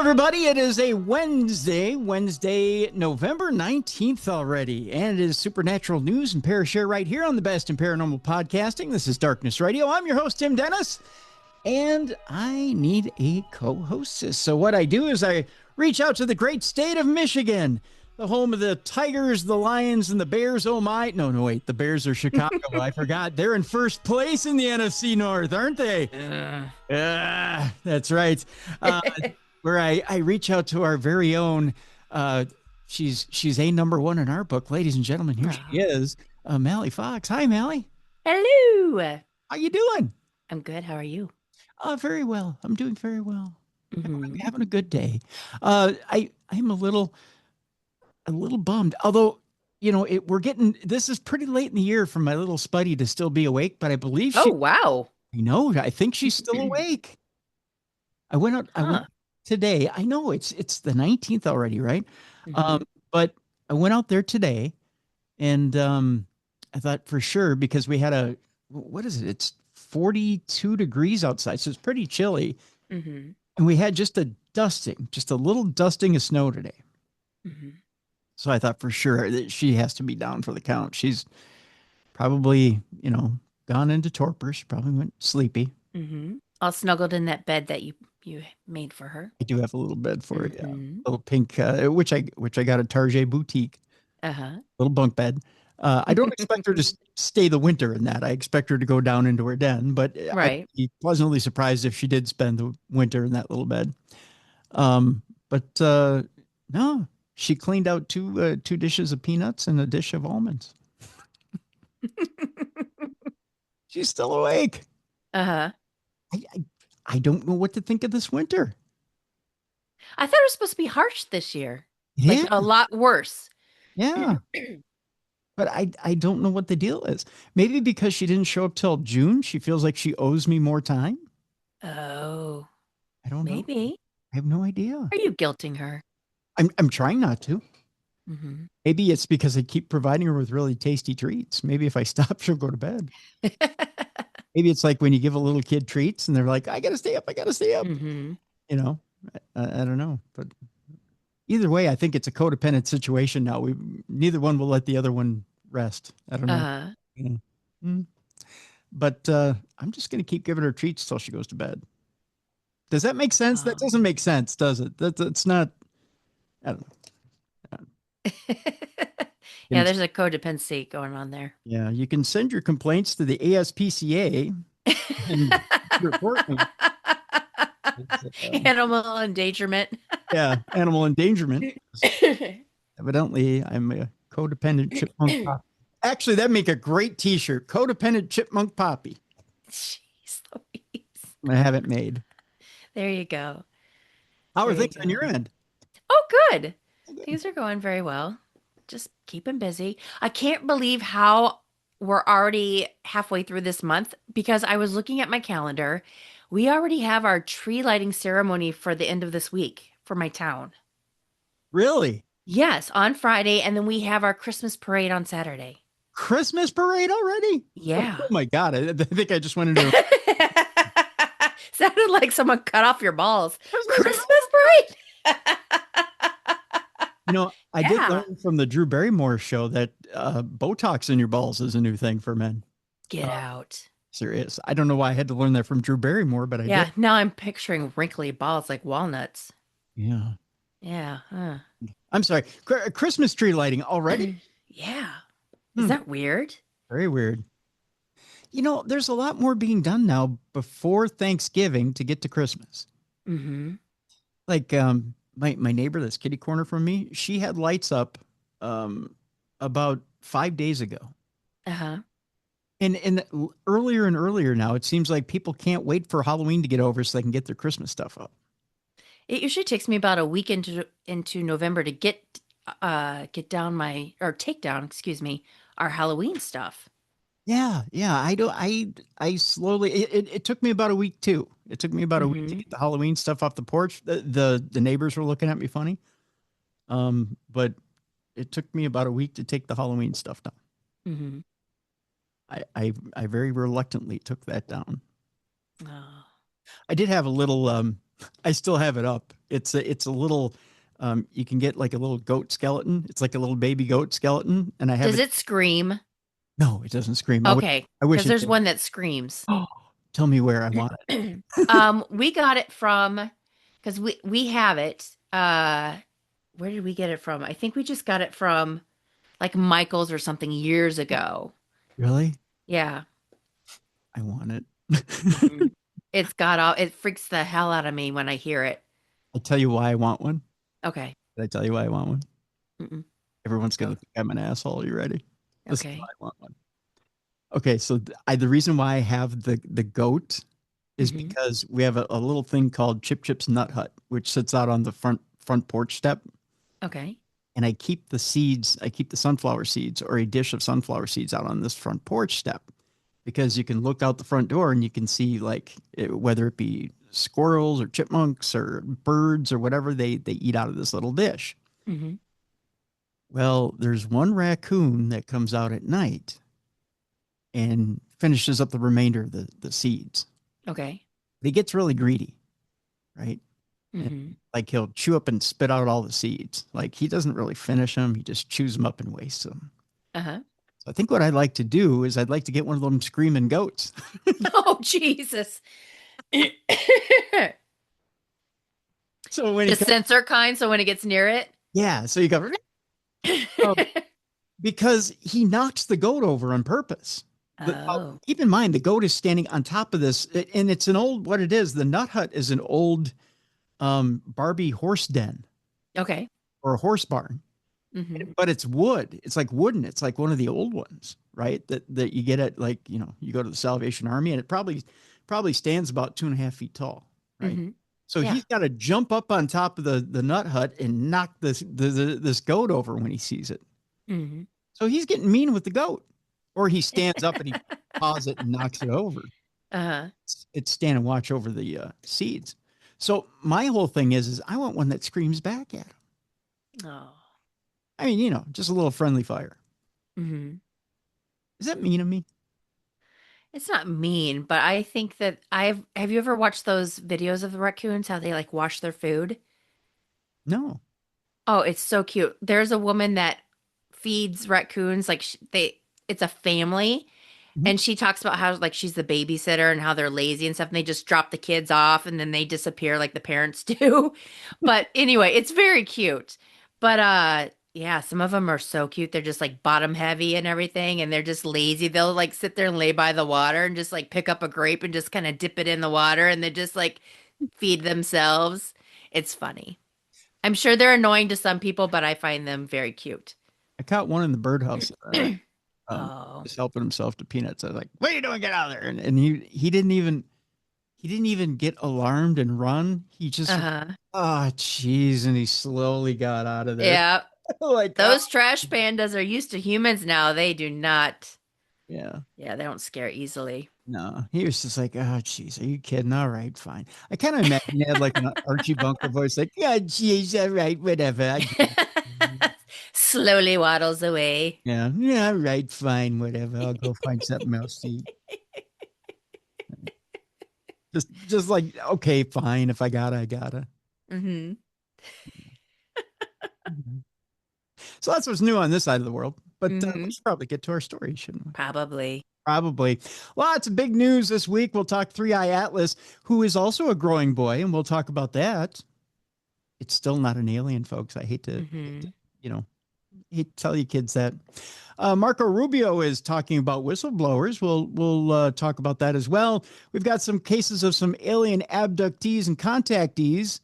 everybody. It is a Wednesday, November 19th already, and it is Supernatural News and Parashare right here on the best in paranormal podcasting. This is Darkness Radio. I'm your host, Tim Dennis, and I need a co-hostess. So what I do is I reach out to the great state of Michigan, the home of the Tigers, the Lions, and the Bears. Oh my, no, wait, the Bears are Chicago. I forgot. They're in first place in the NFC North, aren't they? That's right. Where I reach out to our very own, she's a number one in our book, ladies and gentlemen. Here she is, Mallie Fox. Hi, Mallie. Hello. How you doing? I'm good. How are you? Very well. I'm doing very well. I'm having a good day. I'm a little bummed. Although, you know, this is pretty late in the year for my little Spuddy to still be awake, but I believe Oh, wow. I think she's still awake. I went out today. I know it's the 19th already, right? But I went out there today and I thought for sure, because we had what is it? It's 42 degrees outside, so it's pretty chilly. And we had just a little dusting of snow today. So I thought for sure that she has to be down for the count. She's probably, gone into torpor. She probably went sleepy. All snuggled in that bed that you made for her. I do have a little bed for her, yeah. A little pink, which I got at Target Boutique. Little bunk bed. I don't expect her to stay the winter in that. I expect her to go down into her den, but I'd be pleasantly surprised if she did spend the winter in that little bed. But no, she cleaned out two dishes of peanuts and a dish of almonds. She's still awake. I don't know what to think of this winter. I thought it was supposed to be harsh this year. Yeah. Like a lot worse. Yeah. But I don't know what the deal is. Maybe because she didn't show up till June, she feels like she owes me more time. Oh. I don't know. Maybe. I have no idea. Are you guilting her? I'm trying not to. Maybe it's because I keep providing her with really tasty treats. Maybe if I stop, she'll go to bed. Maybe it's like when you give a little kid treats and they're like, I got to stay up. I don't know. But either way, I think it's a codependent situation now. Neither one will let the other one rest. I don't know. But I'm just going to keep giving her treats till she goes to bed. Does that make sense? That doesn't make sense, does it? That's not, I don't know. Yeah, there's a codependency going on there. Yeah, you can send your complaints to the ASPCA and report me. Animal endangerment. Yeah, animal endangerment. Evidently, I'm a codependent chipmunk poppy. Actually, that'd make a great T-shirt. Codependent chipmunk poppy. Jeez Louise. I'm gonna have it made. There you go. How are things on your end? Oh, good. Things are going very well. Just keeping busy. I can't believe how we're already halfway through this month, because I was looking at my calendar. We already have our tree lighting ceremony for the end of this week for my town. Really? Yes, on Friday, and then we have our Christmas parade on Saturday. Christmas parade already? Yeah. Oh my God. I think I just went into Sounded like someone cut off your balls. Christmas parade? I did learn from the Drew Barrymore show that Botox in your balls is a new thing for men. Get out. Serious. I don't know why I had to learn that from Drew Barrymore, but I did. Now I'm picturing wrinkly balls like walnuts. Yeah. Yeah. I'm sorry. Christmas tree lighting already? Yeah. Is that weird? Very weird. There's a lot more being done now before Thanksgiving to get to Christmas. Like my neighbor that's kitty corner from me, she had lights up about 5 days ago. And earlier and earlier now, it seems like people can't wait for Halloween to get over so they can get their Christmas stuff up. It usually takes me about a week into November to take down our Halloween stuff. Yeah. I slowly, it took me about a week too. It took me about a week to get the Halloween stuff off the porch. The neighbors were looking at me funny. But it took me about a week to take the Halloween stuff down. I very reluctantly took that down. I did have a little I still have it up. It's a little you can get like a little goat skeleton. It's like a little baby goat skeleton and I have Does it. it scream? No, it doesn't scream. Okay, I wish because it there's did. one that screams. Oh, tell me where I want it. We got it from because we have it. Where did we get it from? I think we just got it from like Michael's or something years ago. Really? Yeah. I want it. Mhm. It's got all, it freaks the hell out of me when I hear it. I tell you why I want one. Okay. Did I tell you why I want one? Mm-mm. Everyone's gonna Go. think I'm an asshole. You ready? This is why Okay. I want one. Okay, so the reason why I have the goat is Hmm. because we have a little thing called Chip Chip's Nut Hut, which sits out on the front porch step, Okay. and I keep the seeds, I keep the sunflower seeds or a dish of sunflower seeds out on this front porch step because you can look out the front door and you can see like whether it be squirrels or chipmunks or birds or whatever they eat out of this little dish. Hmm. Well, there's one raccoon that comes out at night and finishes up the remainder of the seeds. Okay. He gets really greedy, right? And Hmm. like he'll chew up and spit out all the seeds. Like he doesn't really finish them. He just chews them up and wastes them. Uh-huh. So I think what I'd like to do is I'd like to get one of them screaming goats. Oh, Jesus. So when he The comes, sensor kind, so when it gets near it. yeah, so you go, oh, because he knocks the goat over on purpose. Oh. Keep in mind, the goat is standing on top of this, and it's an old, what it is, the nut hut is an old Barbie horse den Okay. or a horse barn, Hmm. but it's wood. It's like wooden. It's like one of the old ones, right? That you get at like, you go to the Salvation Army and it probably stands about 2.5 feet tall, right? Hmm. So Yeah. he's got to jump up on top of the nut hut and knock this goat over when he sees it. Hmm. So he's getting mean with the goat, or he stands up and he paws it and knocks it over. Uh-huh. It's stand and watch over the seeds. So my whole thing is I want one that screams back at him. Oh. I mean, just a little friendly fire. Hmm. Is that mean of me? It's not mean, but I think that have you ever watched those videos of the raccoons, how they like wash their food? No. Oh, it's so cute. There's a woman that feeds raccoons, like it's a family, Mhm. and she talks about how like she's the babysitter and how they're lazy and stuff, and they just drop the kids off and then they disappear like the parents do. But anyway, it's very cute. But yeah, some of them are so cute. They're just like bottom heavy and everything, and they're just lazy. They'll like sit there and lay by the water and just like pick up a grape and just kind of dip it in the water and then just like feed themselves. It's funny. I'm sure they're annoying to some people, but I find them very cute. I caught one in the birdhouse the other night. Oh. Just helping himself to peanuts. I was like, "What are you doing? Get out of there!" And he didn't even get alarmed and run. He just, Uh-huh. oh, jeez, and he slowly got out of there. Yeah. Like, oh, Those trash pandas are used to humans now. They do not. yeah. Yeah, they don't scare easily. No, he was just like, oh, jeez, are you kidding? All right, fine. I kind of imagine he had like an Archie Bunker voice, like, yeah, jeez, all right, whatever. I get it. Slowly waddles away. Yeah, yeah, all right, fine, whatever. I'll go find something else to eat. Just like, okay, fine. If I gotta, I gotta. Hmm. Mhm. So that's what's new on this side of the world. But we Hmm. should probably get to our story, shouldn't we? Probably. Probably. Lots of big news this week. We'll talk Three Eye Atlas, who is also a growing boy, and we'll talk about that. It's still not an alien, folks. I hate to Hmm. you know, hate to tell you kids that. Marco Rubio is talking about whistleblowers. We'll talk about that as well. We've got some cases of some alien abductees and contactees.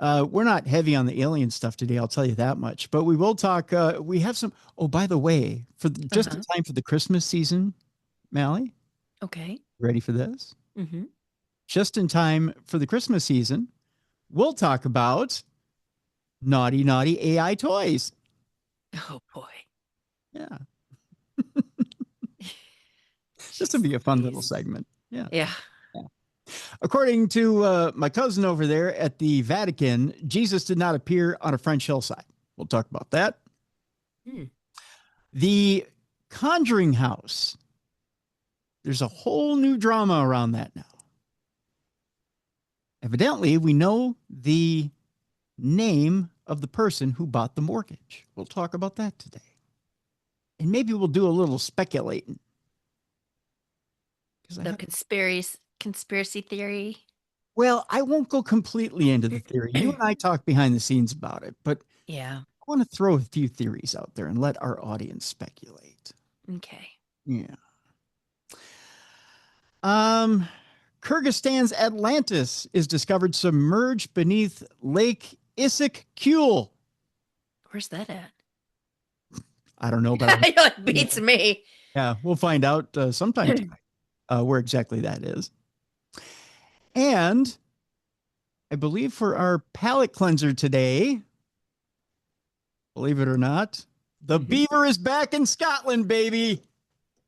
We're not heavy on the alien stuff today, I'll tell you that much. But we will talk. We have some. Oh, by the way, just in Uh-huh. time for the Christmas season, Mallie, Okay. ready for this? Hmm. Just in time for the Christmas season, we'll talk about naughty, naughty AI toys. Oh boy. Yeah, this would Jeez be a fun little Louise. segment. Yeah. Yeah. Yeah. According to my cousin over there at the Vatican, Jesus did not appear on a French hillside. We'll talk about that. Hmm. The Conjuring House. There's a whole new drama around that now. Evidently, we know the name of the person who bought the mortgage. We'll talk about that today. And maybe we'll do a little speculating. So conspiracy theory. Well, I won't go completely into the theory. You and I talk behind the scenes about it, but Yeah. I want to throw a few theories out there and let our audience speculate. Okay. Yeah. Kyrgyzstan's Atlantis is discovered submerged beneath Lake Issyk-Kul. Where's that at? I don't know, but It beats me. Yeah, we'll find out sometime tonight where exactly that is. And I believe for our palate cleanser today, believe it or not, the beaver is back in Scotland, baby.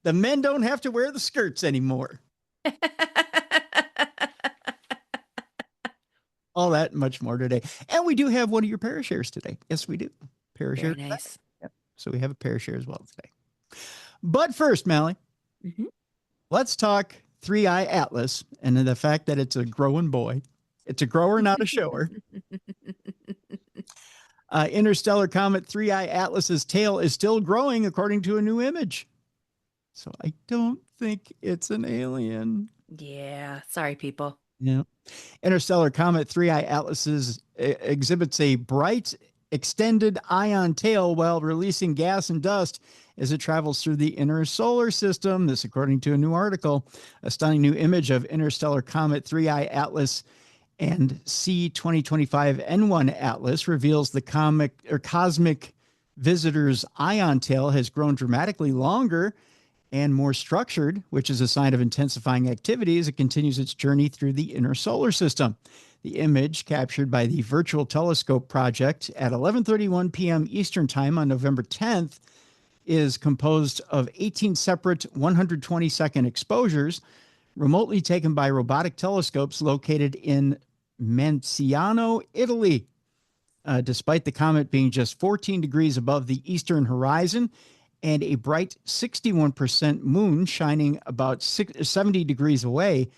The men don't have to wear the skirts anymore. All that and much more today. And we do have one of your Parashares today. Yes, we do. Parashare. Very nice. Yep. So we have a Parashare as well today. But first, Mallie, let's talk Three Eye Atlas and the fact that it's a growing boy. It's a grower, not a shower. Interstellar comet Three Eye Atlas's tail is still growing, according to a new image. So I don't think it's an alien. Yeah. Sorry, people. Yeah. Interstellar comet Three Eye Atlas's exhibits a bright, extended ion tail while releasing gas and dust as it travels through the inner solar system. This, according to a new article. A stunning new image of interstellar comet Three Eye Atlas and C2025 N1 Atlas reveals the cosmic visitor's ion tail has grown dramatically longer and more structured, which is a sign of intensifying activity as it continues its journey through the inner solar system. The image, captured by the Virtual Telescope Project at 11:31 p.m. Eastern Time on November 10th, is composed of 18 separate 120-second exposures remotely taken by robotic telescopes located in Manciano, Italy. Despite the comet being just 14 degrees above the eastern horizon and a bright 61% moon shining about 70 degrees away,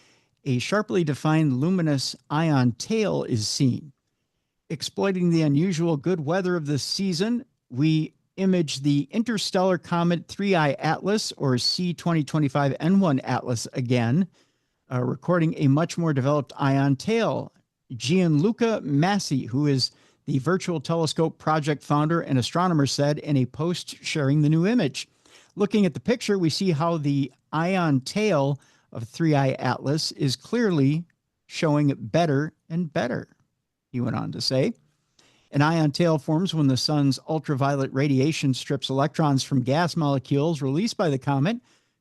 a sharply defined luminous ion tail is seen. Exploiting the unusual good weather of this season, we image the interstellar comet Three Eye Atlas, or C2025 N1 Atlas, again, recording a much more developed ion tail. Gianluca Massi, who is the Virtual Telescope Project founder and astronomer, said in a post sharing the new image. Looking at the picture, we see how the ion tail of Three Eye Atlas is clearly showing better and better, he went on to say. An ion tail forms when the sun's ultraviolet radiation strips electrons from gas molecules released by the comet,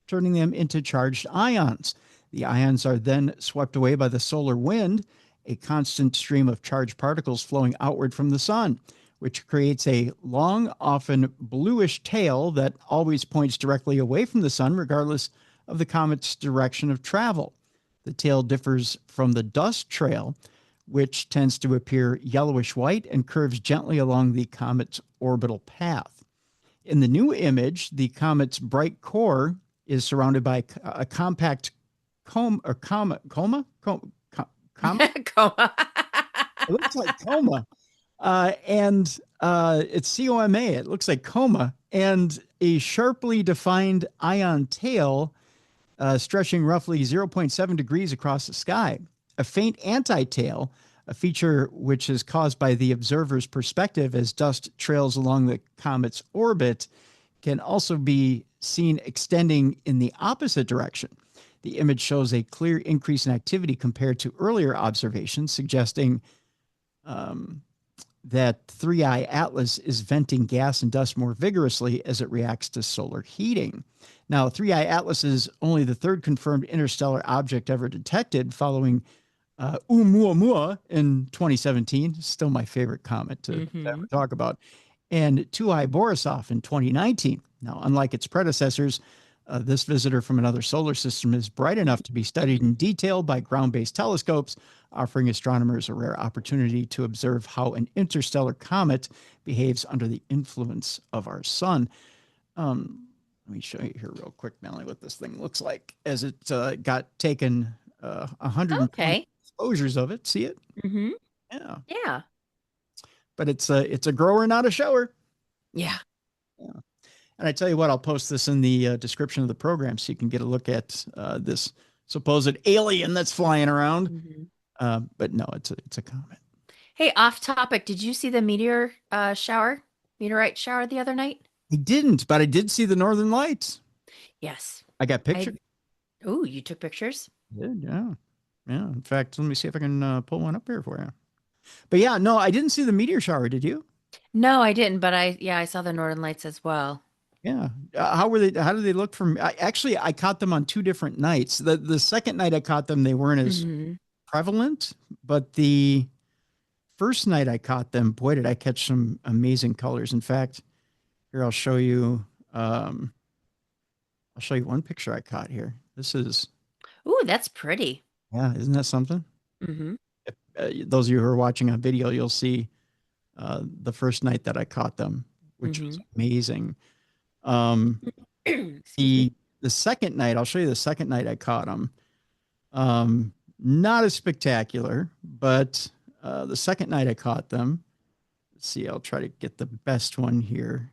turning them into charged ions. The ions are then swept away by the solar wind, a constant stream of charged particles flowing outward from the sun, which creates a long, often bluish tail that always points directly away from the sun, regardless of the comet's direction of travel. The tail differs from the dust trail, which tends to appear yellowish white and curves gently along the comet's orbital path. In the new image, the comet's bright core is surrounded by a compact coma. Coma. It looks like coma. And it's COMA. It looks like coma. And a sharply defined ion tail stretching roughly 0.7 degrees across the sky. A faint anti-tail, a feature which is caused by the observer's perspective as dust trails along the comet's orbit, can also be seen extending in the opposite direction. The image shows a clear increase in activity compared to earlier observations, suggesting that Three Eye Atlas is venting gas and dust more vigorously as it reacts to solar heating. Now, Three Eye Atlas is only the third confirmed interstellar object ever detected, following Oumuamua in 2017, still my favorite comet to ever talk about, and Two Eye Borisov in 2019. Now, unlike its predecessors, this visitor from another solar system is bright enough to be studied in detail by ground-based telescopes, offering astronomers a rare opportunity to observe how an interstellar comet behaves under the influence of our sun. Let me show you here real quick, Mallie, what this thing looks like as it got taken 120 exposures of it. See it? Mm-hmm. Yeah. Yeah. But it's a grower, not a shower. Yeah. Yeah. And I tell you what, I'll post this in the description of the program so you can get a look at this supposed alien that's flying around. But no, it's a comet. Hey, off topic. Did you see the meteorite shower the other night? I didn't, but I did see the Northern Lights. Yes. I got pictures. Oh, you took pictures? I did, yeah. Yeah. In fact, let me see if I can pull one up here for you. But yeah, no, I didn't see the meteor shower. Did you? No, I didn't, but I saw the Northern Lights as well. Yeah. How were they? How did they look from? I caught them on two different nights. The second night I caught them, they weren't as prevalent, but the first night I caught them, boy, did I catch some amazing colors. In fact, here I'll show you. I'll show you one picture I caught here. This is. Ooh, that's pretty. Yeah, isn't that something? Mm-hmm. Those of you who are watching on video, you'll see the first night that I caught them, which was amazing. The second night, I'll show you the second night I caught them. Not as spectacular, but the second night I caught them. Let's see, I'll try to get the best one here.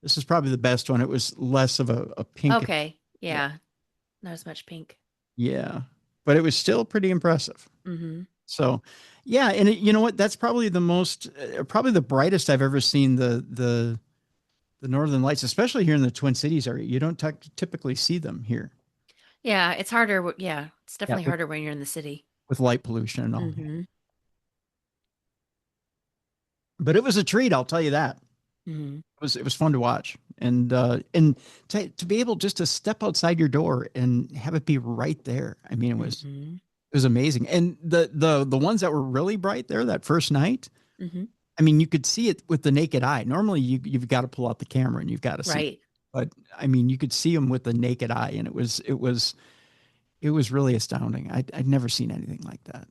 This is probably the best one. It was less of a pink. Okay. Yeah. Not as much pink. Yeah. But it was still pretty impressive. Mm-hmm. So, yeah. And you know what? That's probably the most, probably the brightest I've ever seen the Northern Lights, especially here in the Twin Cities area. You don't typically see them here. Yeah. It's harder. Yeah. It's definitely harder when you're in the city. With light pollution and all. But it was a treat, I'll tell you that. It was fun to watch, and to be able just to step outside your door and have it be right there. I mean, it was amazing. And the ones that were really bright there that first night, I mean, you could see it with the naked eye. Normally, you've got to pull out the camera and you've got to see it. But I mean, you could see them with the naked eye, and it was really astounding. I'd never seen anything like that.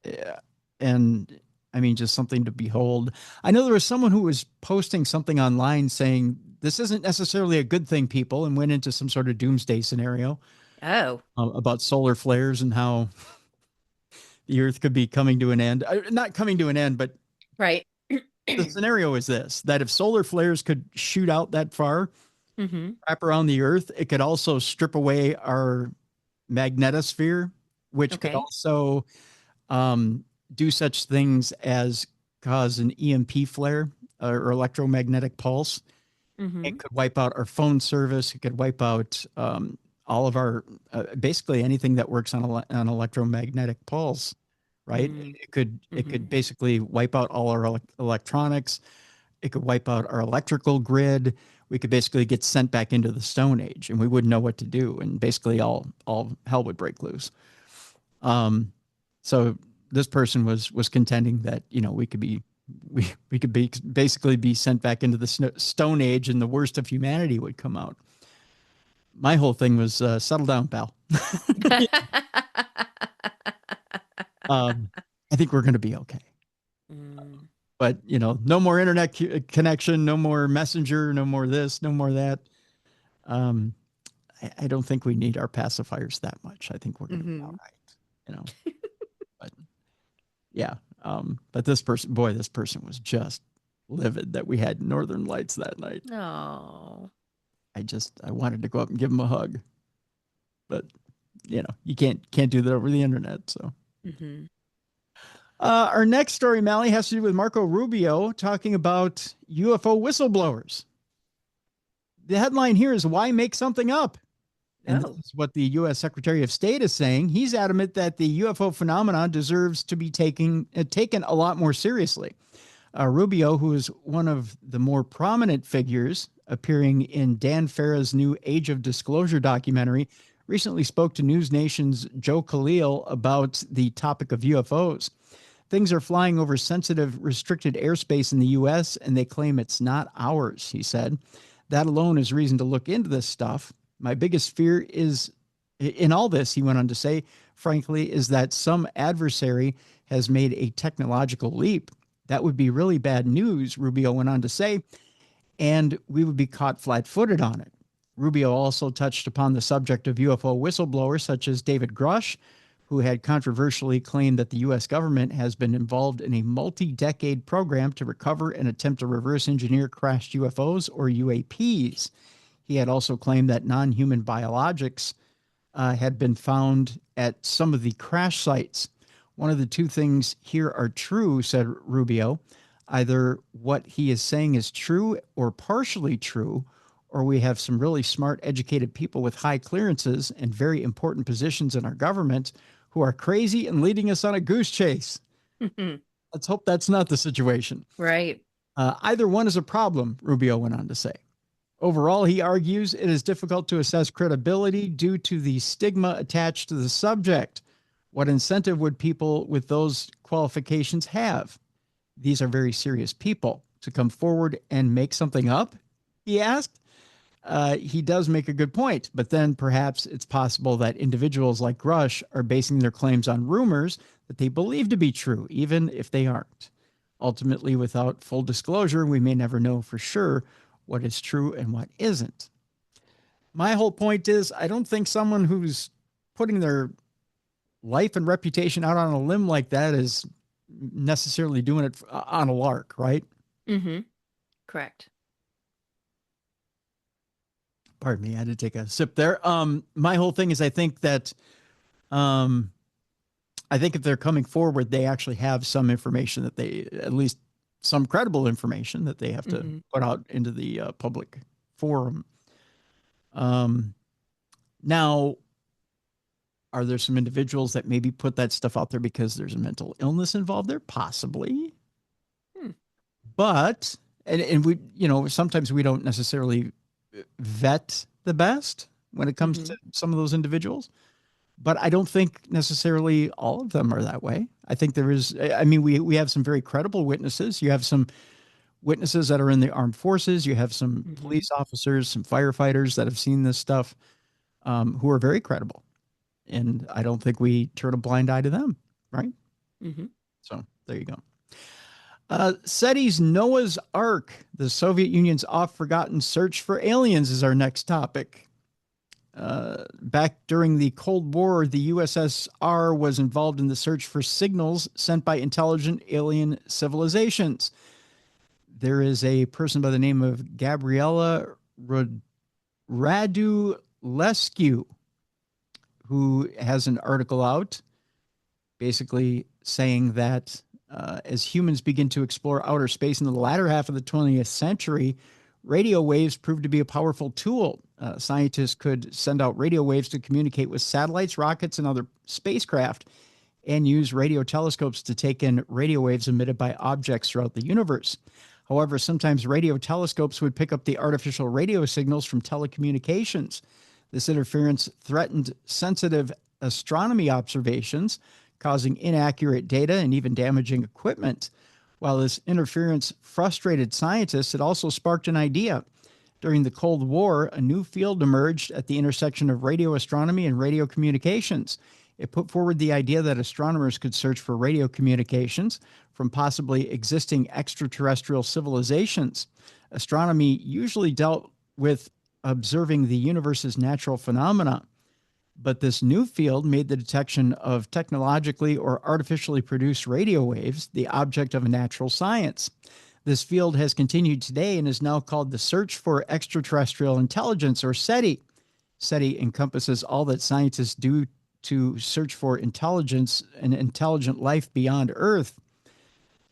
Yeah, and I mean, just something to behold. I know there was someone who was posting something online saying this isn't necessarily a good thing, people, and went into some sort of doomsday scenario. About solar flares and how the Earth could be coming to an end. Not coming to an end, but the scenario is this: that if solar flares could shoot out that far, wrap around the Earth, it could also strip away our magnetosphere, which could also do such things as cause an EMP flare or electromagnetic pulse. It could wipe out our phone service. It could wipe out all of our basically anything that works on an electromagnetic pulse, right? It could basically wipe out all our electronics. It could wipe out our electrical grid. We could basically get sent back into the Stone Age, and we wouldn't know what to do, and basically all hell would break loose. So this person was contending that, you know, we could basically be sent back into the Stone Age, and the worst of humanity would come out. My whole thing was settle down, pal. I think we're going to be okay. But, you know, no more internet connection, no more messenger, no more this, no more that. I don't think we need our pacifiers that much. I think we're going to be all right, you know. But yeah. But this person was just livid that we had Northern Lights that night. Oh. I wanted to go up and give him a hug, but you know, you can't do that over the internet. So, our next story, Mallie, has to do with Marco Rubio talking about UFO whistleblowers. The headline here is "Why Make Something Up?" And this is what the U.S. Secretary of State is saying. He's adamant that the UFO phenomenon deserves to be taken a lot more seriously. Rubio, who is one of the more prominent figures appearing in Dan Farah's new Age of Disclosure documentary, recently spoke to News Nation's Joe Khalil about the topic of UFOs. Things are flying over sensitive, restricted airspace in the U.S., and they claim it's not ours, he said. That alone is reason to look into this stuff. My biggest fear is, in all this, he went on to say, frankly, is that some adversary has made a technological leap. That would be really bad news, Rubio went on to say, and we would be caught flat-footed on it. Rubio also touched upon the subject of UFO whistleblowers such as David Grush, who had controversially claimed that the U.S. government has been involved in a multi-decade program to recover and attempt to reverse engineer crashed UFOs or UAPs. He had also claimed that non-human biologics had been found at some of the crash sites. One of the two things here are true, said Rubio. Either what he is saying is true or partially true, or we have some really smart, educated people with high clearances and very important positions in our government who are crazy and leading us on a goose chase. Let's hope that's not the situation. Right. Either one is a problem, Rubio went on to say. Overall, he argues it is difficult to assess credibility due to the stigma attached to the subject. What incentive would people with those qualifications have? These are very serious people to come forward and make something up, he asked. He does make a good point, but then perhaps it's possible that individuals like Rush are basing their claims on rumors that they believe to be true, even if they aren't. Ultimately, without full disclosure, we may never know for sure what is true and what isn't. My whole point is, I don't think someone who's putting their life and reputation out on a limb like that is necessarily doing it on a lark, right? Mm-hmm. Correct. Pardon me, I had to take a sip there. My whole thing is I think that if they're coming forward, they actually have some information that they, at least some credible information that they have to put out into the public forum. Now, are there some individuals that maybe put that stuff out there because there's a mental illness involved there? Possibly. But, and we, sometimes we don't necessarily vet the best when it comes to some of those individuals, but I don't think necessarily all of them are that way. I think there is, we have some very credible witnesses. You have some witnesses that are in the armed forces. You have some police officers, some firefighters that have seen this stuff, who are very credible. And I don't think we turn a blind eye to them. Right. So there you go. SETI's Noah's Ark, the Soviet Union's oft-forgotten search for aliens, is our next topic. Back during the Cold War, the USSR was involved in the search for signals sent by intelligent alien civilizations. There is a person by the name of Gabriela Radulescu who has an article out basically saying that as humans begin to explore outer space in the latter half of the 20th century, radio waves proved to be a powerful tool. Scientists could send out radio waves to communicate with satellites, rockets, and other spacecraft, and use radio telescopes to take in radio waves emitted by objects throughout the universe. However, sometimes radio telescopes would pick up the artificial radio signals from telecommunications. This interference threatened sensitive astronomy observations, causing inaccurate data and even damaging equipment. While this interference frustrated scientists, it also sparked an idea. During the Cold War, a new field emerged at the intersection of radio astronomy and radio communications. It put forward the idea that astronomers could search for radio communications from possibly existing extraterrestrial civilizations. Astronomy usually dealt with observing the universe's natural phenomena, but this new field made the detection of technologically or artificially produced radio waves the object of a natural science. This field has continued today and is now called the Search for Extraterrestrial Intelligence, or SETI. SETI encompasses all that scientists do to search for intelligence and intelligent life beyond Earth.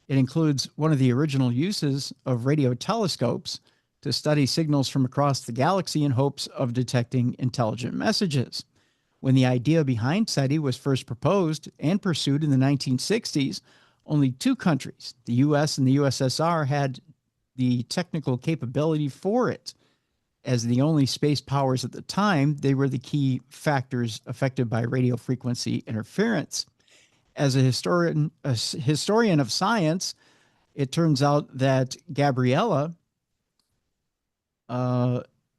It includes one of the original uses of radio telescopes to study signals from across the galaxy in hopes of detecting intelligent messages. When the idea behind SETI was first proposed and pursued in the 1960s, only two countries, the U.S. and the USSR, had the technical capability for it. As the only space powers at the time, they were the key factors affected by radio frequency interference. As a historian of science, it turns out that Gabriella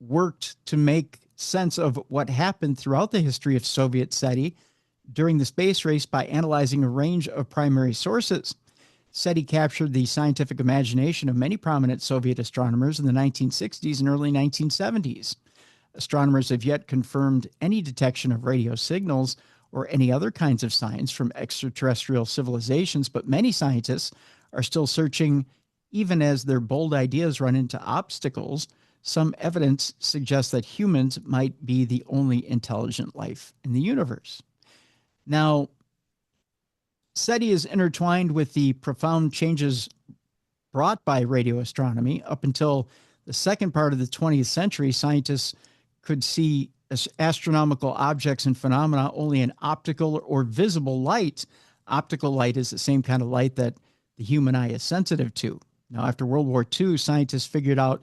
worked to make sense of what happened throughout the history of Soviet SETI during the space race by analyzing a range of primary sources. SETI captured the scientific imagination of many prominent Soviet astronomers in the 1960s and early 1970s. Astronomers have yet confirmed any detection of radio signals or any other kinds of signs from extraterrestrial civilizations, but many scientists are still searching. Even as their bold ideas run into obstacles, some evidence suggests that humans might be the only intelligent life in the universe. Now, SETI is intertwined with the profound changes brought by radio astronomy. Up until the second part of the 20th century, scientists could see astronomical objects and phenomena only in optical or visible light. Optical light is the same kind of light that the human eye is sensitive to. Now, after World War II, scientists figured out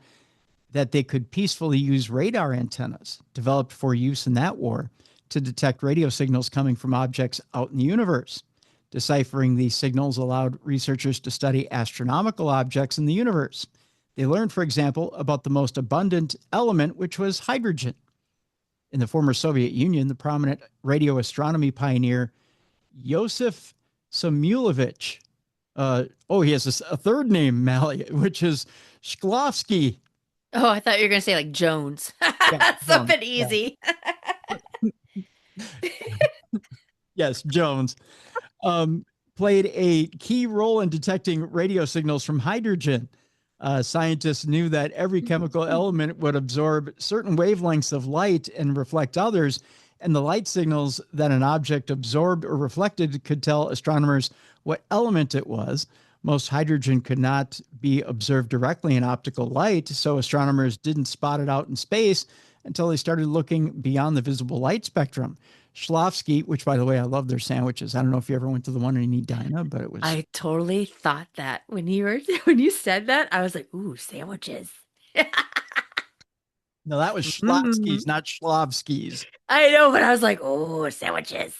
that they could peacefully use radar antennas developed for use in that war to detect radio signals coming from objects out in the universe. Deciphering these signals allowed researchers to study astronomical objects in the universe. They learned, for example, about the most abundant element, which was hydrogen. In the former Soviet Union, the prominent radio astronomy pioneer Yosef Samuilovich, he has a third name, Mallie, which is Shklovsky. Oh, I thought you were going to say like Jones. Yeah, Something easy. Yes, Jones. Played a key role in detecting radio signals from hydrogen. Scientists knew that every chemical element would absorb certain wavelengths of light and reflect others, and the light signals that an object absorbed or reflected could tell astronomers what element it was. Most hydrogen could not be observed directly in optical light, so astronomers didn't spot it out in space until they started looking beyond the visible light spectrum. Shklovsky, which, by the way, I love their sandwiches. I don't know if you ever went to the one in Edina, but it was... I totally thought that when you said that, I was like, ooh, sandwiches. No, that was Shklovsky's, not Shklovsky's. I know, but I was like, oh, sandwiches.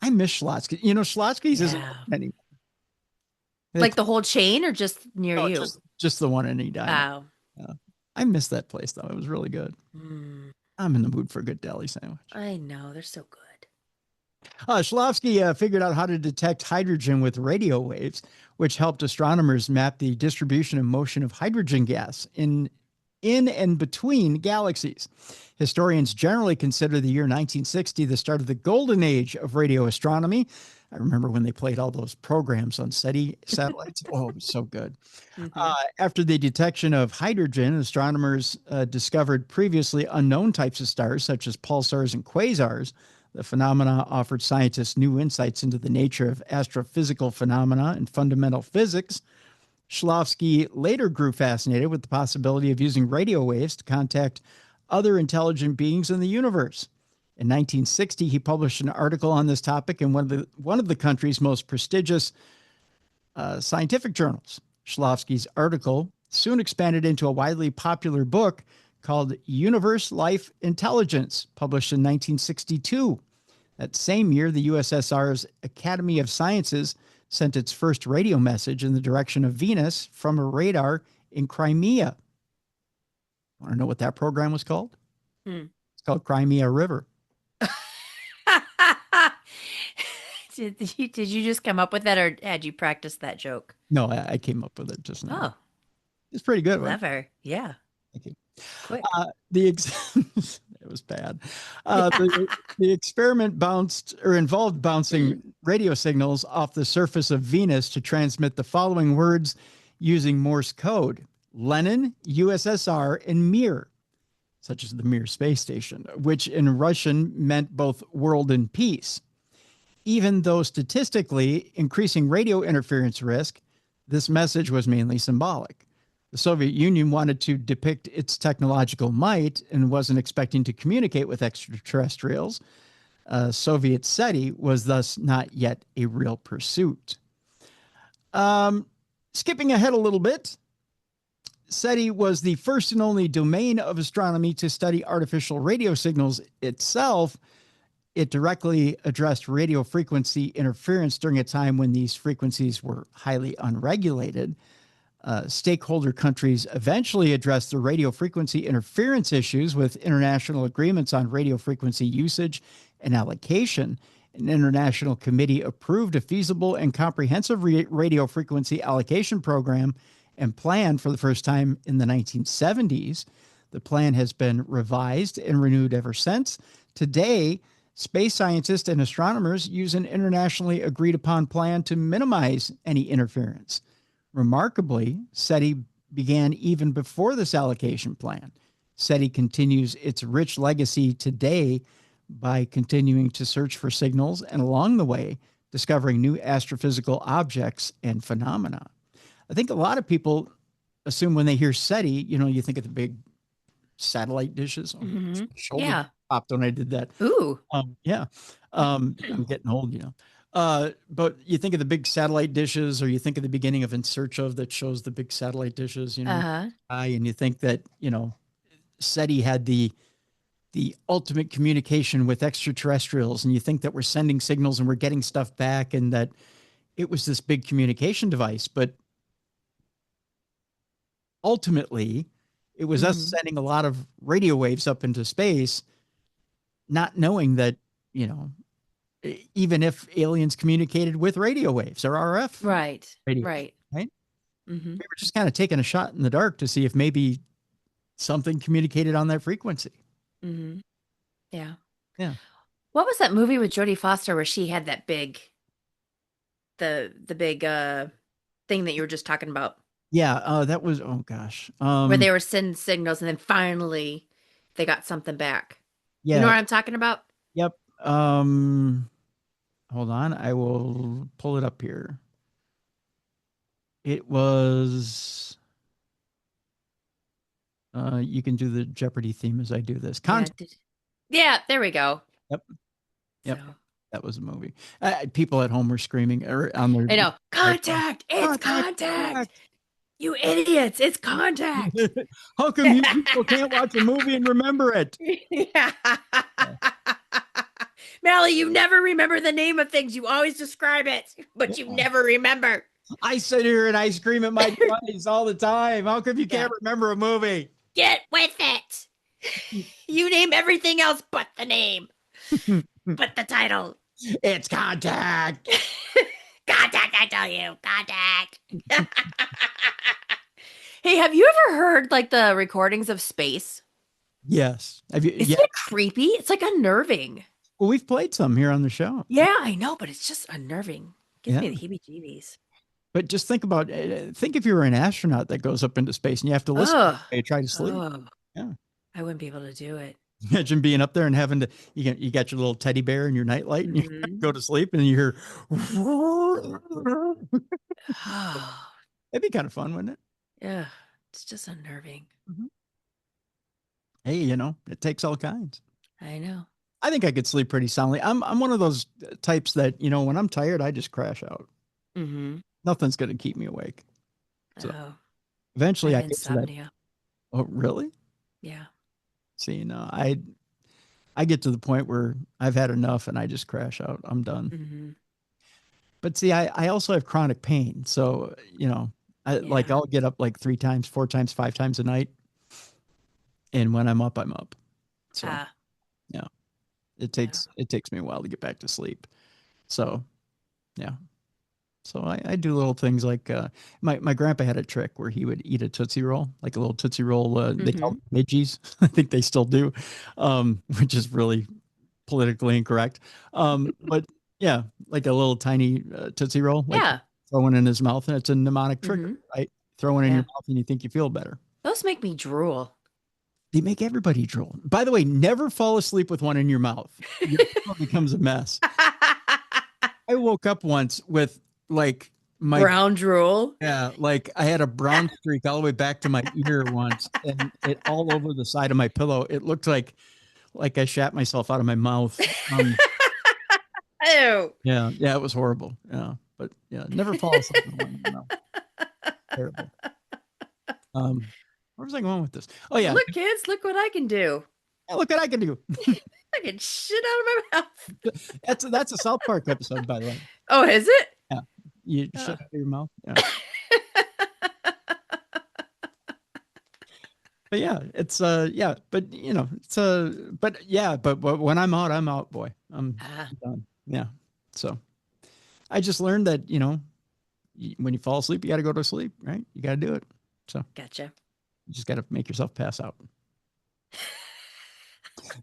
I miss Shklovsky. You know, Shklovsky's isn't anymore. Like the whole chain or just near you? Just the one in Edina. Wow. I miss that place, though. It was really good. I'm in the mood for a good deli sandwich. I know. They're so good. Shklovsky figured out how to detect hydrogen with radio waves, which helped astronomers map the distribution and motion of hydrogen gas in and between galaxies. Historians generally consider the year 1960 the start of the golden age of radio astronomy. I remember when they played all those programs on SETI satellites. Oh, it was so good. After the detection of hydrogen, astronomers discovered previously unknown types of stars, such as pulsars and quasars. The phenomena offered scientists new insights into the nature of astrophysical phenomena and fundamental physics. Shklovsky later grew fascinated with the possibility of using radio waves to contact other intelligent beings in the universe. In 1960, he published an article on this topic in one of the country's most prestigious scientific journals. Shklovsky's article soon expanded into a widely popular book called Universe, Life, Intelligence, published in 1962. That same year, the USSR's Academy of Sciences sent its first radio message in the direction of Venus from a radar in Crimea. Want to know what that program was called? It's called Crimea River. Did you just come up with that, or had you practiced that joke? No, I came up with it just now. Oh, it's pretty good. Clever. Right? Yeah. Thank you. Quick. It was bad. The experiment involved bouncing radio signals off the surface of Venus to transmit the following words using Morse code: Lenin, USSR, and Mir, such as the Mir space station, which in Russian meant both world and peace. Even though statistically increasing radio interference risk, this message was mainly symbolic. The Soviet Union wanted to depict its technological might and wasn't expecting to communicate with extraterrestrials. Soviet SETI was thus not yet a real pursuit. Skipping ahead a little bit, SETI was the first and only domain of astronomy to study artificial radio signals itself. It directly addressed radio frequency interference during a time when these frequencies were highly unregulated. Stakeholder countries eventually addressed the radio frequency interference issues with international agreements on radio frequency usage and allocation. An international committee approved a feasible and comprehensive radio frequency allocation program and plan for the first time in the 1970s. The plan has been revised and renewed ever since. Today, Space scientists and astronomers use an internationally agreed upon plan to minimize any interference. Remarkably, SETI began even before this allocation plan. SETI continues its rich legacy today by continuing to search for signals and along the way, discovering new astrophysical objects and phenomena. I think a lot of people assume when they hear SETI, you think of the big satellite dishes. Mm-hmm. Shoulder Yeah. popped when I did that. Ooh. Yeah. I'm getting old, but you think of the big satellite dishes, or you think of the beginning of In Search Of that shows the big satellite dishes, Uh-huh. and you think that, SETI had the ultimate communication with extraterrestrials, and you think that we're sending signals and we're getting stuff back, and that it was this big communication device. But ultimately, it was us sending a lot of radio waves up into space, not knowing that, even if aliens communicated with radio waves or RF radio, Right. right? Mm-hmm. We were just kind of taking a shot in the dark to see if maybe something communicated on that frequency. Mm-hmm. Yeah. Yeah. What was that movie with Jodie Foster where she had that big, the big thing that you were just talking about? Yeah. That was, oh gosh. Where they were sending signals and then finally they got something back. Yeah. You know what I'm talking about? Yep. Hold on. I will pull it up here. It was, you can do the Jeopardy theme as I do this. Yeah, there we go. Yep. So. That was a movie. People at home were screaming on their. I know. Contact! It's contact! You idiots! It's contact! How come you people can't watch a movie and remember it? Yeah. Mallie, you never remember the name of things. You always describe it, but you never remember. I sit here and I scream at my buddies all the time. How come you can't remember a movie? Get with it. You name everything else but the name. But the title. It's contact. Contact, I tell you. Contact. Hey, have you ever heard like the recordings of space? Yes. Isn't it creepy? It's like unnerving. Well, we've played some here on the show. Yeah, I know, but it's just unnerving. Gives me the heebie-jeebies. But just think if you were an astronaut that goes up into space and you have to listen and try to sleep. Yeah. I wouldn't be able to do it. Imagine being up there and having to, you got your little teddy bear and your nightlight and you go to sleep and you hear. It'd be kind of fun, wouldn't it? Yeah. It's just unnerving. Mm-hmm. Hey, it takes all kinds. I know. I think I could sleep pretty soundly. I'm one of those types that, when I'm tired, I just crash out. Mm-hmm. Nothing's going to keep me awake. So eventually I get insomnia. To that. Oh, really? Yeah. See, I get to the point where I've had enough and I just crash out. I'm done. Mm-hmm. But see, I also have chronic pain. So, I'll get up like 3 times, 4 times, 5 times a night. And when I'm up, I'm up. So, yeah, it takes me a while to get back to sleep. So, yeah. So I do little things like my grandpa had a trick where he would eat a Tootsie Roll, like a little Tootsie Roll. They call them midgies. I think they still do, which is really politically incorrect. But yeah, like a little tiny Tootsie Roll. Like throw one in his mouth, and it's a mnemonic trigger, right? Throw one in your mouth and you think you feel better. Those make me drool. They make everybody drool. By the way, never fall asleep with one in your mouth. It becomes a mess. I woke up once with like my brown drool. Yeah, like I had a brown streak all the way back to my ear once, and it all over the side of my pillow. It looked like I shat myself out of my mouth. Ew. Yeah, it was horrible. Yeah, but never fall asleep with one. Terrible. Where was I going with this? Oh yeah, look, kids, look what I can do. Yeah, look what I can do. I can shit out of my mouth. That's a South Park episode, by the way. Oh, is it? Yeah. You shut out your mouth. Yeah. But yeah, it's but but when I'm out, boy. I'm done. Yeah. So I just learned that, when you fall asleep, you got to go to sleep, right? You got to do it. So gotcha. You just got to make yourself pass out.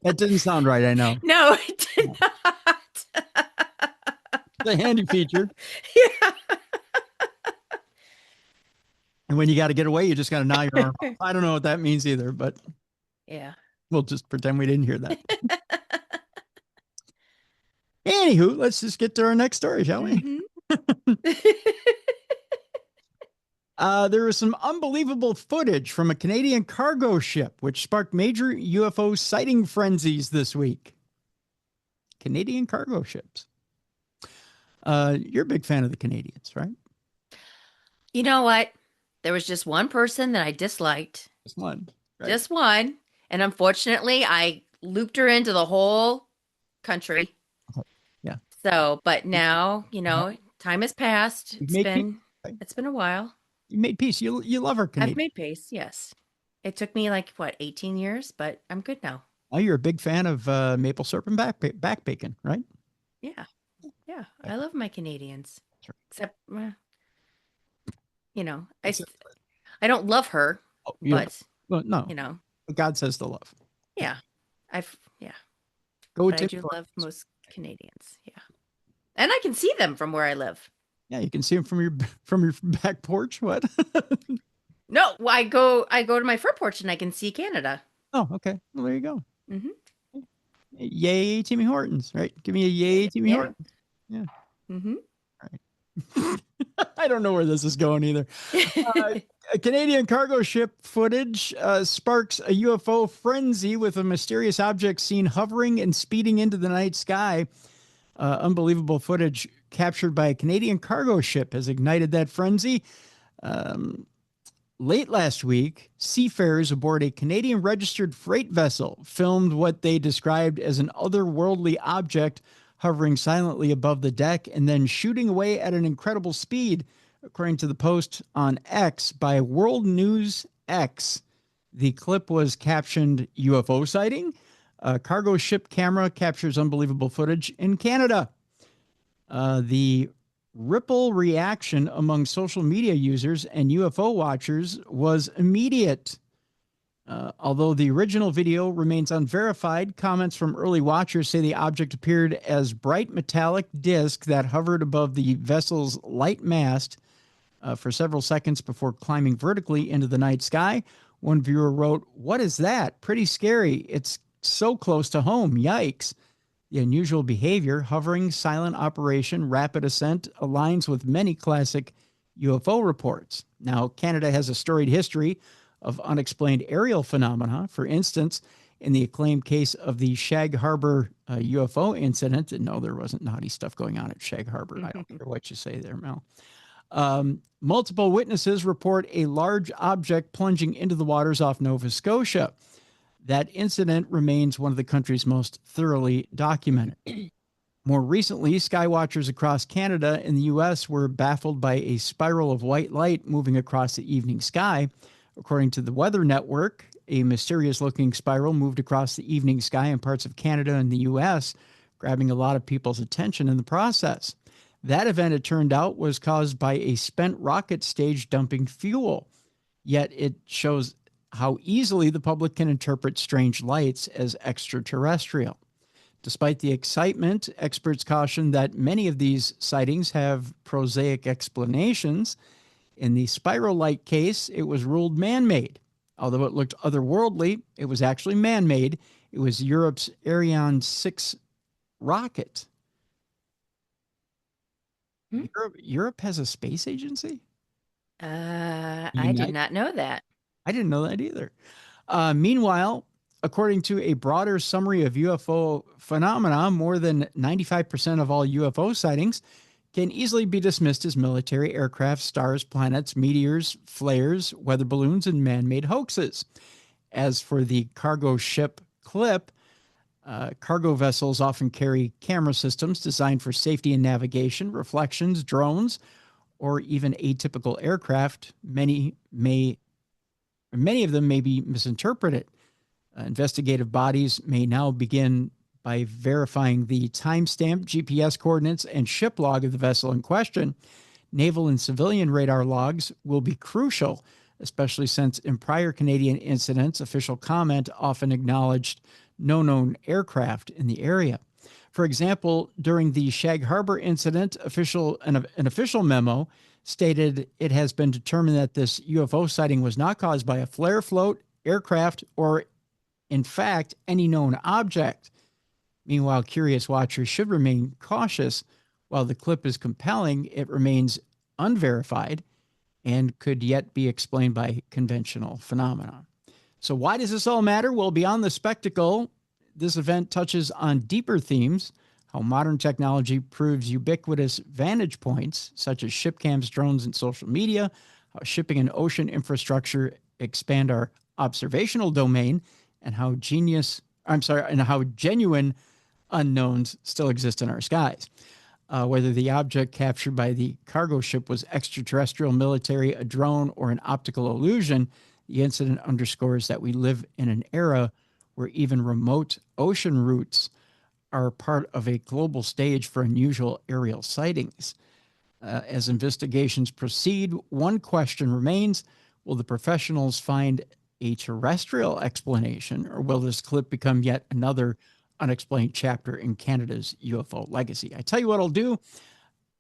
That didn't sound right, I know. No, it did not. The handy feature. Yeah. And when you got to get away, you just got to nod your arm. I don't know what that means either, but Yeah. we'll just pretend we didn't hear that. Anywho, let's just get to our next story, shall we? Mm-hmm. There was some unbelievable footage from a Canadian cargo ship, which sparked major UFO sighting frenzies this week. Canadian cargo ships. You're a big fan of the Canadians, right? You know what? There was just one person that I disliked. Just one. Right? Just one. And unfortunately, I looped her into the whole country. Yeah. So, but now, time has passed. You've made peace. It's been a while. You made peace. You love our Canadians. I've made peace, yes. It took me 18 years, but I'm good now. Oh, you're a big fan of maple syrup and back bacon, right? Yeah. Yeah. I love my Canadians. Sure. Except, I don't love her, but no. God says to love. Yeah. Go but I do love most Canadians. Yeah. And I can see them from where I live. Yeah, you can see them from your back porch. What? No, well, I go to my front porch and I can see Canada. Oh, okay. Well, there you go. Mm-hmm. Yay, Timmy Hortons, right? Give me a yay, Timmy Hortons. Yeah. Mm-hmm. All right. I don't know where this is going either. A Canadian cargo ship footage sparks a UFO frenzy with a mysterious object seen hovering and speeding into the night sky. Unbelievable footage captured by a Canadian cargo ship has ignited that frenzy. Late last week, seafarers aboard a Canadian registered freight vessel filmed what they described as an otherworldly object hovering silently above the deck and then shooting away at an incredible speed, according to the post on X by World News X. The clip was captioned UFO sighting. A cargo ship camera captures unbelievable footage in Canada. The ripple reaction among social media users and UFO watchers was immediate. Although the original video remains unverified, comments from early watchers say the object appeared as bright metallic disc that hovered above the vessel's light mast for several seconds before climbing vertically into the night sky. One viewer wrote, "What is that? Pretty scary. It's so close to home. Yikes." The unusual behavior, hovering, silent operation, rapid ascent, aligns with many classic UFO reports. Now, Canada has a storied history of unexplained aerial phenomena. For instance, in the acclaimed case of the Shag Harbor UFO incident, and no, there wasn't naughty stuff going on at Shag Harbor. I don't care what you say there, Mel. Multiple witnesses report a large object plunging into the waters off Nova Scotia. That incident remains one of the country's most thoroughly documented. More recently, skywatchers across Canada and the U.S. were baffled by a spiral of white light moving across the evening sky. According to the Weather Network, a mysterious-looking spiral moved across the evening sky in parts of Canada and the U.S., grabbing a lot of people's attention in the process. That event, it turned out, was caused by a spent rocket stage dumping fuel. Yet it shows how easily the public can interpret strange lights as extraterrestrial. Despite the excitement, experts caution that many of these sightings have prosaic explanations. In the spiral light case, it was ruled man-made. Although it looked otherworldly, it was actually man-made. It was Europe's Ariane 6 rocket. Europe has a space agency? I did not know that. I didn't know that either. Meanwhile, according to a broader summary of UFO phenomena, more than 95% of all UFO sightings can easily be dismissed as military aircraft, stars, planets, meteors, flares, weather balloons, and man-made hoaxes. As for the cargo ship clip, cargo vessels often carry camera systems designed for safety and navigation, reflections, drones, or even atypical aircraft. Many of them may be misinterpreted. Investigative bodies may now begin by verifying the timestamp, GPS coordinates, and ship log of the vessel in question. Naval and civilian radar logs will be crucial, especially since in prior Canadian incidents, official comment often acknowledged no known aircraft in the area. For example, during the Shag Harbor incident, an official memo stated it has been determined that this UFO sighting was not caused by a flare float, aircraft, or, in fact, any known object. Meanwhile, curious watchers should remain cautious. While the clip is compelling, it remains unverified and could yet be explained by conventional phenomena. So why does this all matter? Well, beyond the spectacle, this event touches on deeper themes, how modern technology proves ubiquitous vantage points, such as ship cams, drones, and social media, how shipping and ocean infrastructure expand our observational domain, and how how genuine unknowns still exist in our skies. Whether the object captured by the cargo ship was extraterrestrial, military, a drone, or an optical illusion, the incident underscores that we live in an era where even remote ocean routes are part of a global stage for unusual aerial sightings. As investigations proceed, one question remains: will the professionals find a terrestrial explanation, or will this clip become yet another unexplained chapter in Canada's UFO legacy? I tell you what I'll do.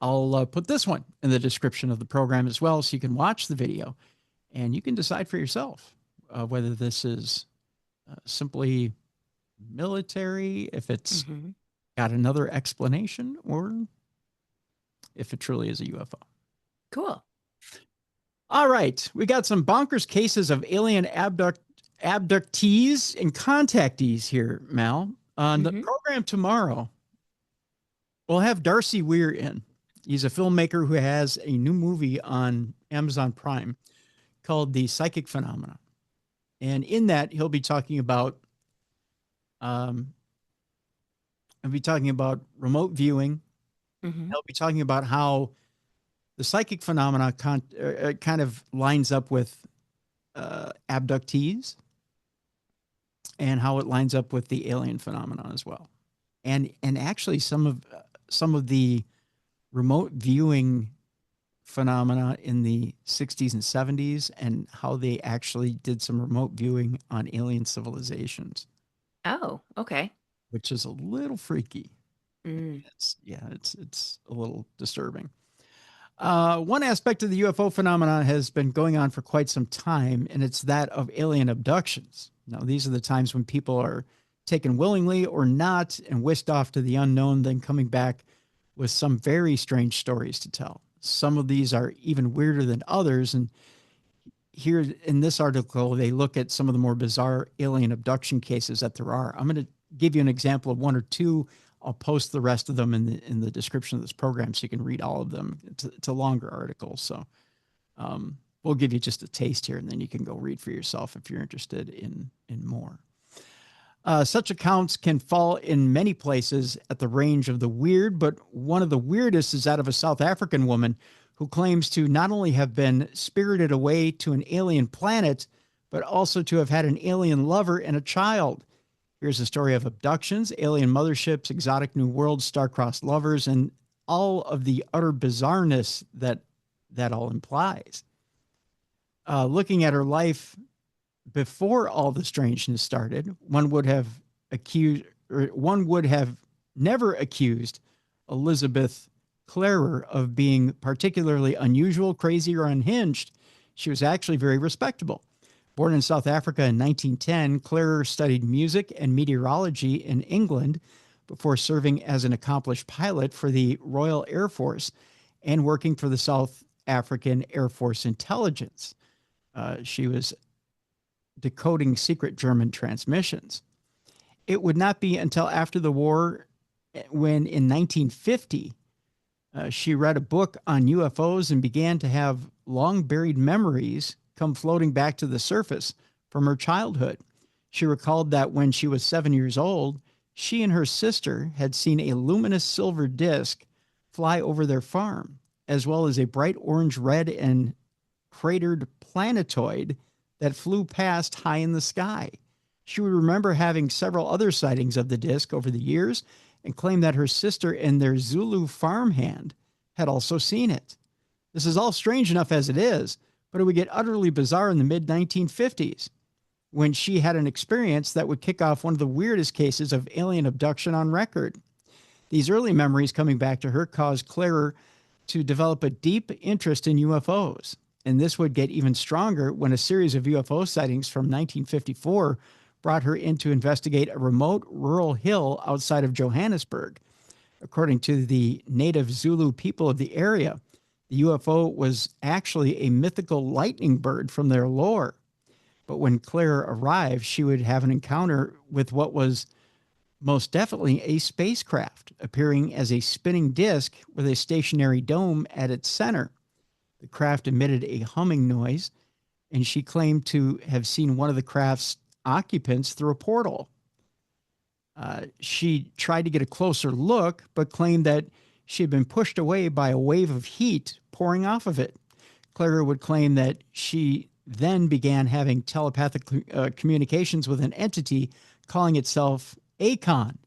I'll put this one in the description of the program as well, so you can watch the video and you can decide for yourself whether this is simply military, if it's got another explanation, or if it truly is a UFO. Cool. All right. We got some bonkers cases of alien abductees and contactees here, Mal. On the program tomorrow, we'll have Darcy Weir in. He's a filmmaker who has a new movie on Amazon Prime called The Psychic Phenomena. And in that, he'll be talking about remote viewing. He'll be talking about how the psychic phenomena kind of lines up with abductees, and how it lines up with the alien phenomenon as well. And actually some of the remote viewing phenomena in the 60s and 70s, and how they actually did some remote viewing on alien civilizations. Oh, okay. Which is a little freaky. It's a little disturbing. One aspect of the UFO phenomenon has been going on for quite some time, and it's that of alien abductions. Now, these are the times when people are taken willingly or not and whisked off to the unknown, then coming back with some very strange stories to tell. Some of these are even weirder than others. And here in this article, they look at some of the more bizarre alien abduction cases that there are. I'm going to give you an example of one or two. I'll post the rest of them in the description of this program so you can read all of them. It's a longer article. So we'll give you just a taste here, and then you can go read for yourself if you're interested in more. Such accounts can fall in many places at the range of the weird, but one of the weirdest is that of a South African woman who claims to not only have been spirited away to an alien planet, but also to have had an alien lover and a child. Here's a story of abductions, alien motherships, exotic new worlds, star-crossed lovers, and all of the utter bizarreness that all implies. Looking at her life before all the strangeness started, one would have never accused Elizabeth Clarer of being particularly unusual, crazy, or unhinged. She was actually very respectable. Born in South Africa in 1910, Clarer studied music and meteorology in England before serving as an accomplished pilot for the Royal Air Force and working for the South African Air Force Intelligence. She was decoding secret German transmissions. It would not be until after the war, when in 1950, she read a book on UFOs and began to have long buried memories come floating back to the surface from her childhood. She recalled that when she was 7 years old, she and her sister had seen a luminous silver disc fly over their farm, as well as a bright orange, red, and cratered planetoid that flew past high in the sky. She would remember having several other sightings of the disc over the years and claimed that her sister and their Zulu farmhand had also seen it. This is all strange enough as it is, but it would get utterly bizarre in the mid-1950s. when she had an experience that would kick off one of the weirdest cases of alien abduction on record. These early memories coming back to her caused Claire to develop a deep interest in UFOs. And this would get even stronger when a series of UFO sightings from 1954 brought her in to investigate a remote rural hill outside of Johannesburg. According to the native Zulu people of the area, the UFO was actually a mythical lightning bird from their lore. But when Claire arrived, she would have an encounter with what was most definitely a spacecraft, appearing as a spinning disc with a stationary dome at its center. The craft emitted a humming noise, and she claimed to have seen one of the craft's occupants through a portal. She tried to get a closer look, but claimed that she had been pushed away by a wave of heat pouring off of it. Clara would claim that she then began having telepathic communications with an entity calling itself Akon,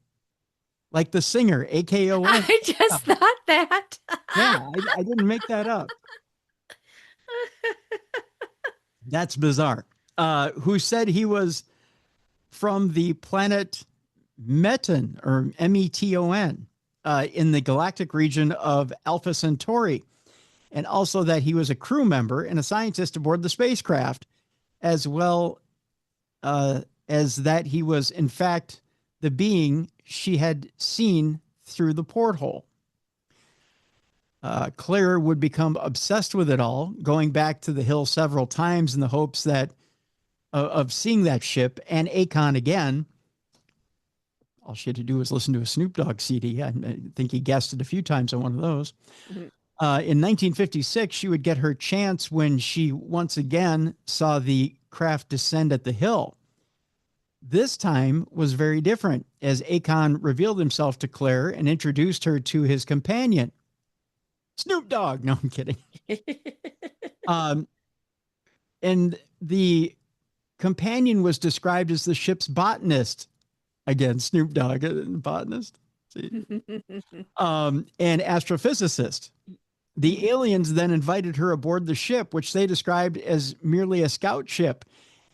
like the singer, AKON. I just thought that. Yeah, I didn't make that up. That's bizarre. Who said he was from the planet Meton, or Meton, in the galactic region of Alpha Centauri, and also that he was a crew member and a scientist aboard the spacecraft, as well as that he was, in fact, the being she had seen through the porthole. Claire would become obsessed with it all, going back to the hill several times in the hopes that of seeing that ship and Akon again. All she had to do was listen to a Snoop Dogg CD. I think he guessed it a few times on one of those. Mm-hmm. In 1956, she would get her chance when she once again saw the craft descend at the hill. This time was very different, as Akon revealed himself to Claire and introduced her to his companion, Snoop Dogg. No, I'm kidding. And the companion was described as the ship's botanist. Again, Snoop Dogg, botanist. See? And astrophysicist. The aliens then invited her aboard the ship, which they described as merely a scout ship,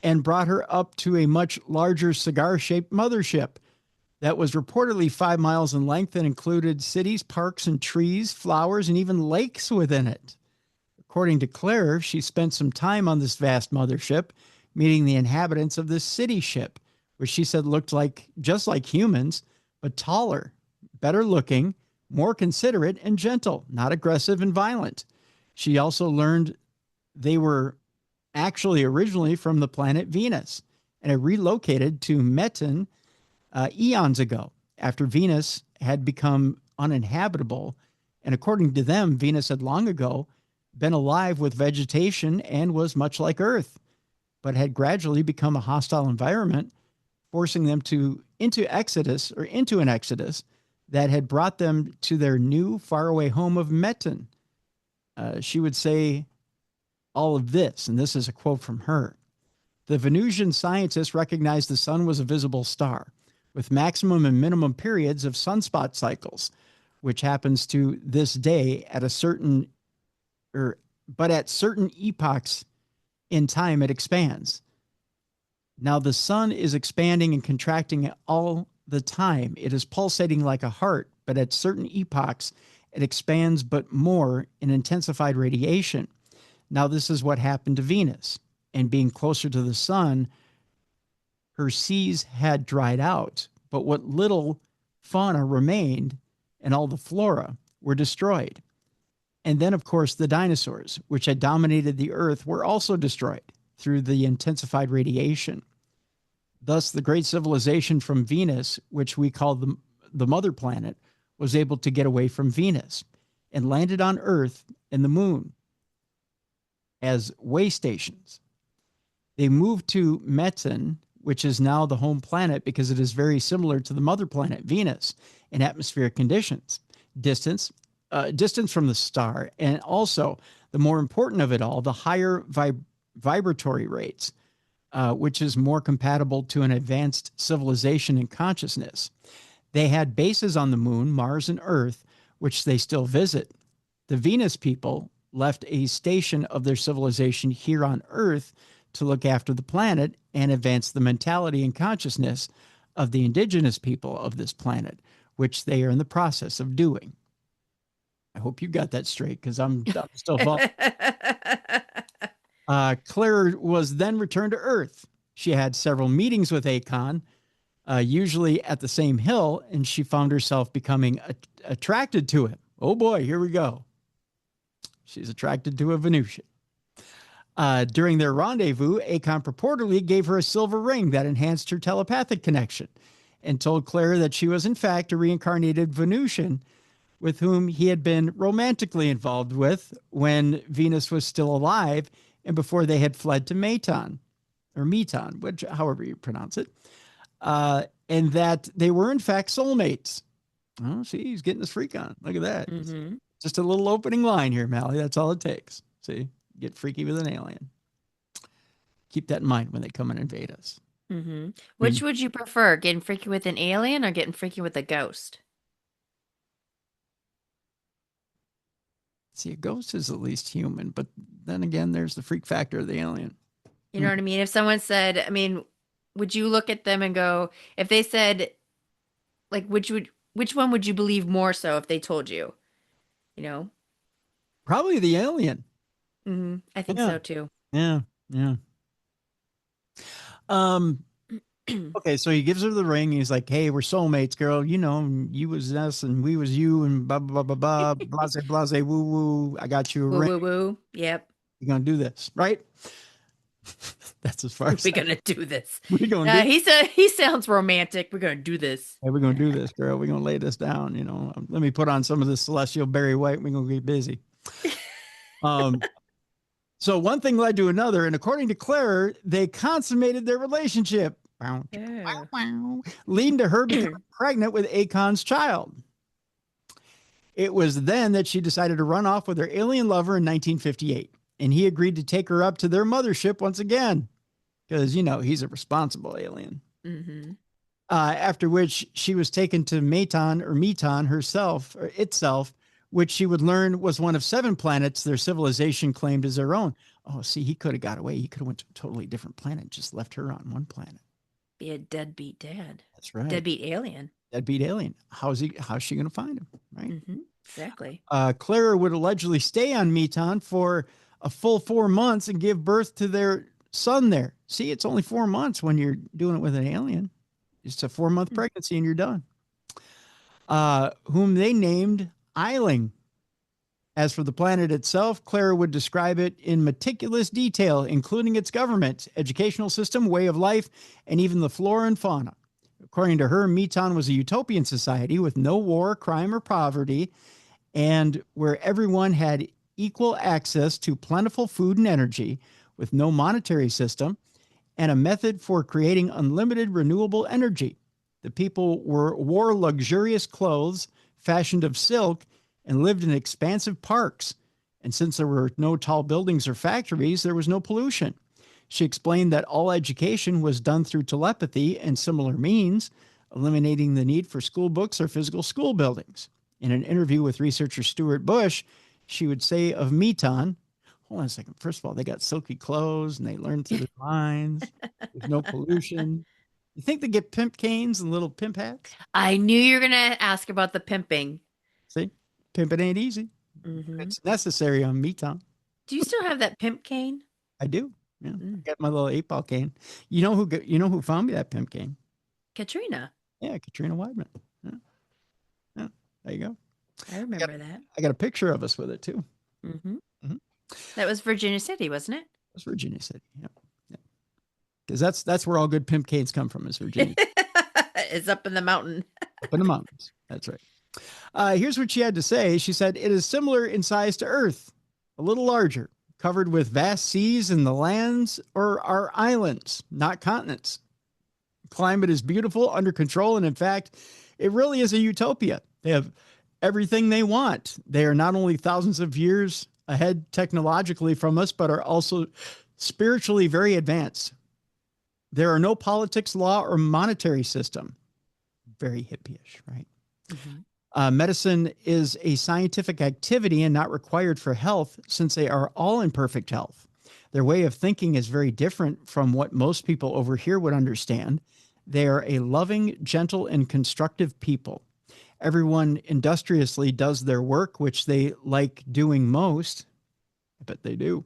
and brought her up to a much larger cigar-shaped mothership that was reportedly 5 miles in length and included cities, parks, and trees, flowers, and even lakes within it. According to Claire, she spent some time on this vast mothership, meeting the inhabitants of this city ship, which she said looked like just like humans, but taller, better looking, more considerate and gentle, not aggressive and violent. She also learned they were actually originally from the planet Venus and had relocated to Meton eons ago after Venus had become uninhabitable. And according to them, Venus had long ago been alive with vegetation and was much like Earth, but had gradually become a hostile environment, forcing them into an exodus that had brought them to their new faraway home of Meton. She would say all of this, and this is a quote from her. The Venusian scientists recognized the sun was a visible star with maximum and minimum periods of sunspot cycles, which happens to this day at certain epochs in time it expands. Now the sun is expanding and contracting all the time. It is pulsating like a heart, but at certain epochs it expands but more in intensified radiation. Now this is what happened to Venus, and being closer to the sun, her seas had dried out, but what little fauna remained and all the flora were destroyed. And then, of course, the dinosaurs, which had dominated the Earth, were also destroyed through the intensified radiation. Thus, the great civilization from Venus, which we call the mother planet, was able to get away from Venus and landed on Earth and the moon as way stations. They moved to Meton, which is now the home planet because it is very similar to the mother planet, Venus, in atmospheric conditions, distance from the star, and also, the more important of it all, the higher vibratory rates, which is more compatible to an advanced civilization and consciousness. They had bases on the moon, Mars, and Earth, which they still visit. The Venus people left a station of their civilization here on Earth to look after the planet and advance the mentality and consciousness of the indigenous people of this planet, which they are in the process of doing. I hope you got that straight, because I'm still following. Claire was then returned to Earth. She had several meetings with Akon, usually at the same hill, and she found herself becoming attracted to him. Oh boy, here we go. She's attracted to a Venusian. During their rendezvous, Akon purportedly gave her a silver ring that enhanced her telepathic connection and told Claire that she was in fact a reincarnated Venusian with whom he had been romantically involved with when Venus was still alive and before they had fled to Meton, which, however you pronounce it, and that they were in fact soulmates. Oh, see, he's getting his freak on. Look at that. Mm-hmm. Just a little opening line here, Mallie. That's all it takes. See, get freaky with an alien. Keep that in mind when they come and invade us. Mm-hmm. Which would you prefer, getting freaky with an alien or getting freaky with a ghost? See, a ghost is at least human, but then again, there's the freak factor of the alien. You know what I mean? If someone said, I mean, would you look at them and go, if they said, like, which one would you believe more so if they told you? You know? Probably the alien. Mm-hmm. I think so too. Yeah. Okay, so he gives her the ring. He's like, "Hey, we're soulmates, girl. You know, you was us and we was you, and blah blah blah blah blah, blase blase woo woo. I got you a ring. Woo woo. Yep. You're gonna do this, right?" That's as far as we're gonna do this. We're gonna. He sounds romantic. We're gonna do this. Hey, we're gonna do this, girl. We're gonna lay this down. You know, let me put on some of this celestial Barry White. We're gonna get busy. So one thing led to another, and according to Claire, they consummated their relationship. Yeah. Leading to her becoming pregnant with Akon's child. It was then that she decided to run off with her alien lover in 1958, and he agreed to take her up to their mothership once again, because, you know, he's a responsible alien. Mm-hmm. After which she was taken to Meton itself, which she would learn was one of 7 planets their civilization claimed as their own. Oh, see, he could have got away. He could have went to a totally different planet, just left her on one planet. Be a deadbeat dad. That's right. Deadbeat alien. How's she going to find him? Right. Mm-hmm. Exactly. Clara would allegedly stay on Meton for a full 4 months and give birth to their son there. See, it's only 4 months when you're doing it with an alien. It's a 4-month pregnancy and you're done. Whom they named Eiling. As for the planet itself, Clara would describe it in meticulous detail, including its government, educational system, way of life, and even the flora and fauna. According to her, Meton was a utopian society with no war, crime, or poverty, and where everyone had equal access to plentiful food and energy, with no monetary system, and a method for creating unlimited renewable energy. The people wore luxurious clothes fashioned of silk and lived in expansive parks. And since there were no tall buildings or factories, there was no pollution. She explained that all education was done through telepathy and similar means, eliminating the need for school books or physical school buildings. In an interview with researcher Stuart Bush, she would say of Meton, hold on a second. First of all, they got silky clothes and they learn through their minds. There's no pollution. You think they get pimp canes and little pimp hats? I knew you were going to ask about the pimping. See? Pimping ain't easy. Mm-hmm. It's necessary on Meton. Do you still have that pimp cane? I do. Yeah, I got my little 8-ball cane. You know who found me that pimp cane? Katrina. Yeah, Katrina Weidman. Yeah, there you go. I remember that. I got a picture of us with it too. Mm-hmm. Mm-hmm. That was Virginia City, wasn't it? It was Virginia City. Yeah. Because that's where all good pimp canes come from, is Virginia. It's up in the mountain. Up in the mountains. That's right. Here's what she had to say. She said, "It is similar in size to Earth, a little larger, covered with vast seas, and the lands are islands, not continents. Climate is beautiful, under control, and in fact, it really is a utopia. They have everything they want. They are not only thousands of years ahead technologically from us, but are also spiritually very advanced. There are no politics, law, or monetary system." Very hippie-ish, right? Mm-hmm. Medicine is a scientific activity and not required for health, since they are all in perfect health. Their way of thinking is very different from what most people over here would understand. They are a loving, gentle, and constructive people. Everyone industriously does their work, which they like doing most. I bet they do.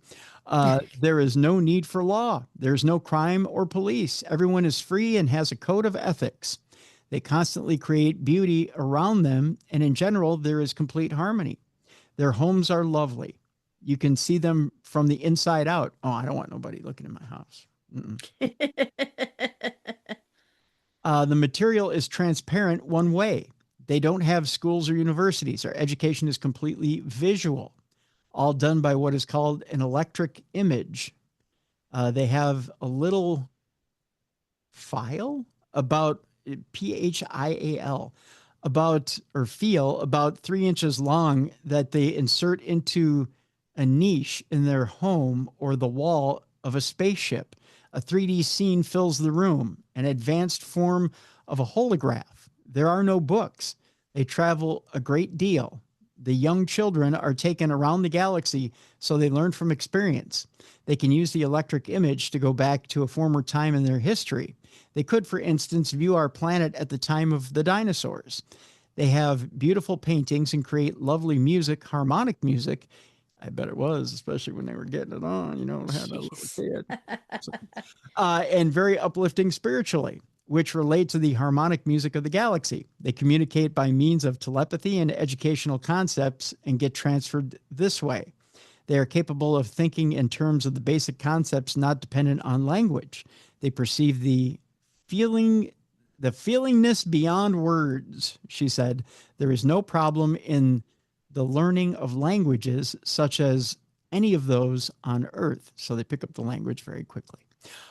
There is no need for law. There's no crime or police. Everyone is free and has a code of ethics. They constantly create beauty around them, and in general, there is complete harmony. Their homes are lovely. You can see them from the inside out. Oh, I don't want nobody looking in my house. The material is transparent one way. They don't have schools or universities. Our education is completely visual, all done by what is called an electric image. They have a little file about PHIAL, about or feel about 3 inches long that they insert into a niche in their home or the wall of a spaceship. A 3D scene fills the room, an advanced form of a holograph. There are no books. They travel a great deal. The young children are taken around the galaxy, so they learn from experience. They can use the electric image to go back to a former time in their history. They could, for instance, view our planet at the time of the dinosaurs. They have beautiful paintings and create lovely music, harmonic music. I bet it was, especially when they were getting it on, had a little kid. So, and very uplifting spiritually, which relate to the harmonic music of the galaxy. They communicate by means of telepathy and educational concepts and get transferred this way. They are capable of thinking in terms of the basic concepts not dependent on language. They perceive the feelingness beyond words, she said. There is no problem in the learning of languages such as any of those on Earth. So they pick up the language very quickly.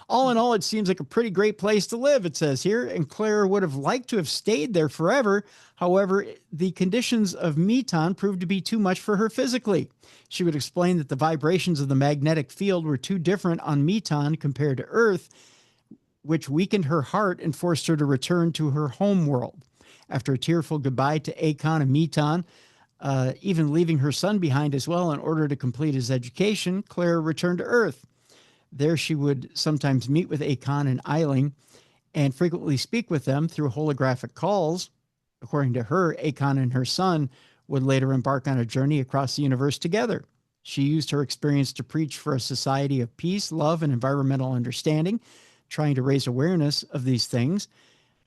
All in all, it seems like a pretty great place to live, it says here, and Claire would have liked to have stayed there forever. However, the conditions of Meton proved to be too much for her physically. She would explain that the vibrations of the magnetic field were too different on Meton compared to Earth, which weakened her heart and forced her to return to her home world. After a tearful goodbye to Akon and Meton, even leaving her son behind as well in order to complete his education, Claire returned to Earth. There she would sometimes meet with Akon and Eiling and frequently speak with them through holographic calls. According to her, Akon and her son would later embark on a journey across the universe together. She used her experience to preach for a society of peace, love, and environmental understanding, trying to raise awareness of these things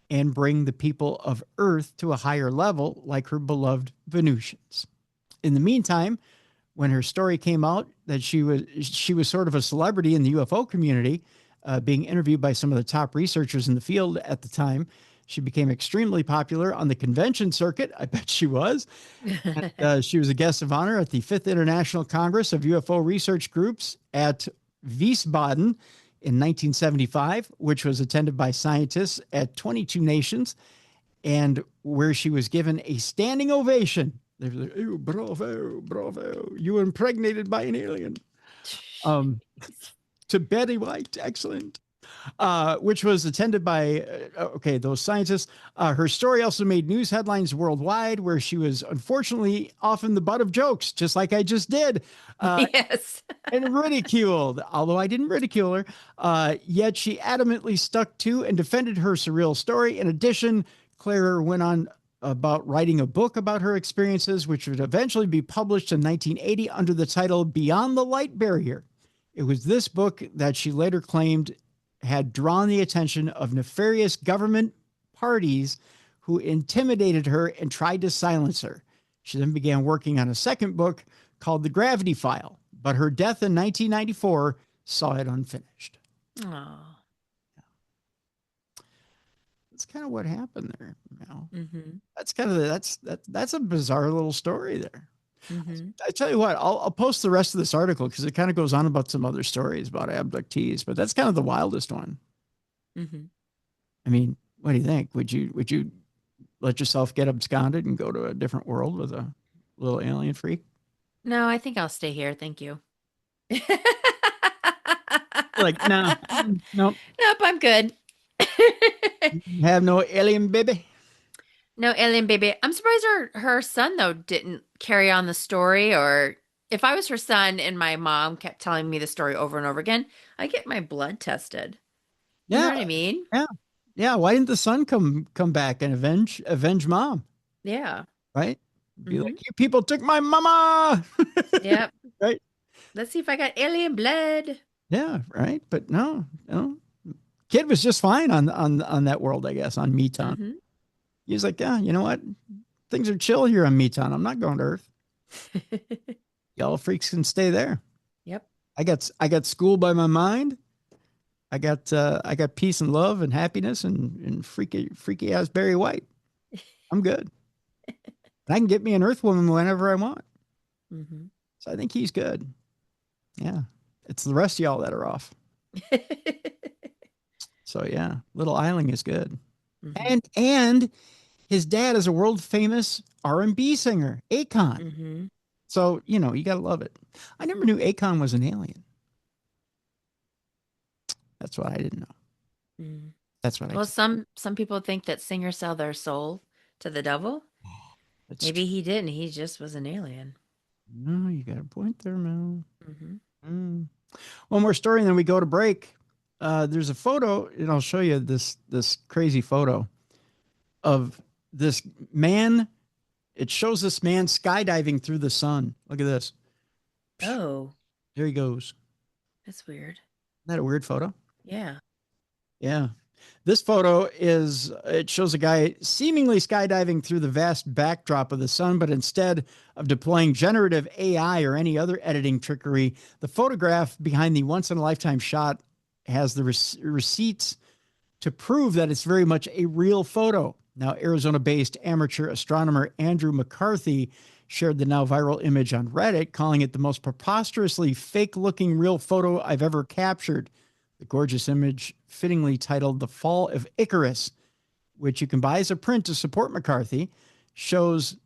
and bring the people of Earth to a higher level like her beloved Venusians. In the meantime, when her story came out that she was sort of a celebrity in the UFO community, being interviewed by some of the top researchers in the field at the time, she became extremely popular on the convention circuit. I bet she was. And, she was a guest of honor at the 5th International Congress of UFO Research Groups at Wiesbaden in 1975, which was attended by scientists at 22 nations, and where she was given a standing ovation. They were like, "Oh, bravo, bravo! You were impregnated by an alien." To Betty White, excellent. Which was attended by, those scientists. Her story also made news headlines worldwide, where she was unfortunately often the butt of jokes, just like I just did. Yes. And ridiculed, although I didn't ridicule her. Yet she adamantly stuck to and defended her surreal story. In addition, Claire went on about writing a book about her experiences, which would eventually be published in 1980 under the title Beyond the Light Barrier. It was this book that she later claimed had drawn the attention of nefarious government parties who intimidated her and tried to silence her. She then began working on a second book called The Gravity File, but her death in 1994 saw it unfinished. Oh. That's kind of what happened there. Mm-hmm. That's a bizarre little story there. Mm-hmm. I tell you what, I'll post the rest of this article because it kind of goes on about some other stories about abductees, but that's kind of the wildest one. Mm-hmm. I mean, what do you think? Would you let yourself get absconded and go to a different world with a little alien freak? No, I think I'll stay here. Thank you. Like, no, nope. Nope, I'm good. Have no alien baby. No alien baby. I'm surprised her son though didn't carry on the story or If I was her son and my mom kept telling me the story over and over again, I get my blood tested. You know Yeah, what I mean? yeah, yeah. Why didn't the son come back and avenge mom? Yeah. Right? Be like, Mm-hmm. you people took my mama. Yep. Right? Let's see if I got alien blood. Yeah, right. But no, no. Kid was just fine on that world, I guess, on Meton. Mm-hmm. He was like, yeah, you know what? Things are chill here on Meton. I'm not going to Earth. Y'all freaks can stay there. Yep. I got schooled by my mind. I got peace and love and happiness and freaky ass Barry White. I'm good. And I can get me an Earth woman whenever I want. Mm-hmm. So I think he's good. Yeah. It's the rest of y'all that are off. So yeah, Little Island is good. Mm-hmm. And his dad is a world famous R&B singer, Akon. Mm-hmm. So, you got to love it. I never knew Akon was an alien. That's what I didn't know. Mm. That's what I Well, some people think that singers sell their soul to the devil. That's Maybe he didn't. He just was an alien. No, you got a point there, Mel. Mm-hmm. One more story, and then we go to break. There's a photo, and I'll show you this crazy photo of this man. It shows this man skydiving through the sun. Look at this. Oh, There he goes. that's weird. Isn't that a weird photo? Yeah. Yeah. This photo it shows a guy seemingly skydiving through the vast backdrop of the sun, but instead of deploying generative AI or any other editing trickery, the photograph behind the once in a lifetime shot has the receipts to prove that it's very much a real photo. Now, Arizona based amateur astronomer Andrew McCarthy shared the now viral image on Reddit, calling it the most preposterously fake looking real photo I've ever captured. The gorgeous image, fittingly titled The Fall of Icarus, which you can buy as a print to support McCarthy, shows,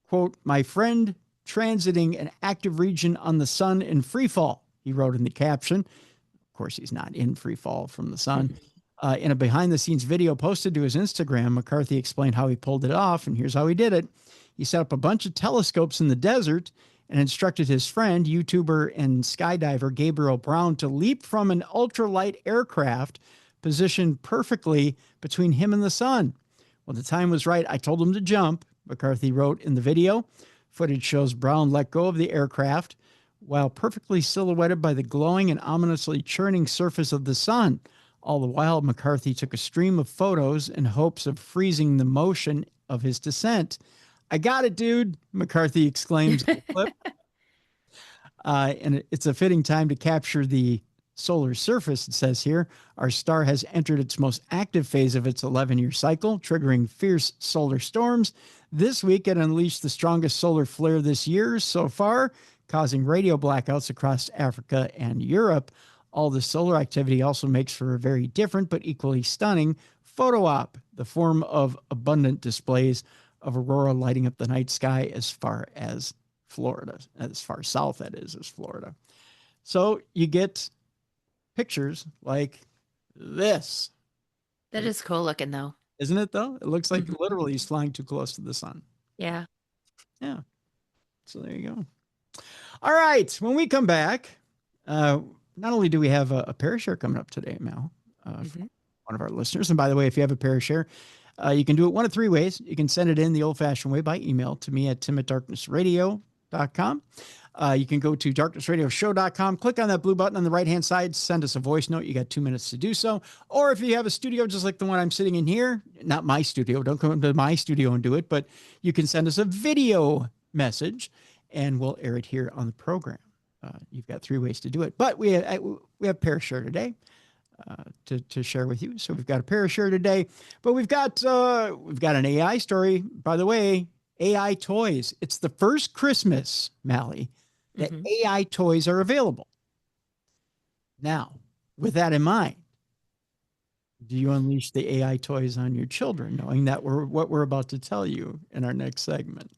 quote, my friend transiting an active region on the sun in free fall, he wrote in the caption. Of course, he's not in free fall from the sun. In a behind the scenes video posted to his Instagram, McCarthy explained how he pulled it off, and here's how he did it. He set up a bunch of telescopes in the desert and instructed his friend, YouTuber and skydiver Gabriel Brown, to leap from an ultralight aircraft positioned perfectly between him and the sun. When the time was right, I told him to jump, McCarthy wrote in the video. Footage shows Brown let go of the aircraft while perfectly silhouetted by the glowing and ominously churning surface of the sun. All the while, McCarthy took a stream of photos in hopes of freezing the motion of his descent. I got it, dude, McCarthy exclaims in the clip. And it's a fitting time to capture the solar surface, it says here. Our star has entered its most active phase of its 11-year cycle, triggering fierce solar storms. This week, it unleashed the strongest solar flare this year so far, causing radio blackouts across Africa and Europe. All the solar activity also makes for a very different but equally stunning photo op, the form of abundant displays of aurora lighting up the night sky as far as Florida, as far south that is as Florida. So you get pictures like this. That is cool looking, though. Isn't it, though? It looks like literally he's flying too close to the sun. Yeah. Yeah. So there you go. All right. When we come back, not only do we have a Parashare coming up today, Mel, from one of our listeners. And by the way, if you have a Parashare, you can do it one of three ways. You can send it in the old-fashioned way by email to me at tim@darknessradio.com. You can go to darknessradioshow.com, click on that blue button on the right-hand side, send us a voice note. You got 2 minutes to do so. Or if you have a studio just like the one I'm sitting in here, not my studio, don't come to my studio and do it, but you can send us a video message and we'll air it here on the program. You've got 3 ways to do it. But we have Parashare today to share with you. So we've got a Parashare today, but we've got an AI story. By the way, AI toys. It's the first Christmas, Mallie, that AI toys are available. Now, with that in mind, do you unleash the AI toys on your children, knowing that what we're about to tell you in our next segment?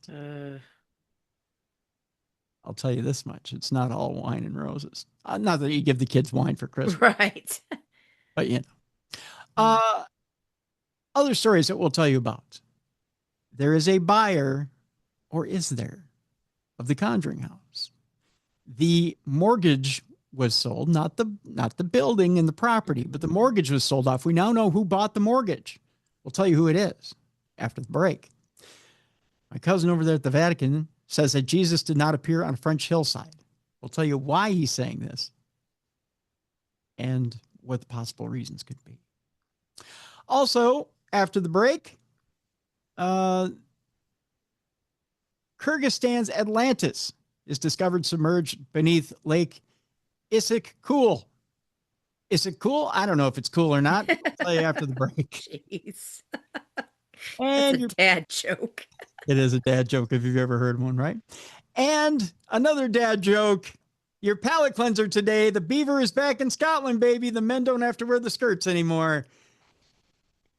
I'll tell you this much. It's not all wine and roses. Not that you give the kids wine for Christmas. Right. But, other stories that we'll tell you about. There is a buyer, or is there, of the Conjuring House. The mortgage was sold, not the building and the property, but the mortgage was sold off. We now know who bought the mortgage. We'll tell you who it is after the break. My cousin over there at the Vatican says that Jesus did not appear on a French hillside. We'll tell you why he's saying this and what the possible reasons could be. Also, after the break, Kyrgyzstan's Atlantis is discovered submerged beneath Lake Issyk-Kul. Is it cool? I don't know if it's cool or not. I'll tell you after the break. Jeez. And That's a dad joke. It is a dad joke if you've ever heard one, right? And another dad joke. Your palate cleanser today. The beaver is back in Scotland, baby. The men don't have to wear the skirts anymore.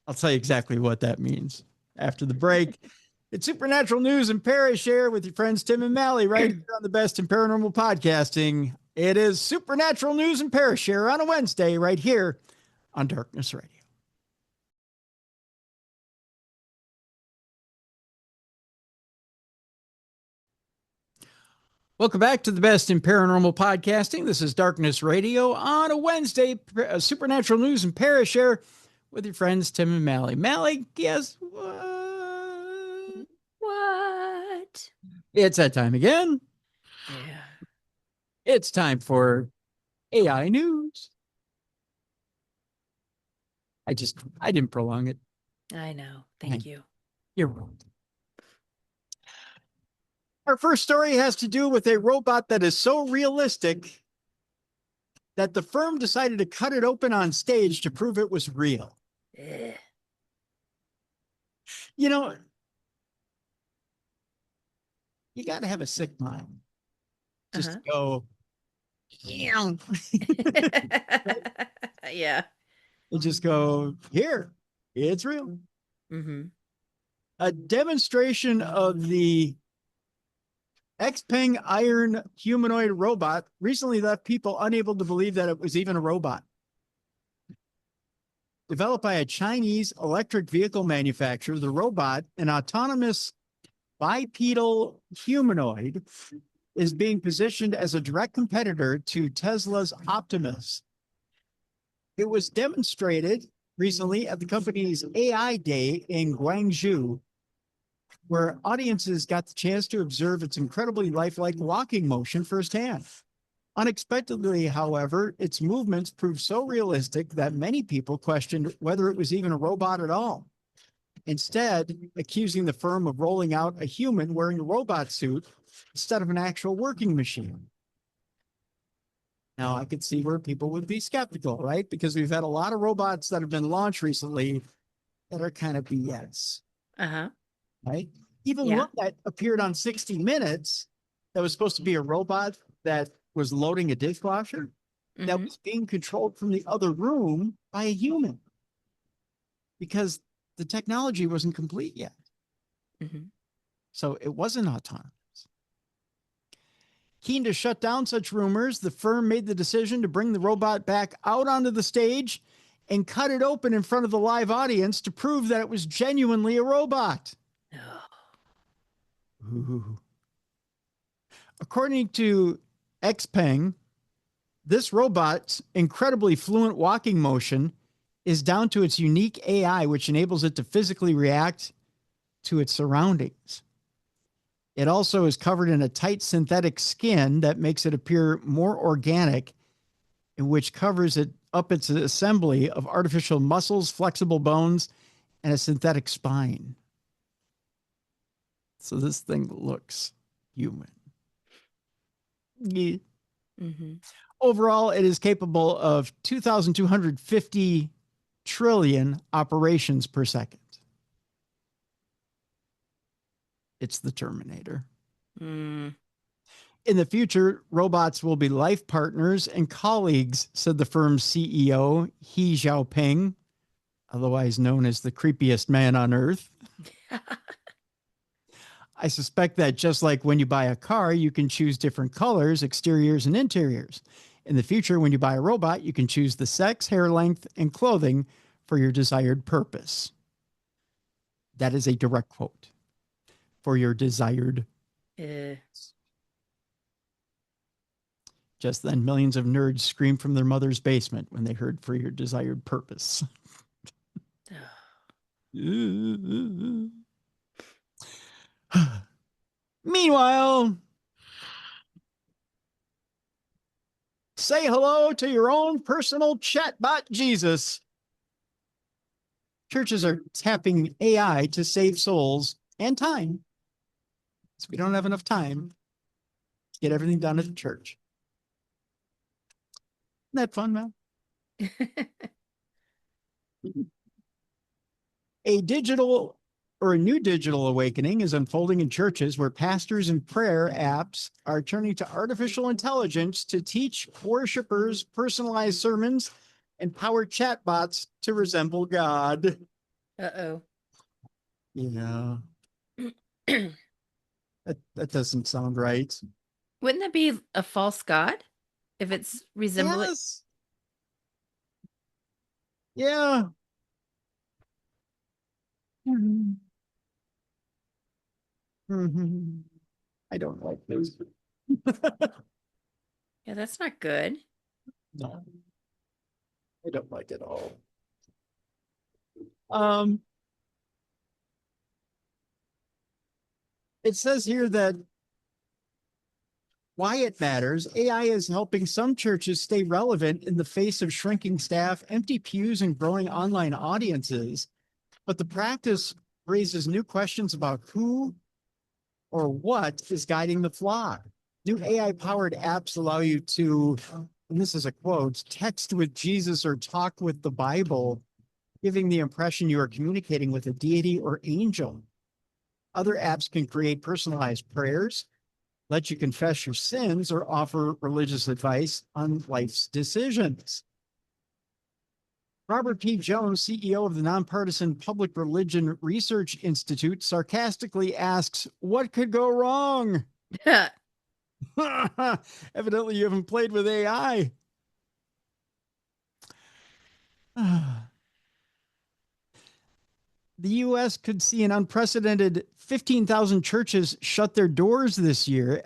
I'll tell you exactly what that means after the break. It's Supernatural News and Parashare with your friends Tim and Mallie right here on the Best in Paranormal Podcasting. It is Supernatural News and Parashare on a Wednesday right here on Darkness Radio. Welcome back to the Best in Paranormal Podcasting. This is Darkness Radio on a Wednesday, Supernatural News and Parashare with your friends Tim and Mallie. Mallie, guess what? What? It's that time again. Yeah. It's time for AI news. I didn't prolong it. I know. Thank you. You're welcome. Our first story has to do with a robot that is so realistic that the firm decided to cut it open on stage to prove it was real. Ugh. You know, you got to have a sick mind. Just go, yeah. Yeah. And just go, here, it's real. Mm-hmm. A demonstration of the Xpeng iron humanoid robot recently left people unable to believe that it was even a robot. Developed by a Chinese electric vehicle manufacturer, the robot, an autonomous bipedal humanoid, is being positioned as a direct competitor to Tesla's Optimus. It was demonstrated recently at the company's AI Day in Guangzhou, where audiences got the chance to observe its incredibly lifelike walking motion firsthand. Unexpectedly, however, its movements proved so realistic that many people questioned whether it was even a robot at all. Instead, accusing the firm of rolling out a human wearing a robot suit instead of an actual working machine. Now, I could see where people would be skeptical, right? Because we've had a lot of robots that have been launched recently that are kind of BS. Uh-huh. Right? Even Yeah. one that appeared on 60 Minutes that was supposed to be a robot that was loading a dishwasher that was being controlled from the other room by a human because the technology wasn't complete yet. So it wasn't autonomous. Keen to shut down such rumors, the firm made the decision to bring the robot back out onto the stage and cut it open in front of the live audience to prove that it was genuinely a robot. Ooh. According to Xpeng, this robot's incredibly fluent walking motion is down to its unique AI, which enables it to physically react to its surroundings. It also is covered in a tight synthetic skin that makes it appear more organic, and which covers it up its assembly of artificial muscles, flexible bones, and a synthetic spine. So this thing looks human. Yeah. Overall, it is capable of 2,250 trillion operations per second. It's the Terminator. In the future, robots will be life partners and colleagues, said the firm's CEO, He Xiaoping, otherwise known as the creepiest man on earth. I suspect that just like when you buy a car, you can choose different colors, exteriors, and interiors. In the future, when you buy a robot, you can choose the sex, hair length, and clothing for your desired purpose. That is a direct quote. For your desired. Just then, millions of nerds screamed from their mother's basement when they heard For Your Desired Purpose. Meanwhile, say hello to your own personal chatbot, Jesus. Churches are tapping AI to save souls and time. So we don't have enough time to get everything done at the church. Isn't that fun, man? A new digital awakening is unfolding in churches where pastors and prayer apps are turning to artificial intelligence to teach worshipers personalized sermons and power chatbots to resemble God. Uh-oh. Yeah. that doesn't sound right. Wouldn't that be a false god if it's resembling? Yes. Yeah. Mm-hmm. Mm-hmm. I don't like this. Yeah, that's not good. No, I don't like it all. It says here that why it matters. AI is helping some churches stay relevant in the face of shrinking staff, empty pews, and growing online audiences. But the practice raises new questions about who or what is guiding the flock. New AI-powered apps allow you to, and this is a quote, text with Jesus or talk with the Bible, giving the impression you are communicating with a deity or angel. Other apps can create personalized prayers, let you confess your sins, or offer religious advice on life's decisions. Robert P. Jones, CEO of the nonpartisan Public Religion Research Institute, sarcastically asks, what could go wrong? Evidently, you haven't played with AI. The U.S. could see an unprecedented 15,000 churches shut their doors this year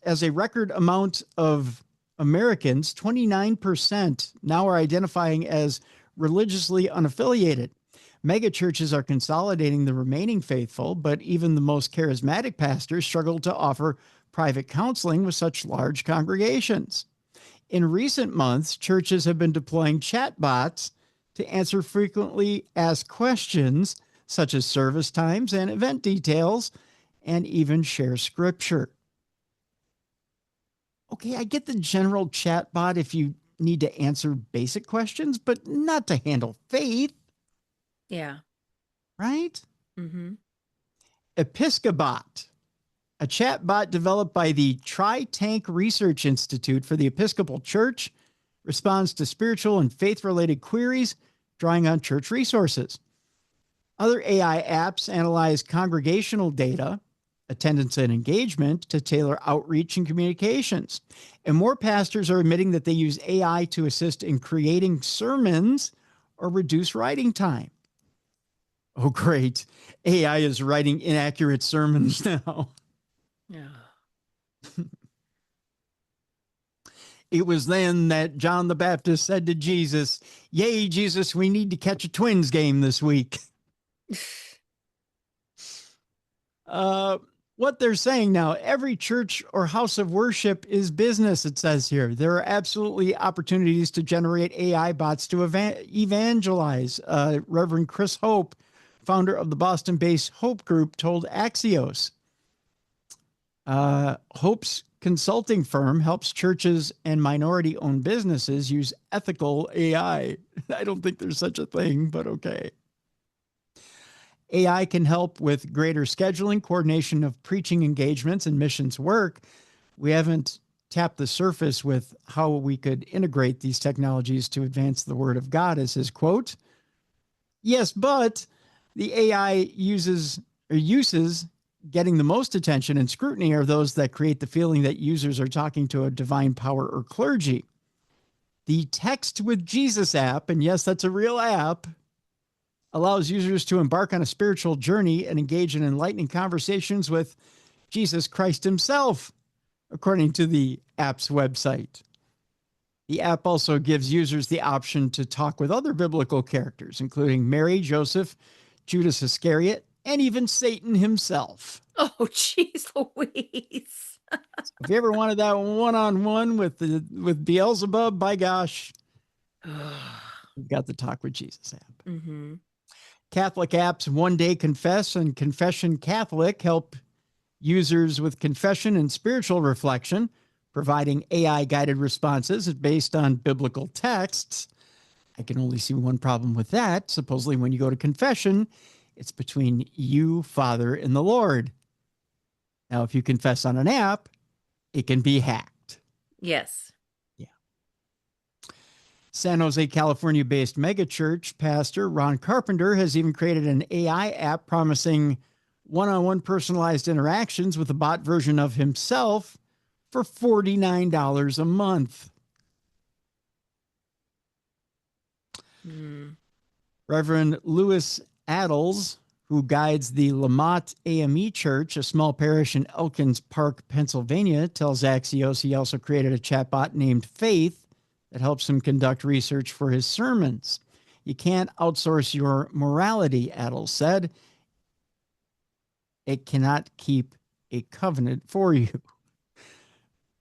as a record amount of Americans, 29%, now are identifying as religiously unaffiliated. Mega churches are consolidating the remaining faithful, but even the most charismatic pastors struggle to offer private counseling with such large congregations. In recent months, churches have been deploying chatbots to answer frequently asked questions, such as service times and event details, and even share scripture. Okay, I get the general chatbot if you need to answer basic questions, but not to handle faith. Yeah. Right? Mm-hmm. Episcobot, a chatbot developed by the Tri-Tank Research Institute for the Episcopal Church, responds to spiritual and faith-related queries, drawing on church resources. Other AI apps analyze congregational data, attendance and engagement to tailor outreach and communications. And more pastors are admitting that they use AI to assist in creating sermons or reduce writing time. Oh, great. AI is writing inaccurate sermons now. Yeah. It was then that John the Baptist said to Jesus, "Yay, Jesus, we need to catch a Twins game this week." What they're saying now, every church or house of worship is business, it says here. There are absolutely opportunities to generate AI bots to evangelize. Reverend Chris Hope, founder of the Boston-based Hope Group, told Axios. Hope's consulting firm helps churches and minority-owned businesses use ethical AI. I don't think there's such a thing, but okay. AI can help with greater scheduling, coordination of preaching engagements, and missions work. We haven't tapped the surface with how we could integrate these technologies to advance the word of God, is his quote. Yes, but the AI uses getting the most attention and scrutiny are those that create the feeling that users are talking to a divine power or clergy. The Text with Jesus app, and yes, that's a real app, allows users to embark on a spiritual journey and engage in enlightening conversations with Jesus Christ himself. according to the app's website. The app also gives users the option to talk with other biblical characters, including Mary, Joseph, Judas Iscariot, and even Satan himself. Oh, jeez Louise. If you ever wanted that one-on-one with Beelzebub, by gosh, you've got the Talk with Jesus app. Mm-hmm. Catholic apps One Day Confess and Confession Catholic help users with confession and spiritual reflection, providing AI-guided responses based on biblical texts. I can only see one problem with that. Supposedly, when you go to confession, it's between you, Father, and the Lord. Now, if you confess on an app, it can be hacked. Yes. Yeah. San Jose, California-based megachurch pastor Ron Carpenter has even created an AI app promising one-on-one personalized interactions with a bot version of himself for $49 a month. Reverend Louis Addles, who guides the Lamont AME Church, a small parish in Elkins Park, Pennsylvania, tells Axios he also created a chatbot named Faith that helps him conduct research for his sermons. You can't outsource your morality, Addles said. It cannot keep a covenant for you.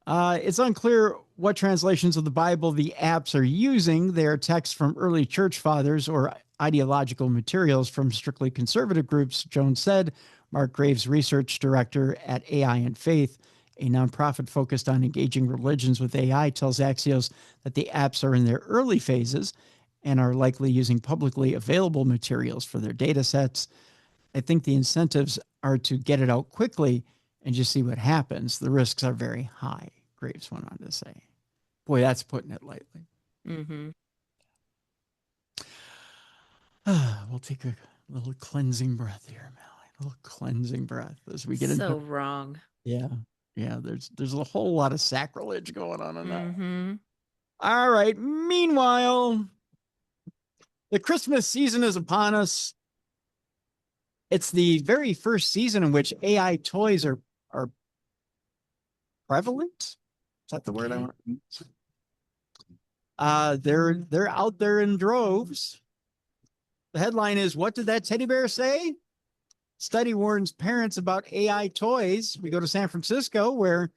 It's unclear what translations of the Bible the apps are using. They are texts from early church fathers or ideological materials from strictly conservative groups, Jones said. Mark Graves, research director at AI and Faith, a nonprofit focused on engaging religions with AI, tells Axios that the apps are in their early phases and are likely using publicly available materials for their data sets. I think the incentives are to get it out quickly and just see what happens. The risks are very high, Graves went on to say. Boy, that's putting it lightly. Mm-hmm. We'll take a little cleansing breath here, Mallie. A little cleansing breath as we get so into... wrong. Yeah. There's a whole lot of sacrilege going on in that. Mm-hmm. All right. Meanwhile, the Christmas season is upon us. It's the very first season in which AI toys are prevalent. Is that the word I want to use? They're out there in droves. The headline is, "What did that teddy bear say?" Study warns parents about AI toys. We go to San Francisco, where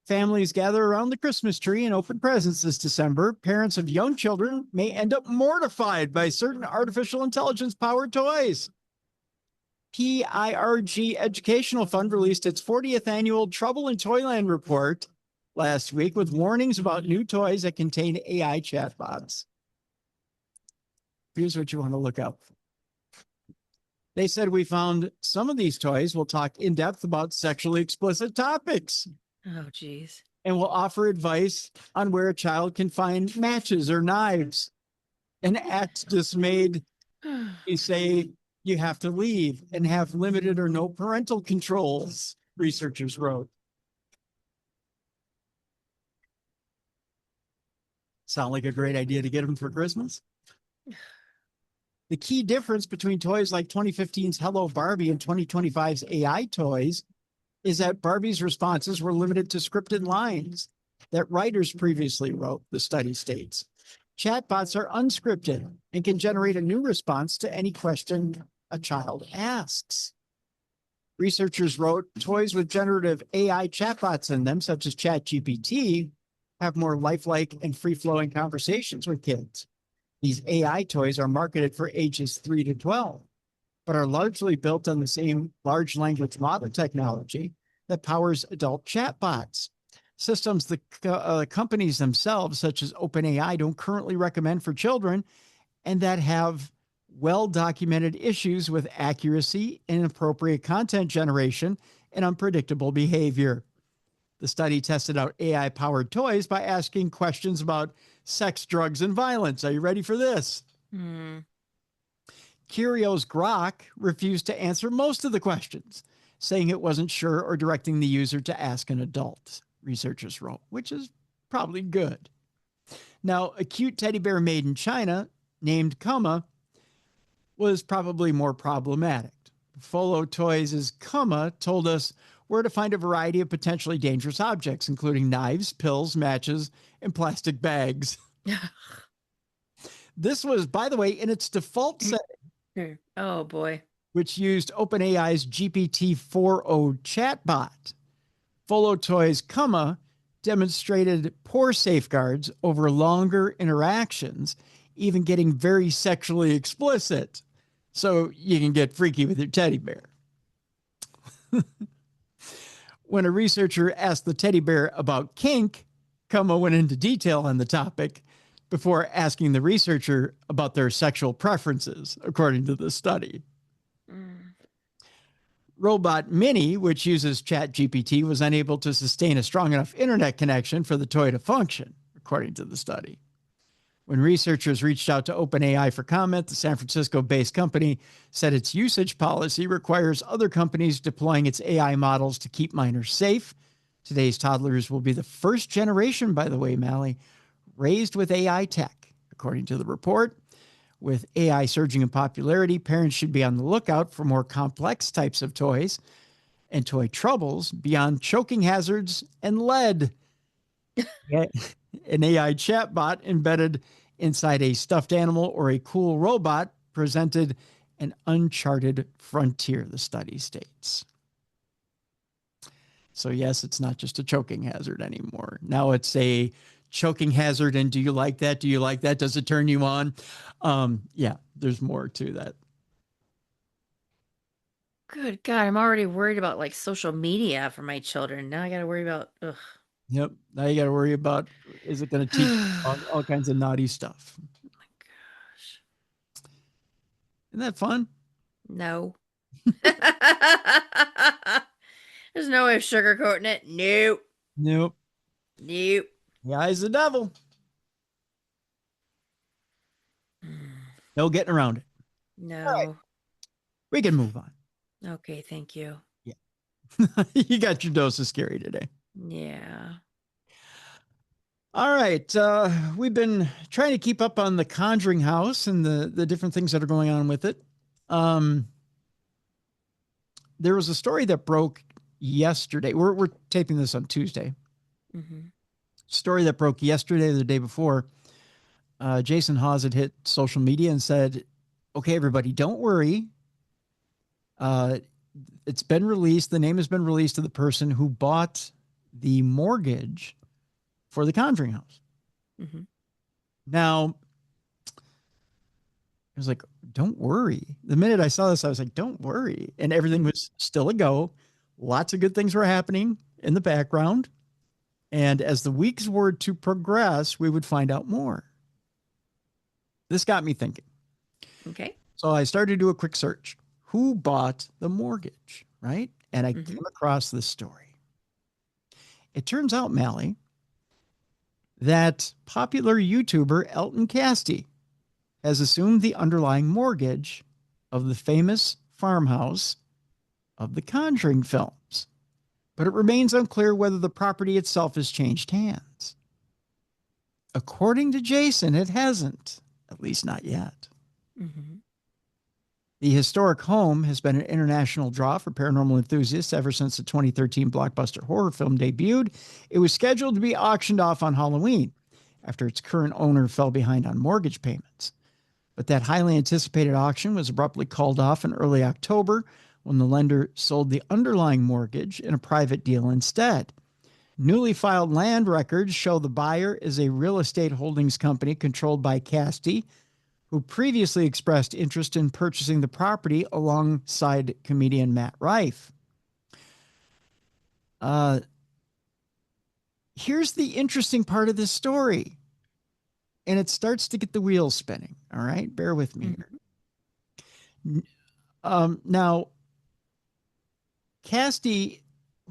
families gather around the Christmas tree and open presents this December. Parents of young children may end up mortified by certain artificial intelligence-powered toys. PIRG Educational Fund released its 40th annual Trouble in Toyland report last week with warnings about new toys that contain AI chatbots. Here's what you want to look out for. They said, "We found some of these toys will talk in depth about sexually explicit topics. Oh, geez. And will offer advice on where a child can find matches or knives and act dismayed. You say you have to leave and have limited or no parental controls," researchers wrote. Sound like a great idea to get them for Christmas? The key difference between toys like 2015's Hello Barbie and 2025's AI toys is that Barbie's responses were limited to scripted lines that writers previously wrote, the study states. Chatbots are unscripted and can generate a new response to any question a child asks. Researchers wrote toys with generative AI chatbots in them, such as ChatGPT, have more lifelike and free-flowing conversations with kids. These AI toys are marketed for ages 3 to 12, but are largely built on the same large language model technology that powers adult chatbots. Systems the companies themselves, such as OpenAI, don't currently recommend for children, and that have well-documented issues with accuracy, inappropriate content generation, and unpredictable behavior. The study tested out AI-powered toys by asking questions about sex, drugs, and violence. Are you ready for this? Curio's Grok refused to answer most of the questions, saying it wasn't sure or directing the user to ask an adult, researchers wrote, which is probably good. Now, a cute teddy bear made in China named Kama was probably more problematic. Folo Toys' Kuma told us where to find a variety of potentially dangerous objects, including knives, pills, matches, and plastic bags. This was, by the way, in its default setting. Oh, boy. Which used OpenAI's GPT-4o chatbot. Folo Toys' Kuma demonstrated poor safeguards over longer interactions, even getting very sexually explicit. So you can get freaky with your teddy bear. When a researcher asked the teddy bear about kink, Kuma went into detail on the topic before asking the researcher about their sexual preferences, according to the study. Robot Mini, which uses ChatGPT, was unable to sustain a strong enough internet connection for the toy to function, according to the study. When researchers reached out to OpenAI for comment, the San Francisco-based company said its usage policy requires other companies deploying its AI models to keep minors safe. Today's toddlers will be the first generation, by the way, Mallie, raised with AI tech, according to the report. With AI surging in popularity, parents should be on the lookout for more complex types of toys and toy troubles beyond choking hazards and lead. An AI chatbot embedded inside a stuffed animal or a cool robot presented an uncharted frontier, the study states. So yes, it's not just a choking hazard anymore. Now it's a choking hazard. And do you like that? Do you like that? Does it turn you on? Yeah, there's more to that. Good God, I'm already worried about like social media for my children. Now I got to worry about, ugh. Yep. Now you got to worry about, is it going to teach all kinds of naughty stuff? Oh my gosh. Isn't that fun? No. There's no way of sugarcoating it. Nope. Nope. Nope. The eye's the devil. No getting around it. No. Right. We can move on. Okay, thank you. Yeah. You got your dose of scary today. Yeah. All right. We've been trying to keep up on the Conjuring House and the different things that are going on with it. There was a story that broke yesterday. We're taping this on Tuesday. Mm-hmm. Story that broke yesterday or the day before. Jason Hawes had hit social media and said, okay, everybody, don't worry. It's been released. The name has been released to the person who bought the mortgage for the Conjuring House. Mm-hmm. Now, I was like, don't worry. The minute I saw this, I was like, don't worry. And everything was still a go. Lots of good things were happening in the background. And as the weeks were to progress, we would find out more. This got me thinking. Okay. So I started to do a quick search. Who bought the mortgage, right? And I came across this story. It turns out, Mallie, that popular YouTuber Elton Casty has assumed the underlying mortgage of the famous farmhouse of the Conjuring films. But it remains unclear whether the property itself has changed hands. According to Jason, it hasn't, at least not yet. Mm-hmm. The historic home has been an international draw for paranormal enthusiasts ever since the 2013 blockbuster horror film debuted. It was scheduled to be auctioned off on Halloween after its current owner fell behind on mortgage payments. But that highly anticipated auction was abruptly called off in early October when the lender sold the underlying mortgage in a private deal instead. Newly filed land records show the buyer is a real estate holdings company controlled by Casty, who previously expressed interest in purchasing the property alongside comedian Matt Rife. Here's the interesting part of this story, and it starts to get the wheels spinning. All right, bear with me here. Now, Casty,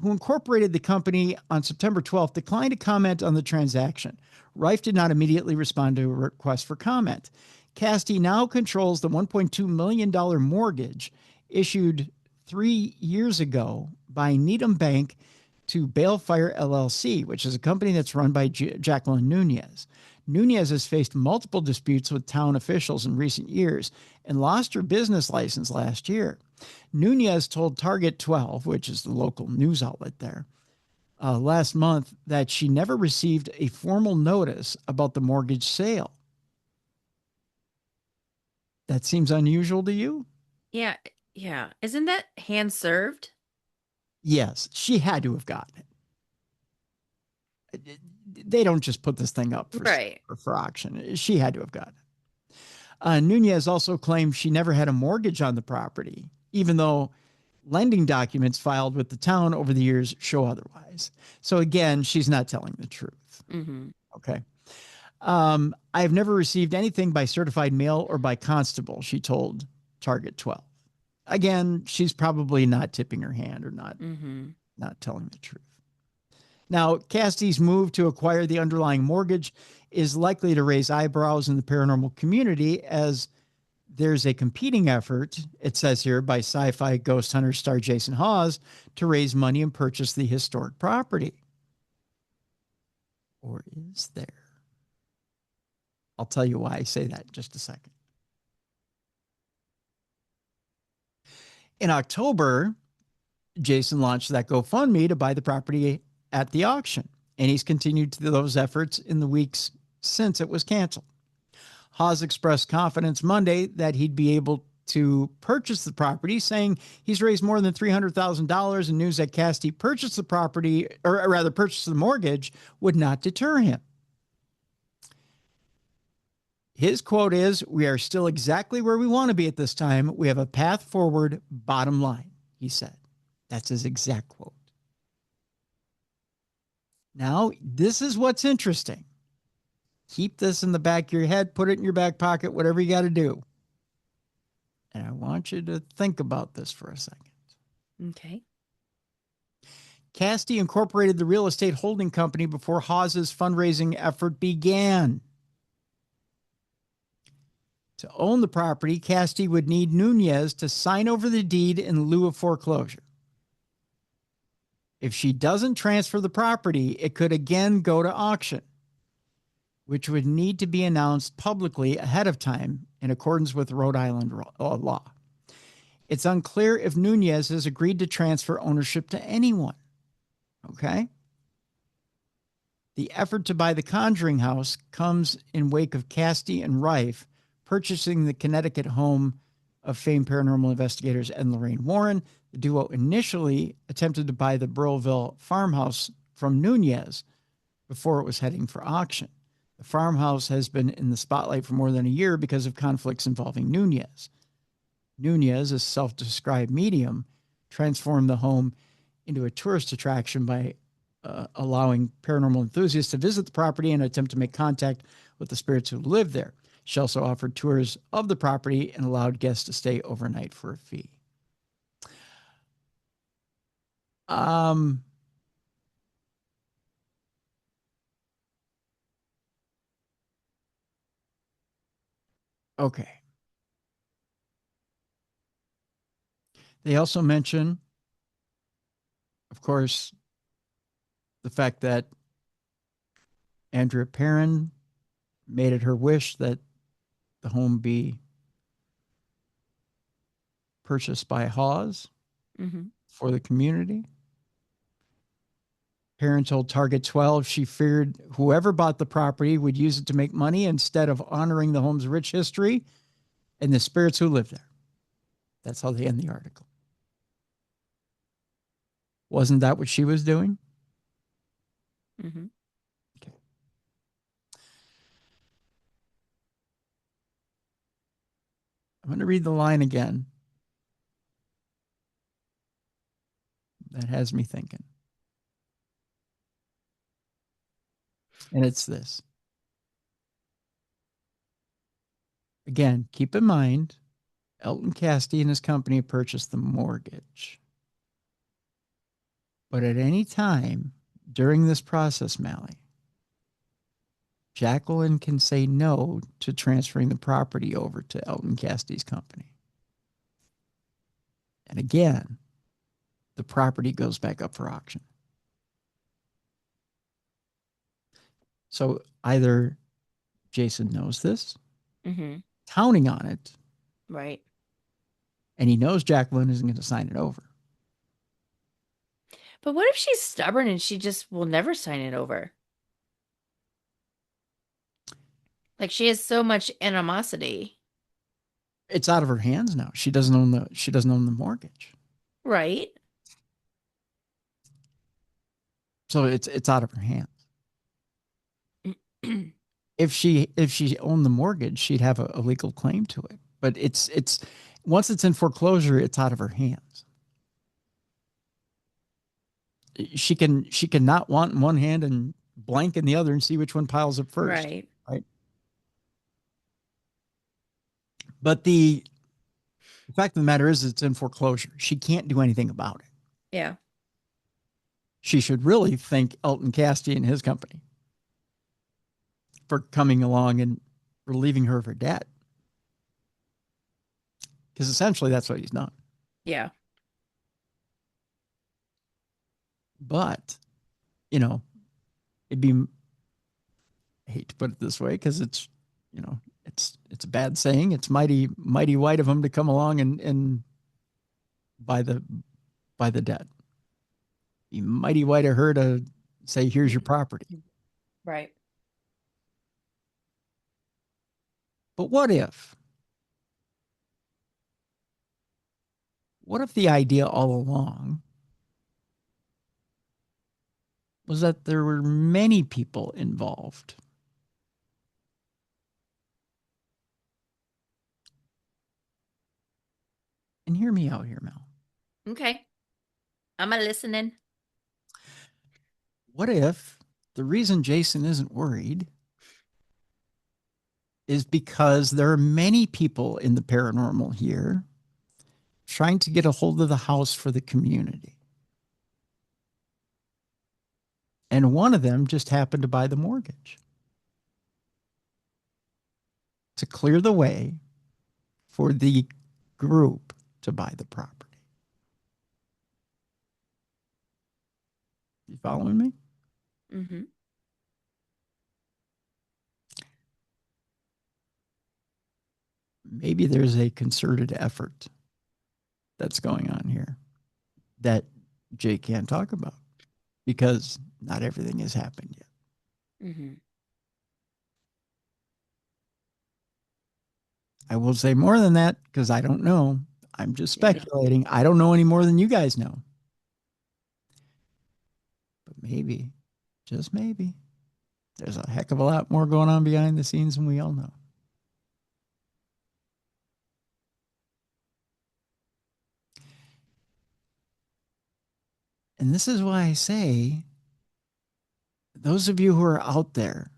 who incorporated the company on September 12th, declined to comment on the transaction. Rife did not immediately respond to a request for comment. Casty now controls the $1.2 million mortgage issued 3 years ago by Needham Bank to Balefire LLC, which is a company that's run by Jacqueline Nunez. Nunez has faced multiple disputes with town officials in recent years and lost her business license last year. Nunez told Target 12, which is the local news outlet there, last month that she never received a formal notice about the mortgage sale. That seems unusual to you? Yeah. Yeah. Isn't that hand served? Yes, she had to have gotten it. They don't just put this thing up for auction. She had to have gotten it. Nunez also claimed she never had a mortgage on the property, even though lending documents filed with the town over the years show otherwise. So again, she's not telling the truth. Mm-hmm. Okay. I have never received anything by certified mail or by constable, she told Target 12. Again, she's probably not tipping her hand or not telling the truth. Now, Cassidy's move to acquire the underlying mortgage is likely to raise eyebrows in the paranormal community, as there's a competing effort, it says here, by sci-fi ghost hunter star Jason Hawes to raise money and purchase the historic property. Or is there? I'll tell you why I say that in just a second. In October, Jason launched that GoFundMe to buy the property at the auction, and he's continued to those efforts in the weeks since it was canceled. Hawes expressed confidence Monday that he'd be able to purchase the property, saying he's raised more than $300,000, and news that Cassidy purchased the property, or rather purchased the mortgage, would not deter him. His quote is, "We are still exactly where we want to be at this time. We have a path forward, bottom line," he said. That's his exact quote. Now, this is what's interesting. Keep this in the back of your head, put it in your back pocket, whatever you got to do. And I want you to think about this for a second. Okay. Cassidy incorporated the real estate holding company before Hawes' fundraising effort began. To own the property, Cassidy would need Nunez to sign over the deed in lieu of foreclosure. If she doesn't transfer the property, it could again go to auction, which would need to be announced publicly ahead of time in accordance with Rhode Island law. It's unclear if Nunez has agreed to transfer ownership to anyone. Okay? The effort to buy the Conjuring House comes in wake of Cassidy and Rife purchasing the Connecticut home of famed paranormal investigators Ed and Lorraine Warren. The duo initially attempted to buy the Burrillville farmhouse from Nunez before it was heading for auction. The farmhouse has been in the spotlight for more than a year because of conflicts involving Nunez. Nunez, a self-described medium, transformed the home into a tourist attraction by allowing paranormal enthusiasts to visit the property and attempt to make contact with the spirits who live there. She also offered tours of the property and allowed guests to stay overnight for a fee. Okay. They also mention, of course, the fact that Andrea Perrin made it her wish that the home be purchased by Hawes for the community. Perrin told Target 12 she feared whoever bought the property would use it to make money instead of honoring the home's rich history and the spirits who live there. That's how they end the article. Wasn't that what she was doing? Mm-hmm. Okay. I'm going to read the line again. That has me thinking. And it's this. Again, keep in mind, Elton Cassidy and his company purchased the mortgage. But at any time during this process, Mallie, Jacqueline can say no to transferring the property over to Elton Cassidy's company. And again, the property goes back up for auction. So either Jason knows this, Mm-hmm. counting on it, Right. and he knows Jacqueline isn't going to sign it over. But what if she's stubborn and she just will never sign it over? Like she has so much animosity. It's out of her hands now. She doesn't own the mortgage. Right. So it's out of her hands. If she owned the mortgage, she'd have a legal claim to it. But it's once it's in foreclosure, it's out of her hands. She can not want in one hand and blank in the other and see which one piles up first. Right. Right. But the fact of the matter is it's in foreclosure. She can't do anything about it. Yeah. She should really thank Elton Castee and his company for coming along and relieving her of her debt. Because essentially that's what he's done. Yeah. But, you know, it'd be, I hate to put it this way, because it's, you know, it's a bad saying. It's mighty white of him to come along and buy the debt. Be mighty white of her to say, here's your property. Right. But what if the idea all along was that there were many people involved? And hear me out here, Mel. Okay. I'm a listening. What if the reason Jason isn't worried is because there are many people in the paranormal here trying to get a hold of the house for the community? And one of them just happened to buy the mortgage to clear the way for the group to buy the property. You following me? Mm-hmm. Maybe there's a concerted effort that's going on here that Jay can't talk about because not everything has happened yet. Mm-hmm. I will say more than that because I don't know. I'm just speculating. I don't know any more than you guys know. But maybe, just maybe, there's a heck of a lot more going on behind the scenes than we all know. And this is why I say, those of you who are out there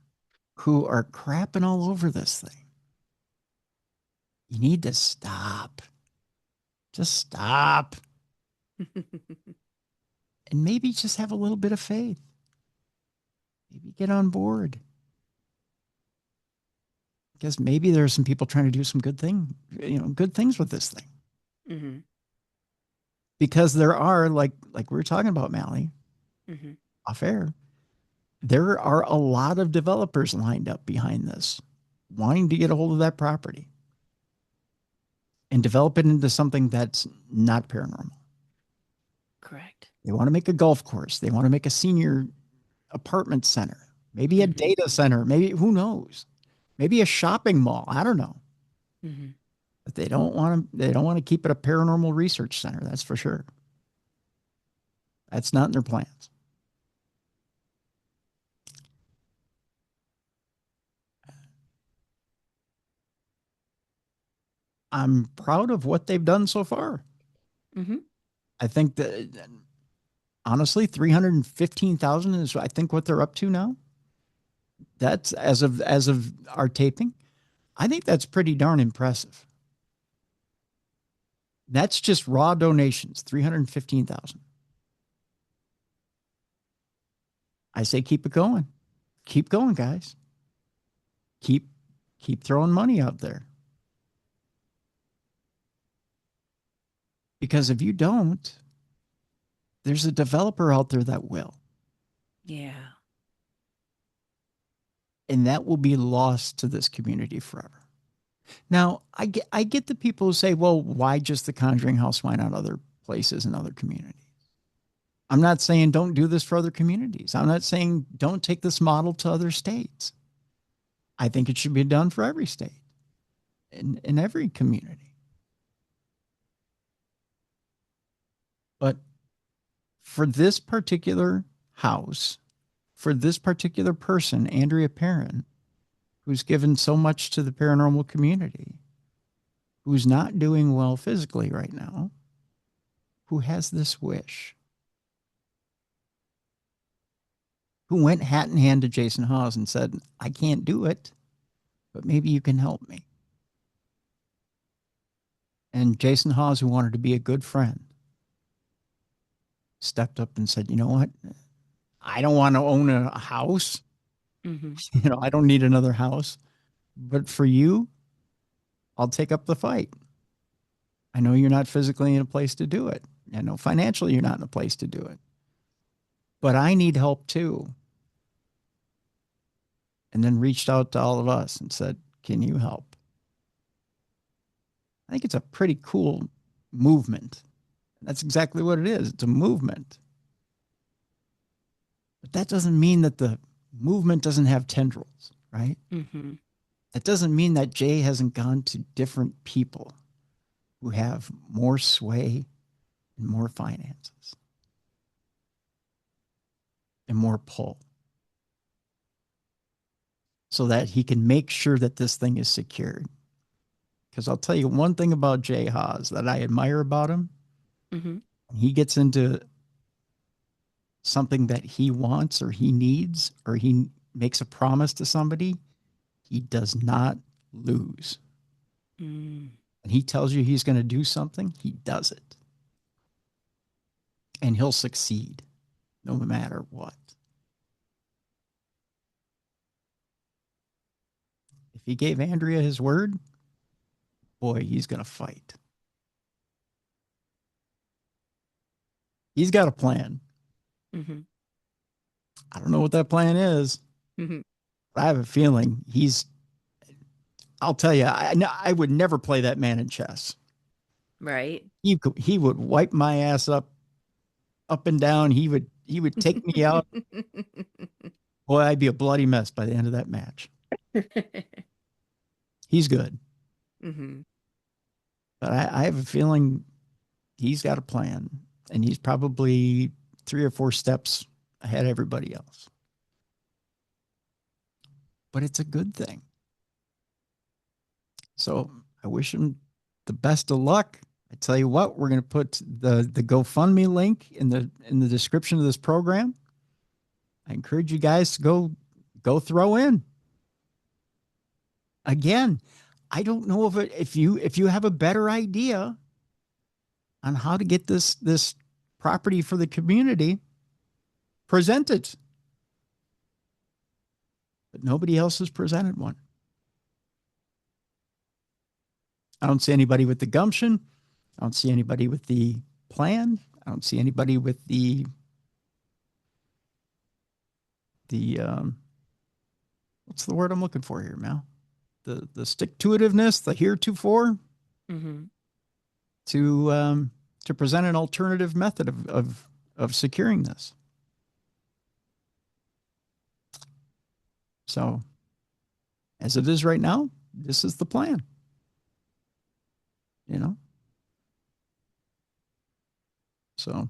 who are crapping all over this thing, you need to stop. Just stop. And maybe just have a little bit of faith. Maybe get on board. Because maybe there are some people trying to do some good things with this thing. Mm-hmm. Because there are, like we were talking about, Mallie, Mm-hmm. off air, there are a lot of developers lined up behind this, wanting to get a hold of that property and develop it into something that's not paranormal. Correct. They want to make a golf course. They want to make a senior apartment center, maybe a data center, maybe, who knows, maybe a shopping mall. I don't know. Mm-hmm. But they don't want to keep it a paranormal research center. That's for sure. That's not in their plans. I'm proud of what they've done so far. Mm-hmm. I think that, honestly, 315,000 is, I think, what they're up to now. That's as of our taping. I think that's pretty darn impressive. That's just raw donations, 315,000. I say keep it going. Keep going, guys. Keep throwing money out there. Because if you don't, there's a developer out there that will. Yeah. And that will be lost to this community forever. Now, I get the people who say, well, why just the Conjuring House? Why not other places and other communities? I'm not saying don't do this for other communities. I'm not saying don't take this model to other states. I think it should be done for every state, in every community. But for this particular house, for this particular person, Andrea Perrin, who's given so much to the paranormal community, who's not doing well physically right now, who has this wish, who went hat in hand to Jason Hawes and said, I can't do it, but maybe you can help me. And Jason Hawes, who wanted to be a good friend, stepped up and said, you know what? I don't want to own a house. Mm-hmm. I don't need another house. But for you, I'll take up the fight. I know you're not physically in a place to do it. I know financially you're not in a place to do it. But I need help too. And then reached out to all of us and said, can you help? I think it's a pretty cool movement. That's exactly what it is. It's a movement. But that doesn't mean that the movement doesn't have tendrils, right? Mm-hmm. That doesn't mean that Jay hasn't gone to different people who have more sway and more finances and more pull, so that he can make sure that this thing is secured. Because I'll tell you one thing about Jay Haas that I admire about him. Mm-hmm. He gets into something that he wants or he needs, or he makes a promise to somebody, he does not lose. Mm. And he tells you he's going to do something, he does it. And he'll succeed no matter what. If he gave Andrea his word, boy, he's going to fight. He's got a plan. Mm-hmm. I don't know what that plan is. Mm-hmm. But I have a feeling I'll tell you, I would never play that man in chess. Right. He would wipe my ass up and down. He would take me out. Boy, I'd be a bloody mess by the end of that match. He's good. Mm-hmm. But I have a feeling he's got a plan, and he's probably 3 or 4 steps ahead of everybody else. But it's a good thing. So I wish him the best of luck. I tell you what, we're going to put the GoFundMe link in the description of this program. I encourage you guys to go throw in. Again, I don't know if you have a better idea on how to get this property for the community, present it. But nobody else has presented one. I don't see anybody with the gumption. I don't see anybody with the plan. I don't see anybody with the what's the word I'm looking for here, Mal? The stick-to-itiveness, the heretofore, mm-hmm. to present an alternative method of securing this. So, as it is right now, this is the plan. So,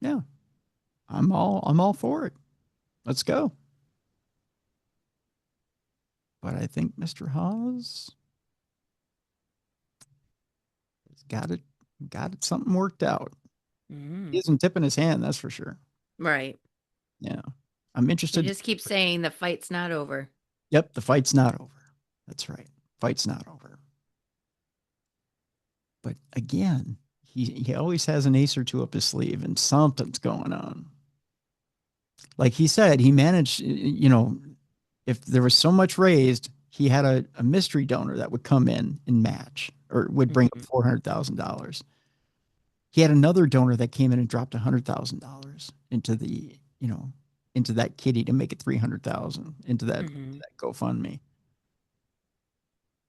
yeah, I'm all for it. Let's go. But I think Mr. Hawes has got it something worked out. Mm. He isn't tipping his hand, that's for sure. Right. Yeah. I'm interested. You just keep saying the fight's not over. Yep, the fight's not over. That's right. Fight's not over. But again, he always has an ace or two up his sleeve, and something's going on. Like he said, he managed, if there was so much raised, he had a mystery donor that would come in and match, or would bring up $400,000. He had another donor that came in and dropped $100,000 into the into that kitty to make it 300,000 into that GoFundMe.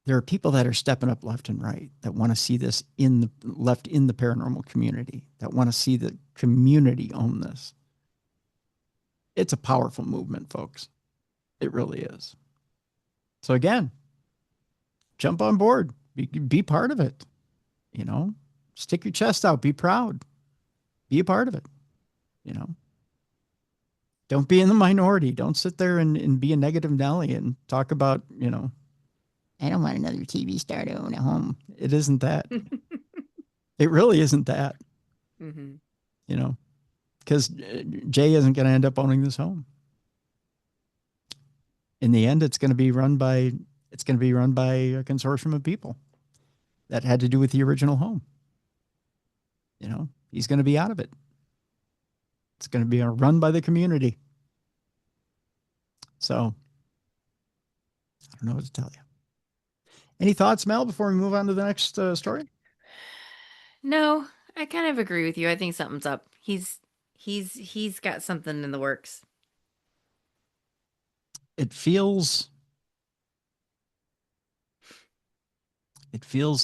There are people that are stepping up left and right that want to see this in the paranormal community, that want to see the community own this. It's a powerful movement, folks. It really is. So again, jump on board, be part of it. You know, stick your chest out, be proud, be a part of it. You know, don't be in the minority. Don't sit there and be a negative Nelly and talk about, you know, I don't want another TV star to own a home. It isn't that. It really isn't that. You know, because Jay isn't going to end up owning this home. In the end, it's going to be run by a consortium of people that had to do with the original home. You know, he's going to be out of it. It's going to be run by the community. So I don't know what to tell you. Any thoughts, Mel, before we move on to the next story? No, I kind of agree with you. I think something's up. He's got something in the works. It feels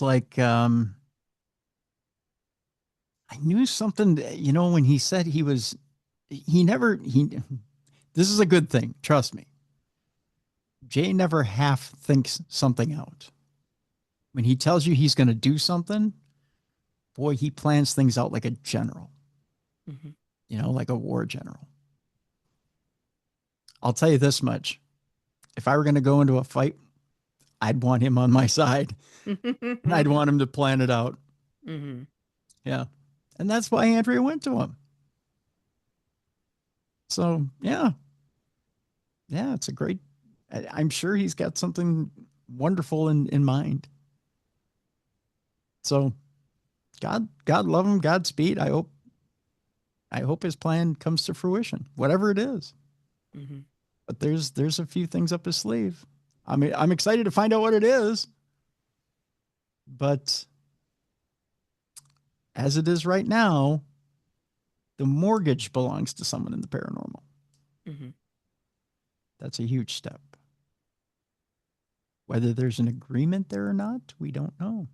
like I knew something, you know, when he said this is a good thing. Trust me. Jay never half thinks something out. When he tells you he's going to do something, boy, he plans things out like a general, you know, like a war general. I'll tell you this much. If I were going to go into a fight, I'd want him on my side. And I'd want him to plan it out. Yeah. And that's why Andrea went to him. So, yeah. Yeah, it's a great, I'm sure he's got something wonderful in mind. So, God love him, Godspeed. I hope his plan comes to fruition, whatever it is. But there's a few things up his sleeve. I mean, I'm excited to find out what it is. But as it is right now, the mortgage belongs to someone in the paranormal. That's a huge step. Whether there's an agreement there or not, we don't know.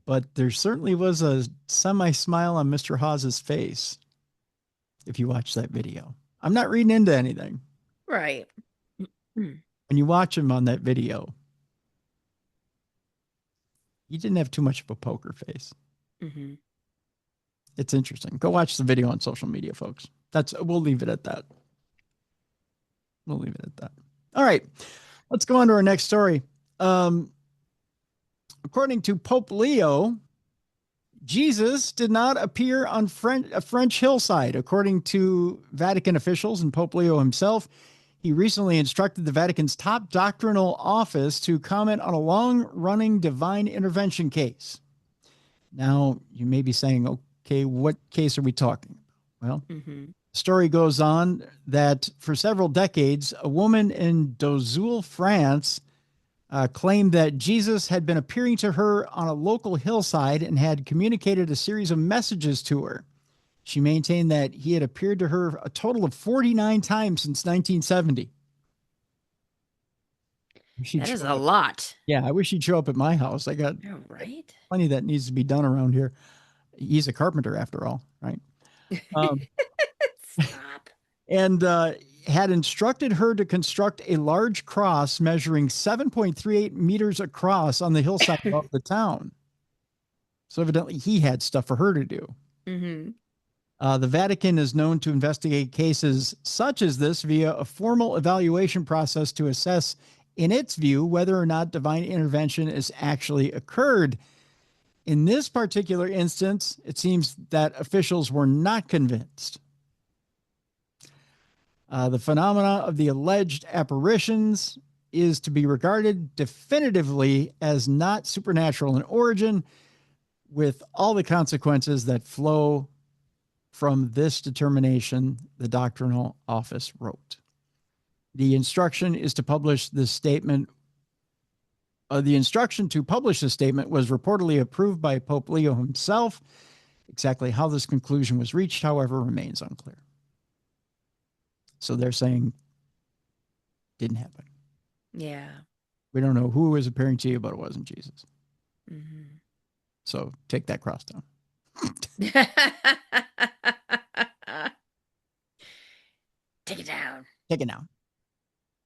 But there certainly was a semi-smile on Mr. Hawes's face if you watch that video. I'm not reading into anything. Right. When you watch him on that video, he didn't have too much of a poker face. It's interesting. Go watch the video on social media, folks. We'll leave it at that. All right. Let's go on to our next story. According to Pope Leo, Jesus did not appear on a French hillside. According to Vatican officials and Pope Leo himself, he recently instructed the Vatican's top doctrinal office to comment on a long-running divine intervention case. Now, you may be saying, okay, what case are we talking about? Well, the story goes on that for several decades, a woman in Dozoul, France, claimed that Jesus had been appearing to her on a local hillside and had communicated a series of messages to her. She maintained that he had appeared to her a total of 49 times since 1970. That is a lot. Yeah, I wish he'd show up at my house. I got plenty that needs to be done around here. He's a carpenter after all, right? Stop. And had instructed her to construct a large cross measuring 7.38 meters across on the hillside above the town. So evidently he had stuff for her to do. The Vatican is known to investigate cases such as this via a formal evaluation process to assess, in its view, whether or not divine intervention has actually occurred. In this particular instance, it seems that officials were not convinced. The phenomena of the alleged apparitions is to be regarded definitively as not supernatural in origin, with all the consequences that flow from this determination, the doctrinal office wrote. The instruction is to publish this statement. The instruction to publish this statement was reportedly approved by Pope Leo himself. Exactly how this conclusion was reached, however, remains unclear. So they're saying didn't happen. Yeah. We don't know who was appearing to you, but it wasn't Jesus. Mm-hmm. So take that cross down. Take it down. Take it down.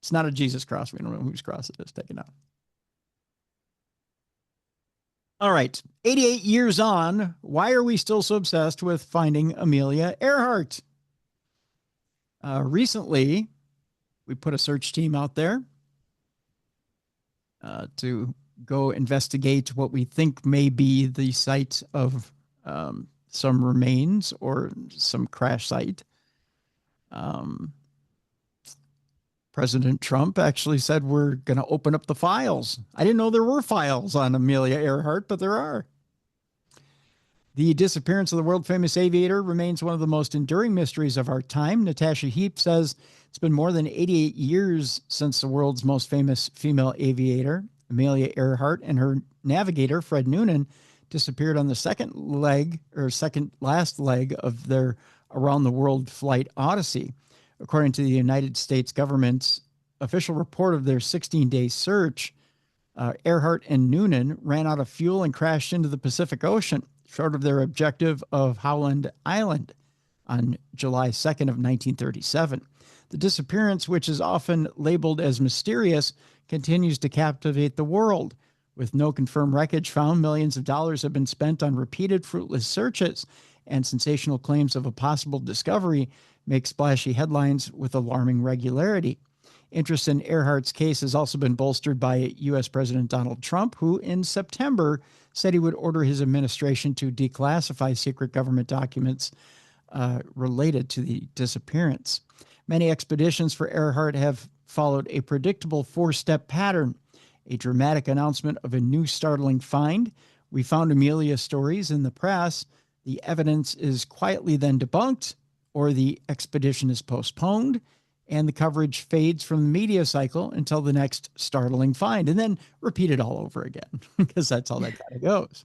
It's not a Jesus cross. We don't know whose cross it is. Take it down. All right. 88 years on, why are we still so obsessed with finding Amelia Earhart? Recently, we put a search team out there to go investigate what we think may be the site of some remains or some crash site. President Trump actually said we're going to open up the files. I didn't know there were files on Amelia Earhart, but there are. The disappearance of the world-famous aviator remains one of the most enduring mysteries of our time. Natasha Heap says it's been more than 88 years since the world's most famous female aviator, Amelia Earhart, and her navigator, Fred Noonan, disappeared on the second last leg of their around-the-world flight odyssey. According to the United States government's official report of their 16-day search, Earhart and Noonan ran out of fuel and crashed into the Pacific Ocean, short of their objective of Howland Island on July 2nd of 1937. The disappearance, which is often labeled as mysterious, continues to captivate the world. With no confirmed wreckage found, millions of dollars have been spent on repeated fruitless searches, and sensational claims of a possible discovery make splashy headlines with alarming regularity. Interest in Earhart's case has also been bolstered by U.S. President Donald Trump, who in September said he would order his administration to declassify secret government documents related to the disappearance. Many expeditions for Earhart have followed a predictable four-step pattern: a dramatic announcement of a new startling find. We found Amelia stories in the press. The evidence is quietly then debunked, or the expedition is postponed, and the coverage fades from the media cycle until the next startling find, and then repeat it all over again, because that's how that kind of goes.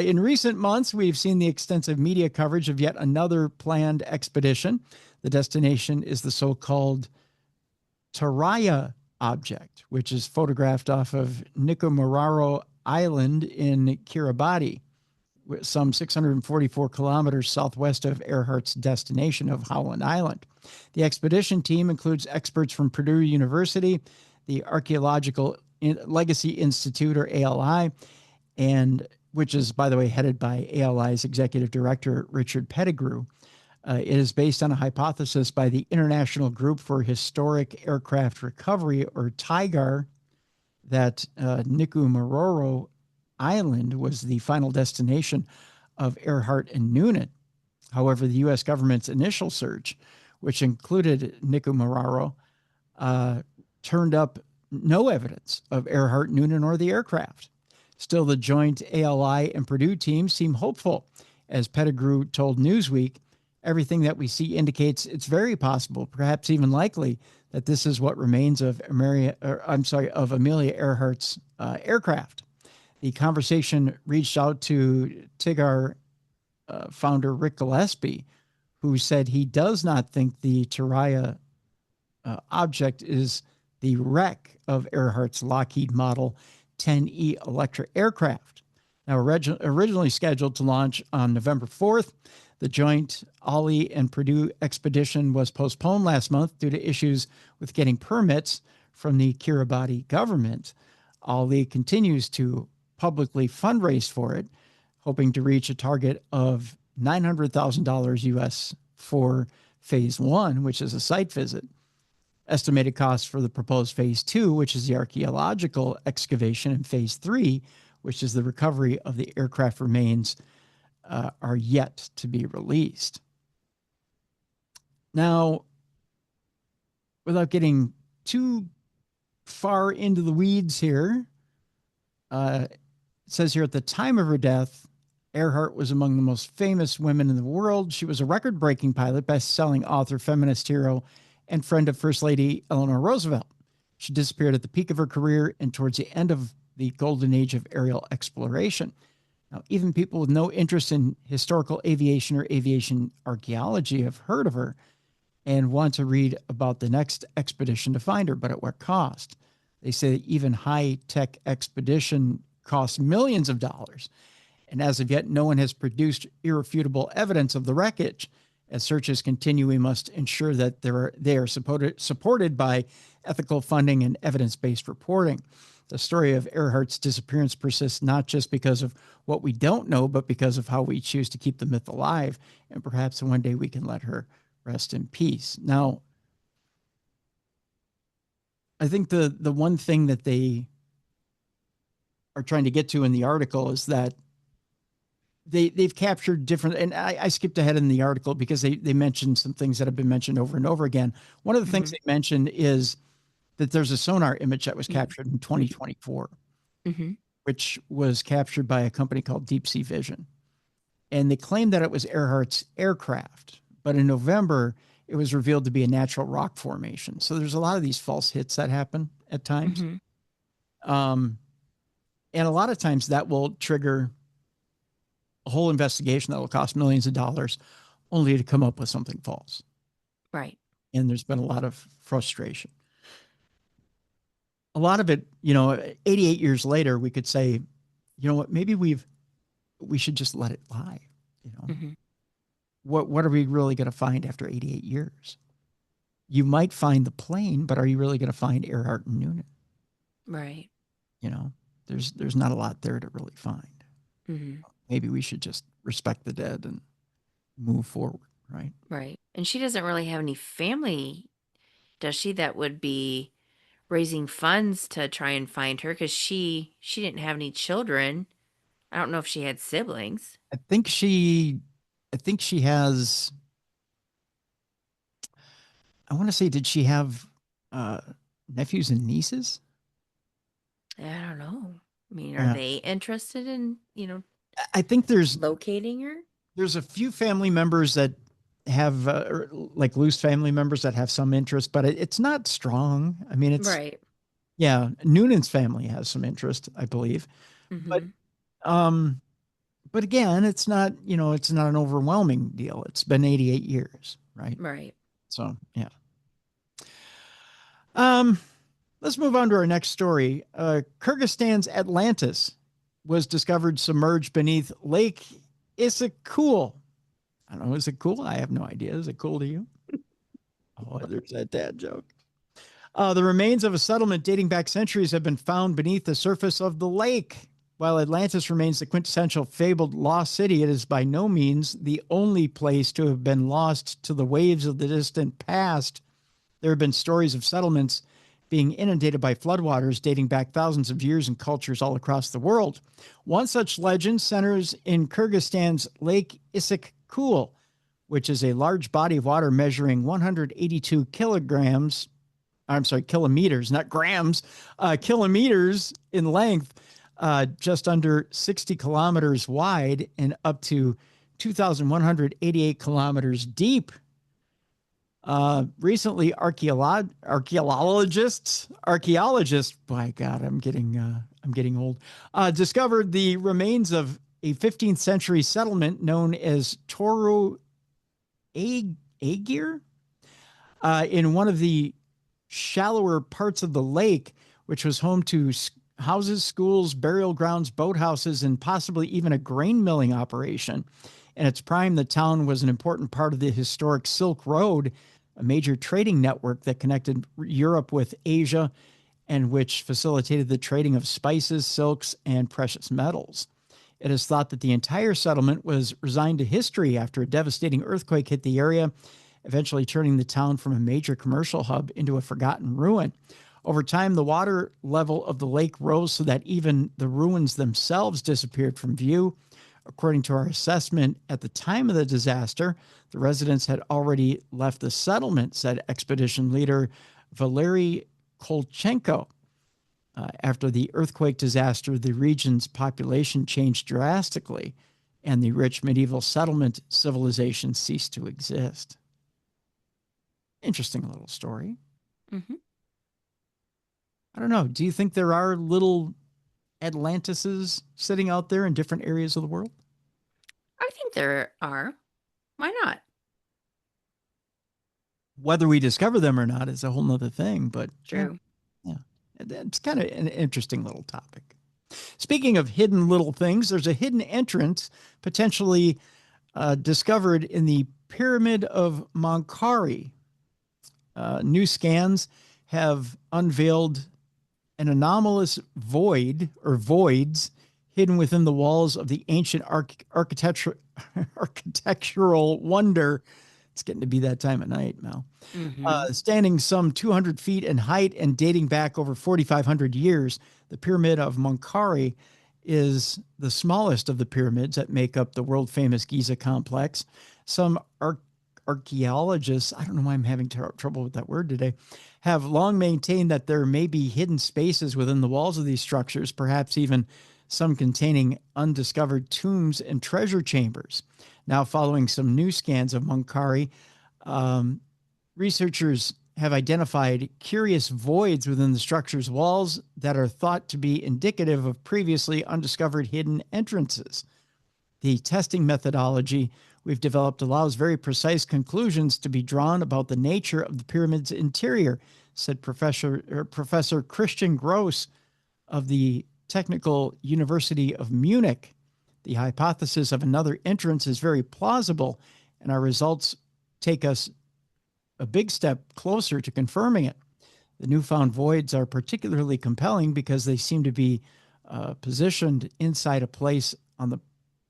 In recent months, we've seen the extensive media coverage of yet another planned expedition. The destination is the so-called Taraya object, which is photographed off of Nikumaroro Island in Kiribati, some 644 kilometers southwest of Earhart's destination of Howland Island. The expedition team includes experts from Purdue University, the Archaeological Legacy Institute, or ALI, and which is, by the way, headed by ALI's executive director, Richard Pettigrew. It is based on a hypothesis by the International Group for Historic Aircraft Recovery, or TIGAR, that Nikumaroro Island was the final destination of Earhart and Noonan. However, the U.S. government's initial search, which included Nikumaroro, turned up no evidence of Earhart, Noonan, or the aircraft. Still, the joint ALI and Purdue teams seem hopeful. As Pettigrew told Newsweek, everything that we see indicates it's very possible, perhaps even likely, that this is what remains of Amelia Earhart's aircraft. The conversation reached out to TIGAR founder Rick Gillespie, who said he does not think the Taraya object is the wreck of Earhart's Lockheed Model 10E Electra aircraft. Now, originally scheduled to launch on November 4th, the joint Ali and Purdue expedition was postponed last month due to issues with getting permits from the Kiribati government. Ali continues to publicly fundraise for it, hoping to reach a target of $900,000 US for phase one, which is a site visit. Estimated costs for the proposed phase two, which is the archaeological excavation, and phase three, which is the recovery of the aircraft remains, are yet to be released. Now, without getting too far into the weeds here, it says here, at the time of her death, Earhart was among the most famous women in the world. She was a record-breaking pilot, best-selling author, feminist hero, and friend of First Lady Eleanor Roosevelt. She disappeared at the peak of her career and towards the end of the golden age of aerial exploration. Now, even people with no interest in historical aviation or aviation archaeology have heard of her and want to read about the next expedition to find her, but at what cost? They say that even high-tech expedition costs millions of dollars. And as of yet, no one has produced irrefutable evidence of the wreckage. As searches continue, we must ensure that they are supported by ethical funding and evidence-based reporting. The story of Earhart's disappearance persists not just because of what we don't know, but because of how we choose to keep the myth alive. And perhaps one day we can let her rest in peace. Now, I think the one thing that they are trying to get to in the article is that they've captured different, and I skipped ahead in the article because they mentioned some things that have been mentioned over and over again. One of the things they mentioned is that there's a sonar image that was captured in 2024, which was captured by a company called Deep Sea Vision. And they claimed that it was Earhart's aircraft. But in November, it was revealed to be a natural rock formation. So there's a lot of these false hits that happen at times. And a lot of times that will trigger a whole investigation that will cost millions of dollars only to come up with something false. Right. And there's been a lot of frustration. A lot of it, 88 years later, we could say, you know what, maybe we should just let it lie. What are we really going to find after 88 years? You might find the plane, but are you really going to find Earhart and Noonan? Right. There's not a lot there to really find. Maybe we should just respect the dead and move forward, right? Right. And she doesn't really have any family, does she, that would be raising funds to try and find her, because she didn't have any children. I don't know if she had siblings. I think she has, I want to say, did she have nephews and nieces? I don't know. I mean, are they interested in, I think there's locating her? There's a few family members that have like loose family members that have some interest, but it's not strong. I mean, it's right. Yeah. Noonan's family has some interest, I believe, but again, it's not an overwhelming deal. It's been 88 years, right? Right. So yeah. Let's move on to our next story. Kyrgyzstan's Atlantis was discovered submerged beneath Lake Issyk-Kul. I don't know. Is it cool? I have no idea. Is it cool to you? Oh, there's that dad joke. The remains of a settlement dating back centuries have been found beneath the surface of the lake. While Atlantis remains the quintessential fabled lost city, it is by no means the only place to have been lost to the waves of the distant past. There have been stories of settlements being inundated by floodwaters dating back thousands of years in cultures all across the world. One such legend centers in Kyrgyzstan's Lake Issyk-Kul, which is a large body of water measuring 182 kilometers, not grams, kilometers in length, just under 60 kilometers wide and up to 2,188 kilometers deep. Recently, archaeologists, by God, I'm getting old, discovered the remains of a 15th century settlement known as Toru Agir, in one of the shallower parts of the lake, which was home to houses, schools, burial grounds, boathouses, and possibly even a grain milling operation. In its prime, the town was an important part of the historic Silk Road, a major trading network that connected Europe with Asia and which facilitated the trading of spices, silks, and precious metals. It is thought that the entire settlement was resigned to history after a devastating earthquake hit the area, eventually turning the town from a major commercial hub into a forgotten ruin. Over time, the water level of the lake rose so that even the ruins themselves disappeared from view. According to our assessment, at the time of the disaster, the residents had already left the settlement, said expedition leader Valery Kolchenko. After the earthquake disaster, the region's population changed drastically, and the rich medieval settlement civilization ceased to exist. Interesting little story. I don't know. Do you think there are little Atlantises sitting out there in different areas of the world? I think there are. Why not? Whether we discover them or not is a whole nother thing, but True. yeah, it's kind of an interesting little topic. Speaking of hidden little things, there's a hidden entrance potentially discovered in the Pyramid of Menkaure. New scans have unveiled an anomalous void or voids hidden within the walls of the ancient architectural wonder. It's getting to be that time of night, Mel. Standing some 200 feet in height and dating back over 4,500 years, the Pyramid of Menkaure is the smallest of the pyramids that make up the world-famous Giza complex. Some archaeologists, I don't know why I'm having trouble with that word today, have long maintained that there may be hidden spaces within the walls of these structures, perhaps even some containing undiscovered tombs and treasure chambers. Now, following some new scans of Menkaure, researchers have identified curious voids within the structure's walls that are thought to be indicative of previously undiscovered hidden entrances. The testing methodology we've developed allows very precise conclusions to be drawn about the nature of the pyramid's interior, said Professor Christian Gross of the Technical University of Munich. The hypothesis of another entrance is very plausible, and our results take us a big step closer to confirming it. The newfound voids are particularly compelling because they seem to be positioned inside a place on the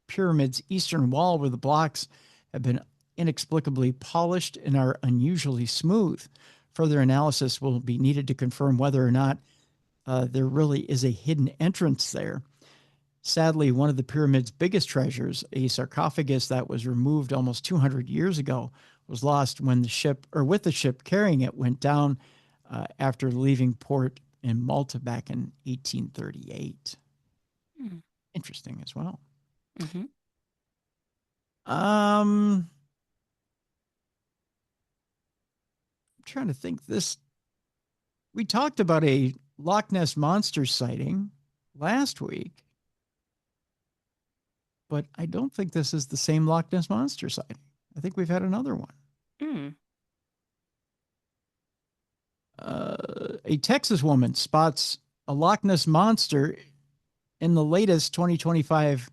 pyramid's eastern wall where the blocks have been inexplicably polished and are unusually smooth. Further analysis will be needed to confirm whether or not there really is a hidden entrance there. Sadly, one of the pyramid's biggest treasures, a sarcophagus that was removed almost 200 years ago, was lost when the ship carrying it went down after leaving port in Malta back in 1838. Interesting as well. I'm trying to think this. We talked about a Loch Ness monster sighting last week, but I don't think this is the same Loch Ness monster sighting. I think we've had another one. A Texas woman spots a Loch Ness monster in the latest 2025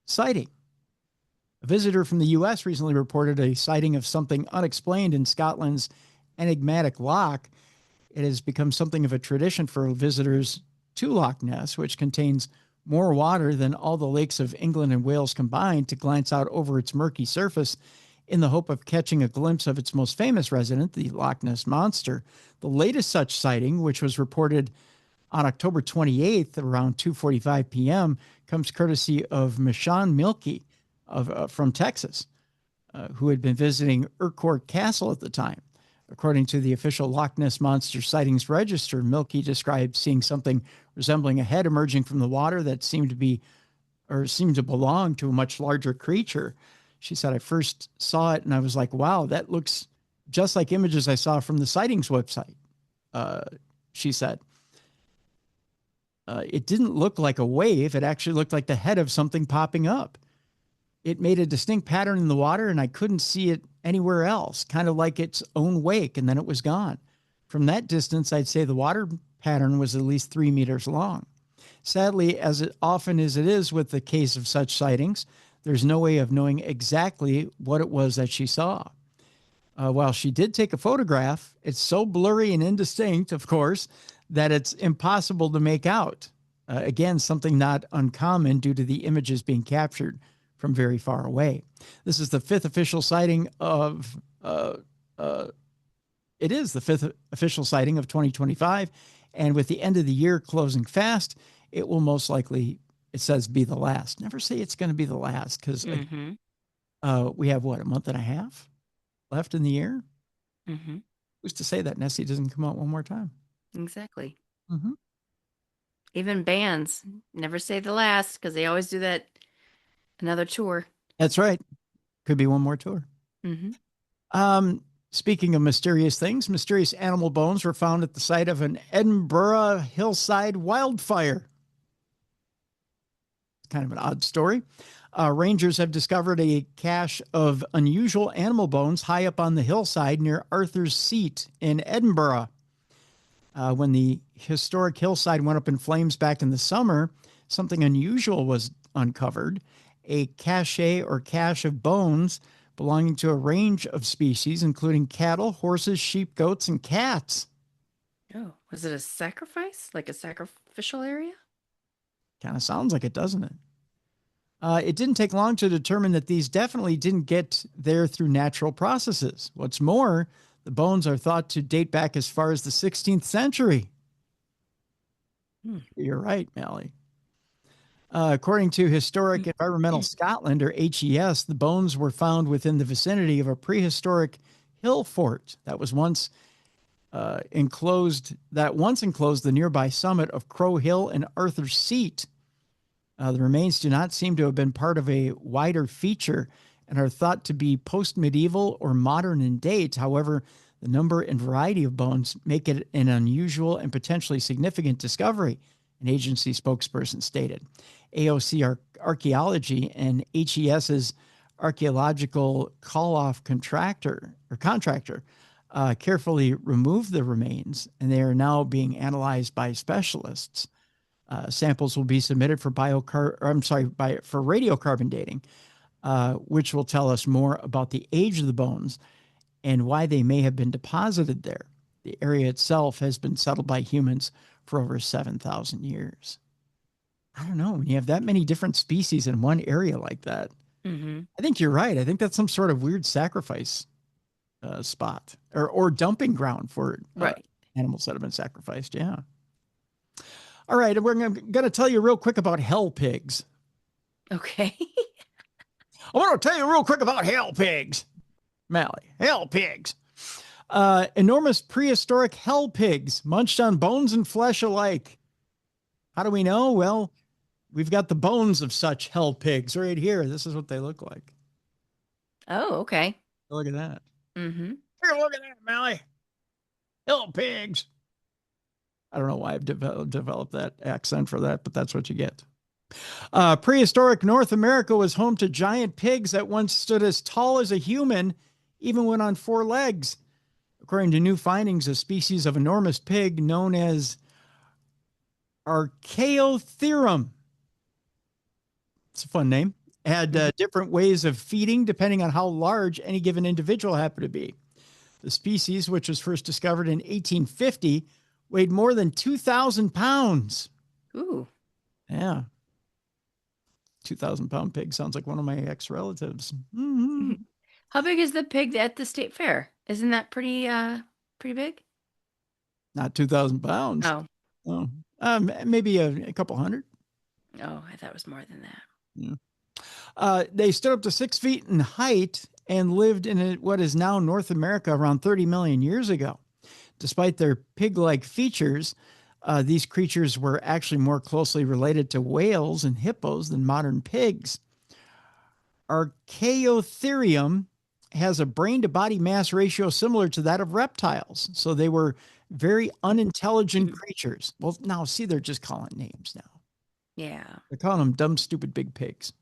sighting. A visitor from the U.S. recently reported a sighting of something unexplained in Scotland's enigmatic loch. It has become something of a tradition for visitors to Loch Ness, which contains more water than all the lakes of England and Wales combined, to glance out over its murky surface in the hope of catching a glimpse of its most famous resident, the Loch Ness Monster. The latest such sighting, which was reported on October 28th around 2:45 p.m., comes courtesy of Michonne Milkey from Texas, who had been visiting Urquhart Castle at the time. According to the official Loch Ness Monster Sightings Register, Milkey described seeing something resembling a head emerging from the water that seemed to belong to a much larger creature. She said, I first saw it and I was like, wow, that looks just like images I saw from the sightings website. She said, it didn't look like a wave. It actually looked like the head of something popping up. It made a distinct pattern in the water and I couldn't see it anywhere else, kind of like its own wake, and then it was gone. From that distance, I'd say the water pattern was at least 3 meters long. Sadly, as it often as it is with the case of such sightings, there's no way of knowing exactly what it was that she saw. While she did take a photograph, it's so blurry and indistinct, of course, that it's impossible to make out. Again, something not uncommon due to the images being captured from very far away. This is the fifth official sighting of, it is the fifth official sighting of 2025. And with the end of the year closing fast, it will most likely, it says, be the last. Never say it's going to be the last, because we have, what, a month and a half left in the year? Who's to say that Nessie doesn't come out one more time? Exactly. Even bands never say the last, because they always do that another tour. That's right. Could be one more tour. Speaking of mysterious things, mysterious animal bones were found at the site of an Edinburgh hillside wildfire. Kind of an odd story. Rangers have discovered a cache of unusual animal bones high up on the hillside near Arthur's Seat in Edinburgh. When the historic hillside went up in flames back in the summer, something unusual was uncovered. A cache of bones belonging to a range of species, including cattle, horses, sheep, goats, and cats. Oh, was it a sacrifice? Like a sacrificial area? Kind of sounds like it, doesn't it? It didn't take long to determine that these definitely didn't get there through natural processes. What's more, the bones are thought to date back as far as the 16th century. You're right, Mallie. According to Historic Environmental Scotland, or HES, the bones were found within the vicinity of a prehistoric hill fort that was once enclosed the nearby summit of Crow Hill and Arthur's Seat. The remains do not seem to have been part of a wider feature and are thought to be post-medieval or modern in date. However, the number and variety of bones make it an unusual and potentially significant discovery, an agency spokesperson stated. AOC Archaeology and HES's archaeological call-off contractor carefully removed the remains, and they are now being analyzed by specialists. Samples will be submitted for radiocarbon dating, which will tell us more about the age of the bones and why they may have been deposited there. The area itself has been settled by humans for over 7,000 years. I don't know, when you have that many different species in one area like that, I think you're right. I think that's some sort of weird sacrifice spot or dumping ground for animals that have been sacrificed. Yeah. All right, we're going to tell you real quick about hell pigs. Okay. I want to tell you real quick about hell pigs. Mallie, hell pigs. Enormous prehistoric hell pigs munched on bones and flesh alike. How do we know? Well, we've got the bones of such hell pigs right here. This is what they look like. Oh, okay. Look at that. Mm-hmm. Here, look at that, Mallie. Hell pigs. I don't know why I've developed that accent for that, but that's what you get. Prehistoric North America was home to giant pigs that once stood as tall as a human, even when on four legs. According to new findings, a species of enormous pig known as Archaeotherium, it's a fun name, had different ways of feeding depending on how large any given individual happened to be. The species, which was first discovered in 1850, weighed more than 2,000 pounds. Ooh. Yeah. 2,000-pound pig sounds like one of my ex-relatives. How big is the pig at the state fair? Isn't that pretty big? Not 2,000 pounds. Oh. Maybe a couple hundred. Oh, I thought it was more than that. Yeah. They stood up to 6 feet in height and lived in what is now North America around 30 million years ago. Despite their pig-like features, these creatures were actually more closely related to whales and hippos than modern pigs. Archaeotherium has a brain-to-body mass ratio similar to that of reptiles, so they were very unintelligent creatures. Well, now, see, they're just calling names now. Yeah. They're calling them dumb, stupid, big pigs.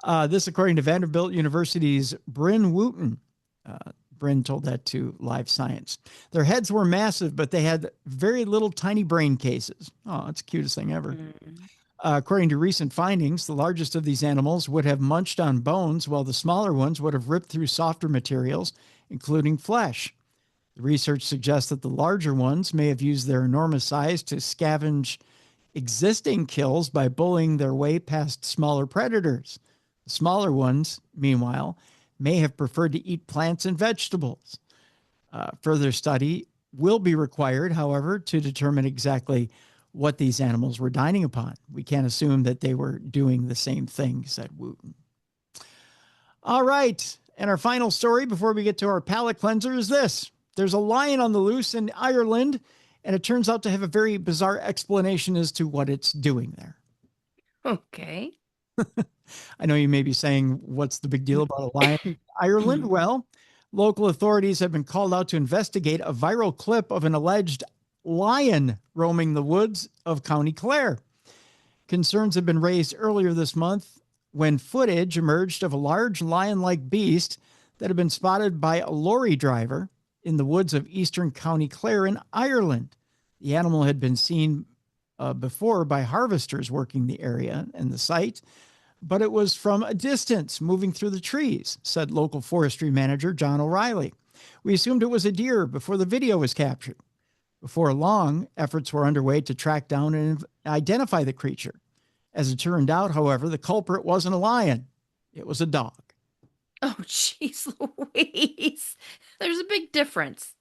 This, according to Vanderbilt University's Bryn Wooten. Bryn told that to Live Science. Their heads were massive, but they had very little tiny brain cases. Oh, that's the cutest thing ever. According to recent findings, the largest of these animals would have munched on bones, while the smaller ones would have ripped through softer materials, including flesh. The research suggests that the larger ones may have used their enormous size to scavenge existing kills by bullying their way past smaller predators. The smaller ones, meanwhile, may have preferred to eat plants and vegetables. Further study will be required, however, to determine exactly what these animals were dining upon. We can't assume that they were doing the same thing, said Wooten. All right. And our final story before we get to our palate cleanser is this. There's a lion on the loose in Ireland, and it turns out to have a very bizarre explanation as to what it's doing there. Okay. I know you may be saying, what's the big deal about a lion in Ireland? Well, local authorities have been called out to investigate a viral clip of an alleged lion roaming the woods of County Clare. Concerns had been raised earlier this month when footage emerged of a large lion-like beast that had been spotted by a lorry driver in the woods of eastern County Clare in Ireland. The animal had been seen before by harvesters working the area and the site, but it was from a distance moving through the trees, said local forestry manager John O'Reilly. We assumed it was a deer before the video was captured. Before long, efforts were underway to track down and identify the creature. As it turned out, however, the culprit wasn't a lion. It was a dog. Oh, jeez Louise. There's a big difference.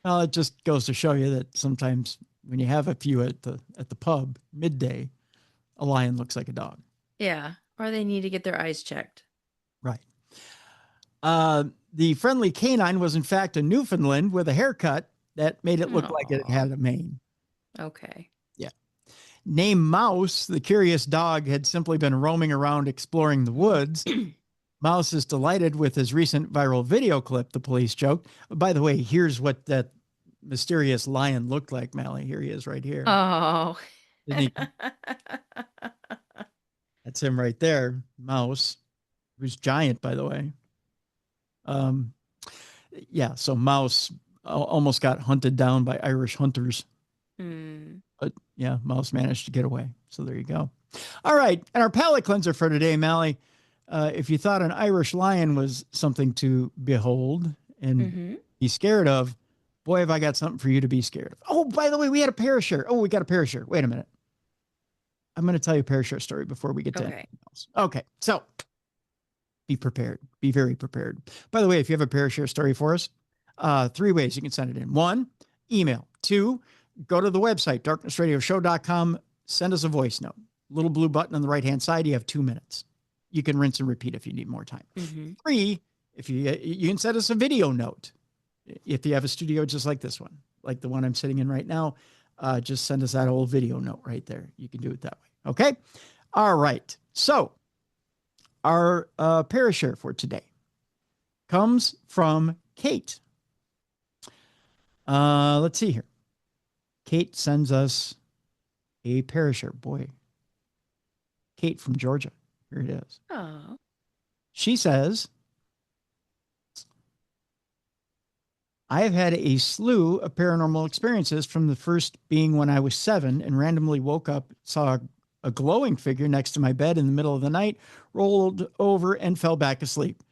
Well, it just goes to show you that sometimes when you have a few at the pub midday, a lion looks like a dog. Yeah, or they need to get their eyes checked. Right. The friendly canine was in fact a Newfoundland with a haircut that made it look like it had a mane. Okay. Yeah. Named Mouse, the curious dog had simply been roaming around exploring the woods. Mouse is delighted with his recent viral video clip, the police joked. By the way, here's what that mysterious lion looked like, Mallie. Here he is right here. Oh. That's him right there, Mouse, who's giant, by the way. Yeah, so Mouse almost got hunted down by Irish hunters. But yeah, Mouse managed to get away. So there you go. All right. And our palate cleanser for today, Mallie, if you thought an Irish lion was something to behold and be scared of, boy, have I got something for you to be scared of. Oh, by the way, we had a Parashare. Oh, we got a Parashare. Wait a minute. I'm going to tell you a Parashare story before we get to anything else. Okay. So be prepared. Be very prepared. By the way, if you have a Parashare story for us, 3 ways you can send it in. 1, email. 2, go to the website, darknessradioshow.com. Send us a voice note. Little blue button on the right-hand side. You have 2 minutes. You can rinse and repeat if you need more time. 3, if you can send us a video note. If you have a studio just like this one, like the one I'm sitting in right now, just send us that old video note right there. You can do it that way. Okay. All right. So our Parashare for today comes from Kate. Let's see here. Kate sends us a Parashare. Boy, Kate from Georgia. Here it is. Oh. She says, I have had a slew of paranormal experiences, from the first being when I was 7 and randomly woke up, saw a glowing figure next to my bed in the middle of the night, rolled over and fell back asleep.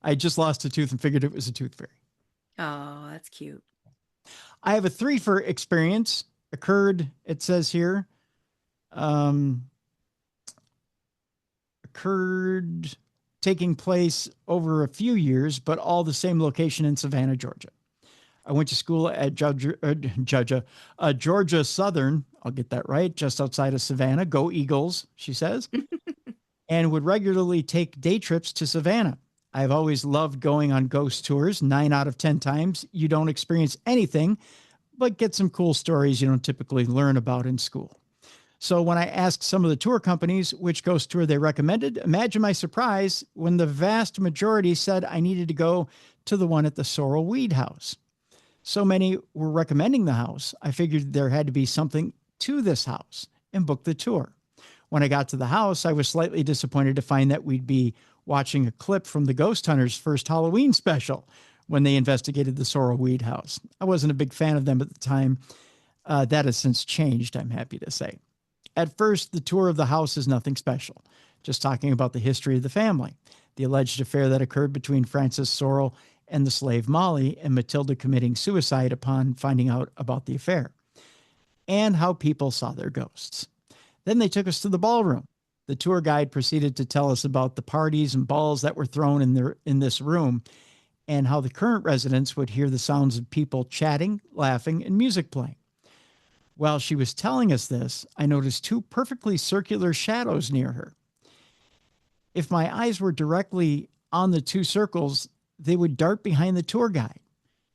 I just lost a tooth and figured it was a tooth fairy. Oh, that's cute. I have a 3-fer experience occurred. It says here, occurred taking place over a few years, but all the same location in Savannah, Georgia. I went to school at Georgia Southern. I'll get that right. Just outside of Savannah. Go Eagles, she says, and would regularly take day trips to Savannah. I've always loved going on ghost tours. 9 out of 10 times, you don't experience anything, but get some cool stories you don't typically learn about in school. So when I asked some of the tour companies which ghost tour they recommended, imagine my surprise when the vast majority said I needed to go to the one at the Sorrel Weed House. So many were recommending the house, I figured there had to be something to this house and booked the tour. When I got to the house, I was slightly disappointed to find that we'd be watching a clip from the Ghost Hunters' first Halloween special when they investigated the Sorrel Weed House. I wasn't a big fan of them at the time. That has since changed, I'm happy to say. At first, the tour of the house is nothing special, just talking about the history of the family, the alleged affair that occurred between Francis Sorrel and the slave Mallie, and Matilda committing suicide upon finding out about the affair, and how people saw their ghosts. Then they took us to the ballroom. The tour guide proceeded to tell us about the parties and balls that were thrown in this room, and how the current residents would hear the sounds of people chatting, laughing, and music playing. While she was telling us this, I noticed 2 perfectly circular shadows near her. If my eyes were directly on the 2 circles, they would dart behind the tour guide.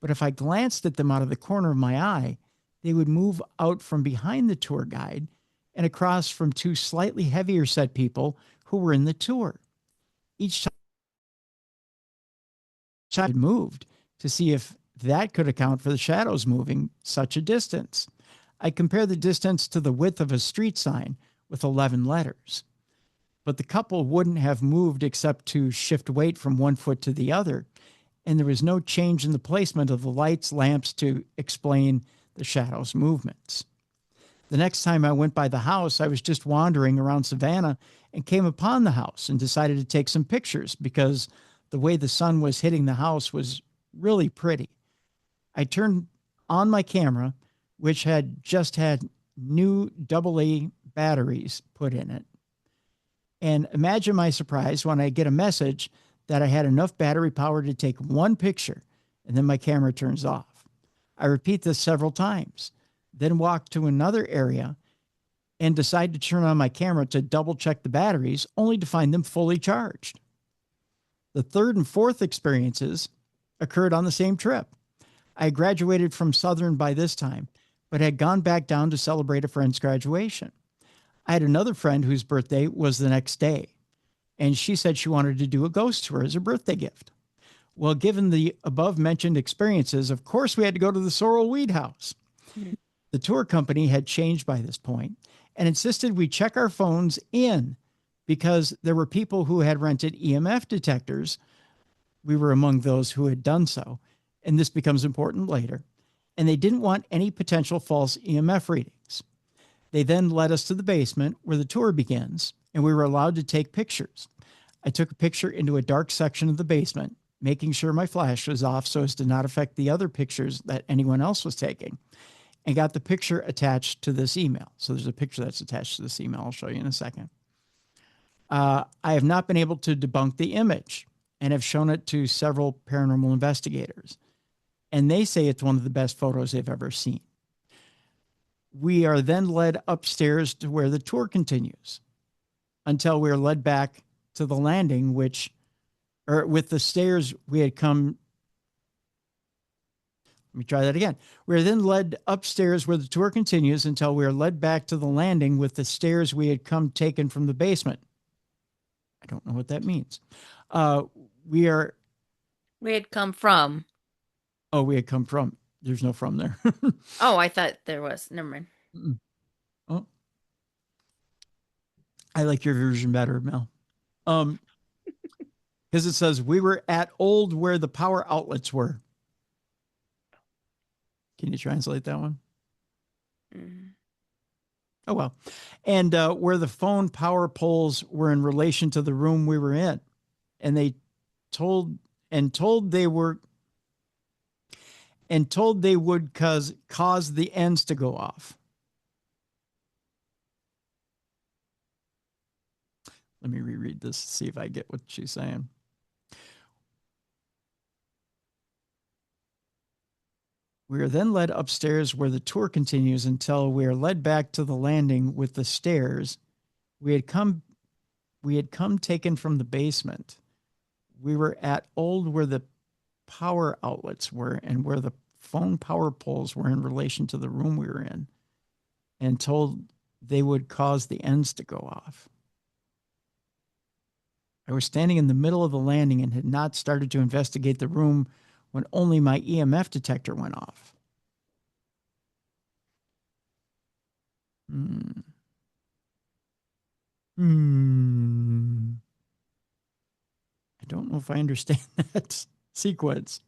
But if I glanced at them out of the corner of my eye, they would move out from behind the tour guide and across from 2 slightly heavier set people who were in the tour. Each time I moved to see if that could account for the shadows moving such a distance. I compare the distance to the width of a street sign, with 11 letters. But the couple wouldn't have moved except to shift weight from one foot to the other, and there was no change in the placement of the lights, lamps to explain the shadows' movements. The next time I went by the house, I was just wandering around Savannah and came upon the house and decided to take some pictures because the way the sun was hitting the house was really pretty. I turned on my camera, which had just had new AA batteries put in it. And imagine my surprise when I get a message that I had enough battery power to take one picture, and then my camera turns off. I repeat this several times, then walk to another area and decide to turn on my camera to double check the batteries, only to find them fully charged. The third and fourth experiences occurred on the same trip. I graduated from Southern by this time, but had gone back down to celebrate a friend's graduation. I had another friend whose birthday was the next day, and she said she wanted to do a ghost tour as a birthday gift. Well, given the above-mentioned experiences, of course we had to go to the Sorrel-Weed house. Mm-hmm. The tour company had changed by this point and insisted we check our phones in because there were people who had rented EMF detectors. We were among those who had done so, and this becomes important later. And they didn't want any potential false EMF readings. They then led us to the basement where the tour begins, and we were allowed to take pictures. I took a picture into a dark section of the basement, making sure my flash was off so as to not affect the other pictures that anyone else was taking, and got the picture attached to this email. So there's a picture that's attached to this email. I'll show you in a second. I have not been able to debunk the image and have shown it to several paranormal investigators, and they say it's one of the best photos they've ever seen. We are then led upstairs to where the tour continues until we are led back to the landing, with the stairs we had come. Let me try that again. We are then led upstairs where the tour continues until we are led back to the landing with the stairs we had come taken from the basement. I don't know what that means. We had come from. Oh, we had come from. There's no from there. Oh, I thought there was. Never mind. Oh, I like your version better, Mel. Because it says we were at old where the power outlets were. Can you translate that one? Mm. Oh, well. And where the phone power poles were in relation to the room we were in. And they told they would cause the ends to go off. Let me reread this to see if I get what she's saying. We are then led upstairs where the tour continues until we are led back to the landing with the stairs we had come taken from the basement. We were at old where the power outlets were and where the phone power poles were in relation to the room we were in, and told they would cause the ends to go off. I was standing in the middle of the landing and had not started to investigate the room when only my EMF detector went off. I don't know if I understand that sequence.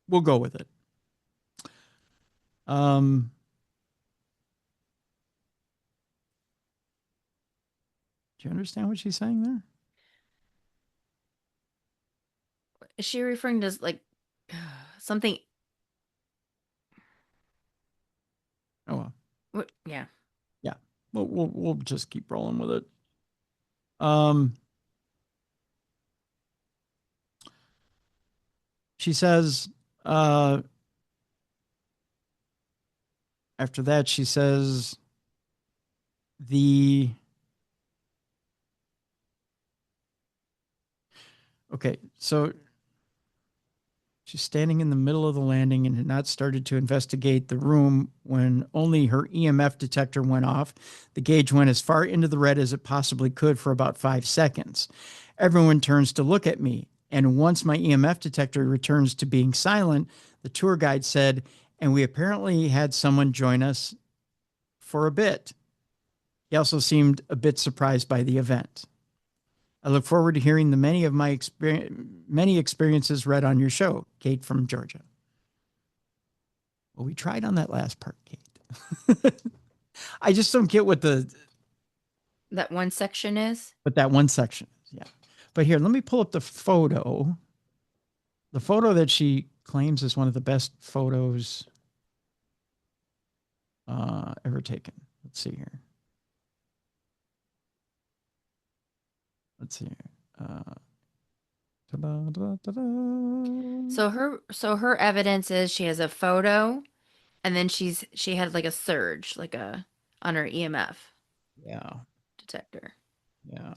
We'll go with it. Do you understand what she's saying there? Is she referring to like something? Oh, well. Yeah. Yeah. We'll just keep rolling with it. She says, after that, she says okay, so she's standing in the middle of the landing and had not started to investigate the room when only her EMF detector went off. The gauge went as far into the red as it possibly could for about 5 seconds. Everyone turns to look at me, and once my EMF detector returns to being silent, the tour guide said, and we apparently had someone join us for a bit. He also seemed a bit surprised by the event. I look forward to hearing the many experiences read on your show, Kate from Georgia. Well, we tried on that last part, Kate. I just don't get what That one section is? that one section is. Yeah. But here, let me pull up the photo. The photo that she claims is one of the best photos ever taken. Let's see here. Let's see here. So her evidence is she has a photo and then she had like a surge, like a on her EMF Yeah. detector. Yeah.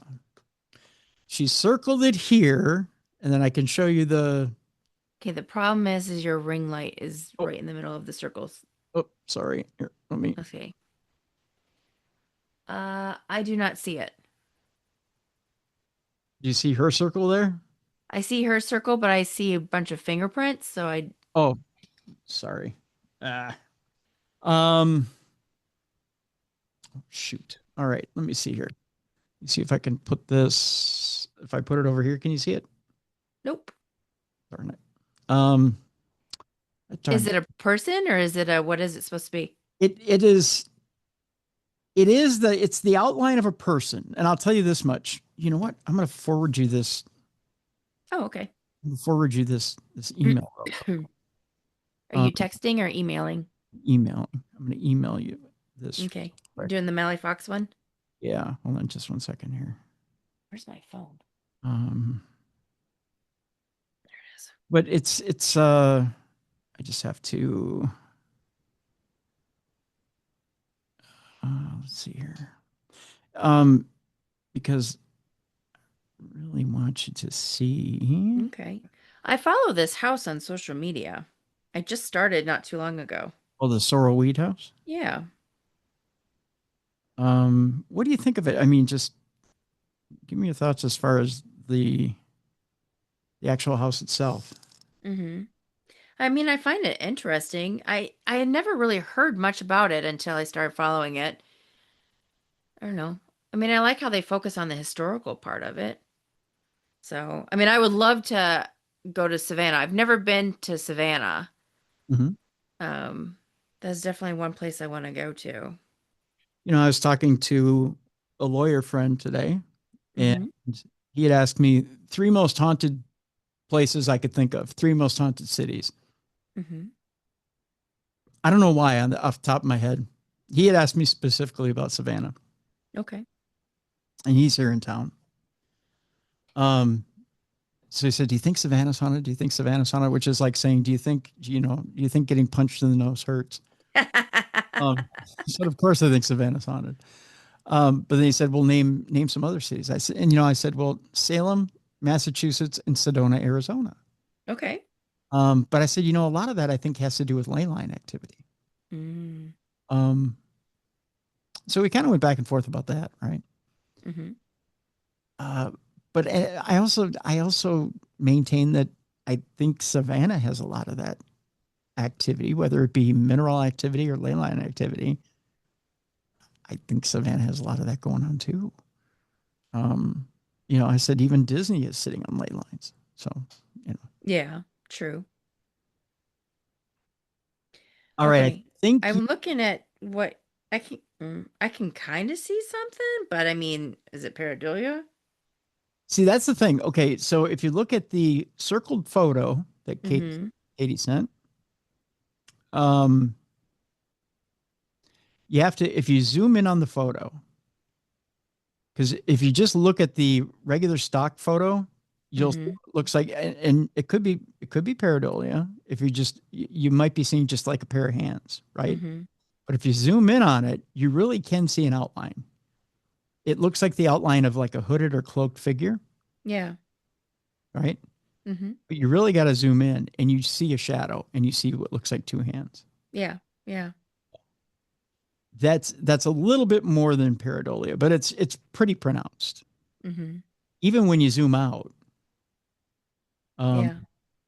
She circled it here, and then I can show you the. Okay, the problem is your ring light is Oh, right in the middle of the circles. oh, sorry. Here, let me. Okay. I do not see it. Do you see her circle there? I see her circle, but I see a bunch of fingerprints, so I Oh, sorry. Ah. Um. Shoot. All right. Let me see here. See if I can put this. If I put it over here, can you see it? nope. Darn it. Um. Is Darn it a person or is it a what is it supposed to be? it. It is it's the outline of a person, and I'll tell you this much. You know what? I'm going to forward you this. Oh, okay. Forward you this email. Are you texting or emailing? Email. I'm going to email you this. Okay. Right. Doing the Mallie Fox one? Yeah. Hold on just one second here. Where's my phone? There it is. But it's I just have to let's see here. Because I really want you to see. Okay. I follow this house on social media. I just started not too long ago. Oh, the Sorrel Weed House. Yeah. What do you think of it? I mean, just give me your thoughts as far as the actual house itself. Mm-hmm. I mean, I find it interesting. I had never really heard much about it until I started following it. I don't know. I mean, I like how they focus on the historical part of it. So, I mean, I would love to go to Savannah. I've never been to Savannah. Mm-hmm. Um, that's definitely one place I want to go to. You know, I was talking to a lawyer friend today, and Mm-hmm. he had asked me three most haunted places I could think of, three most haunted cities. Mm-hmm. I don't know why off the top of my head. He had asked me specifically about Savannah, Okay. and he's here in town. So he said, "Do you think Savannah's haunted? Do you think Savannah's haunted?" Which is like saying, do you think getting punched in the nose hurts?" He said, "Of course I think Savannah's haunted." But then he said, "Well, name some other cities." I said, I said, "Well, Salem, Massachusetts, and Sedona, Arizona." Okay. But I said, a lot of that I think has to do with ley line activity. Mm. Um, so we kind of went back and forth about that, right? Mm-hmm. But I also maintain that I think Savannah has a lot of that activity, whether it be mineral activity or ley line activity. I think Savannah has a lot of that going on too. I said even Disney is sitting on ley lines. So, Yeah, true. all right. I Okay. think I'm looking at what I can kind of see something, but I mean, is it pareidolia? see that's the thing. Okay, so if you look at the circled photo that Mm-hmm. Katie sent, um, you have to if you zoom in on the photo, because if you just look at the regular stock photo, you'll see Mm-hmm. what it looks like, and it could be pareidolia. If you might be seeing just like a pair of hands, right? Mm-hmm. But if you zoom in on it, you really can see an outline. It looks like the outline of like a hooded or cloaked figure, Yeah. right? Mm-hmm. But you really got to zoom in and you see a shadow and you see what looks like two hands. Yeah. Yeah. That's a little bit more than pareidolia, but it's pretty pronounced. Mm-hmm. Even when you zoom out, um, Yeah.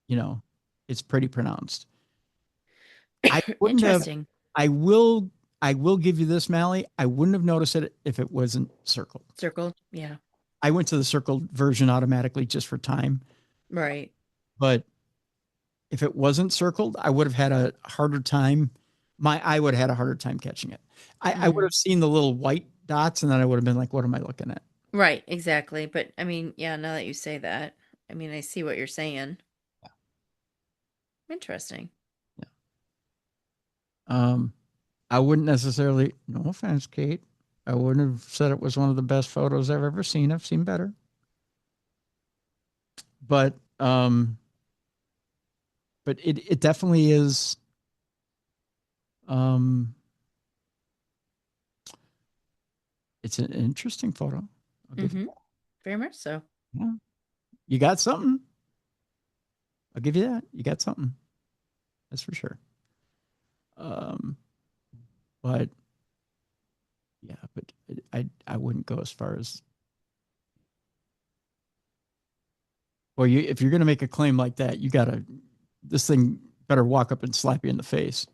you know, it's pretty pronounced. I wouldn't have. Interesting. I will. I will give you this, Mallie. I wouldn't have noticed it if it wasn't circled. Circled. Yeah. I went to the circled version automatically just for time. Right. But if it wasn't circled, I would have had a harder time. I would have had a harder time catching it. I would have seen the little white dots and then I would have been like, what am I looking at? Right. Exactly. But I mean, yeah, now that you say that, I mean, I see what you're saying. Yeah. Interesting. Yeah. I wouldn't necessarily, no offense, Kate. I wouldn't have said it was one of the best photos I've ever seen. I've seen better. But it definitely is it's an interesting photo. I'll give you that. Very much so. Yeah. You got something. I'll give you that. You got something. That's for sure. But yeah, but I wouldn't go as far as, well, if you're going to make a claim like that, this thing better walk up and slap you in the face.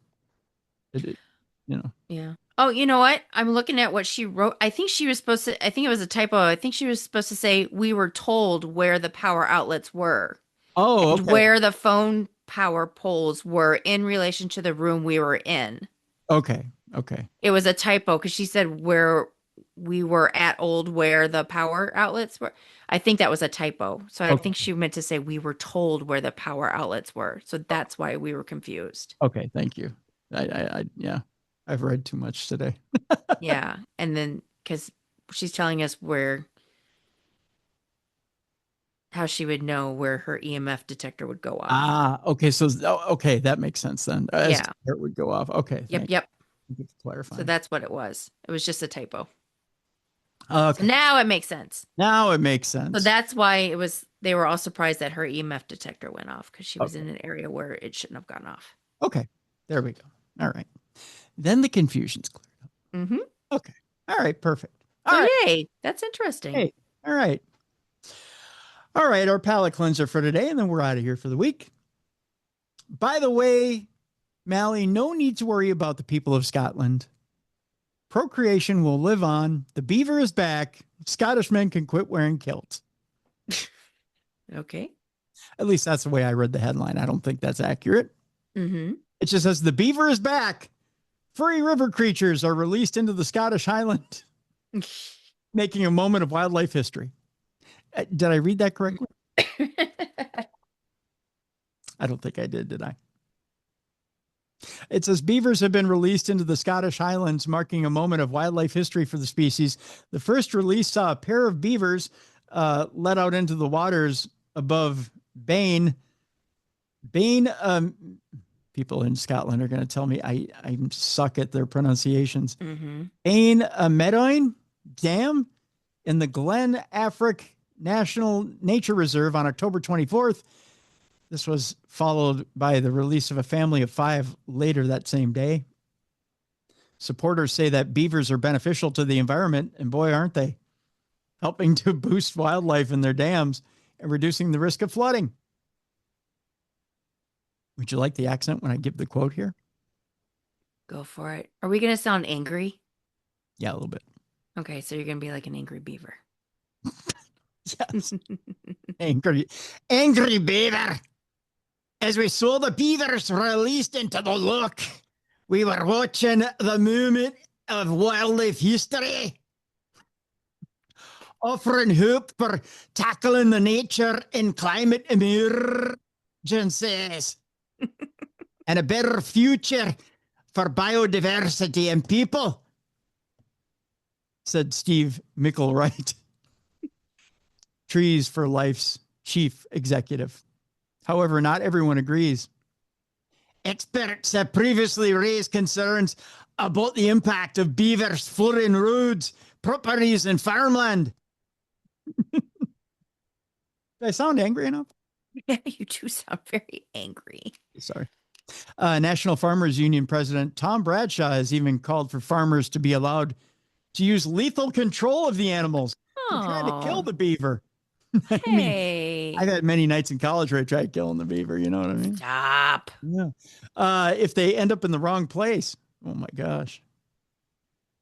Yeah. Oh, you know what? I'm looking at what she wrote. I think it was a typo. I think she was supposed to say, we were told where the power outlets were. Oh, and okay. where the phone power poles were in relation to the room we were in. Okay. It was a typo because she said where we were at where the power outlets were. I think that was a typo. So I think she meant to say we were told where the power outlets were. So that's why we were confused. Okay. Thank you. Yeah, I've read too much today. Yeah. And then because she's telling us how she would know where her EMF detector would go off. Ah, okay. So, okay. That makes sense then. Yeah. It would go off. Okay. Yep. Thank you for clarifying. So that's what it was. It was just a typo. Okay. So now it makes sense. So that's why they were all surprised that her EMF detector went off because she was in an area where it shouldn't have gone off. Okay. There we go. All right. Then the confusion's cleared up. Mm-hmm. Okay. All right. Perfect. Yay. That's interesting. Hey. All right. Our palate cleanser for today, and then we're out of here for the week. By the way, Mallie, no need to worry about the people of Scotland. Procreation will live on. The beaver is back. Scottish men can quit wearing kilts. Okay. At least that's the way I read the headline. I don't think that's accurate. Mm-hmm. It just says the beaver is back. Furry river creatures are released into the Scottish Highland, making a moment of wildlife history. Did I read that correctly? I don't think I did I? It says beavers have been released into the Scottish Highlands, marking a moment of wildlife history for the species. The first release saw a pair of beavers let out into the waters above Bain. People in Scotland are going to tell me I suck at their pronunciations. Mm-hmm. Bain Medoin Dam in the Glen Affric National Nature Reserve on October 24th. This was followed by the release of a family of 5 later that same day. Supporters say that beavers are beneficial to the environment, and boy, aren't they, helping to boost wildlife in their dams and reducing the risk of flooding. Would you like the accent when I give the quote here? Go for it. Are we going to sound angry? Yeah, a little bit. Okay, so you're going to be like an angry beaver. Yes. Angry beaver. As we saw the beavers released into the loch, we were watching the moment of wildlife history, offering hope for tackling the nature and climate emergencies and a better future for biodiversity and people, said Steve Micklewright, Trees for Life's chief executive. However, not everyone agrees. Experts have previously raised concerns about the impact of beavers flooding roads, properties, and farmland. Did I sound angry enough? Yeah, you do sound very angry. Sorry. National Farmers Union President Tom Bradshaw has even called for farmers to be allowed to use lethal control of the animals. They're trying to kill the beaver. I mean, I've had many nights in college where I tried killing the beaver. You know what I mean? Stop. Yeah. If they end up in the wrong place, oh my gosh.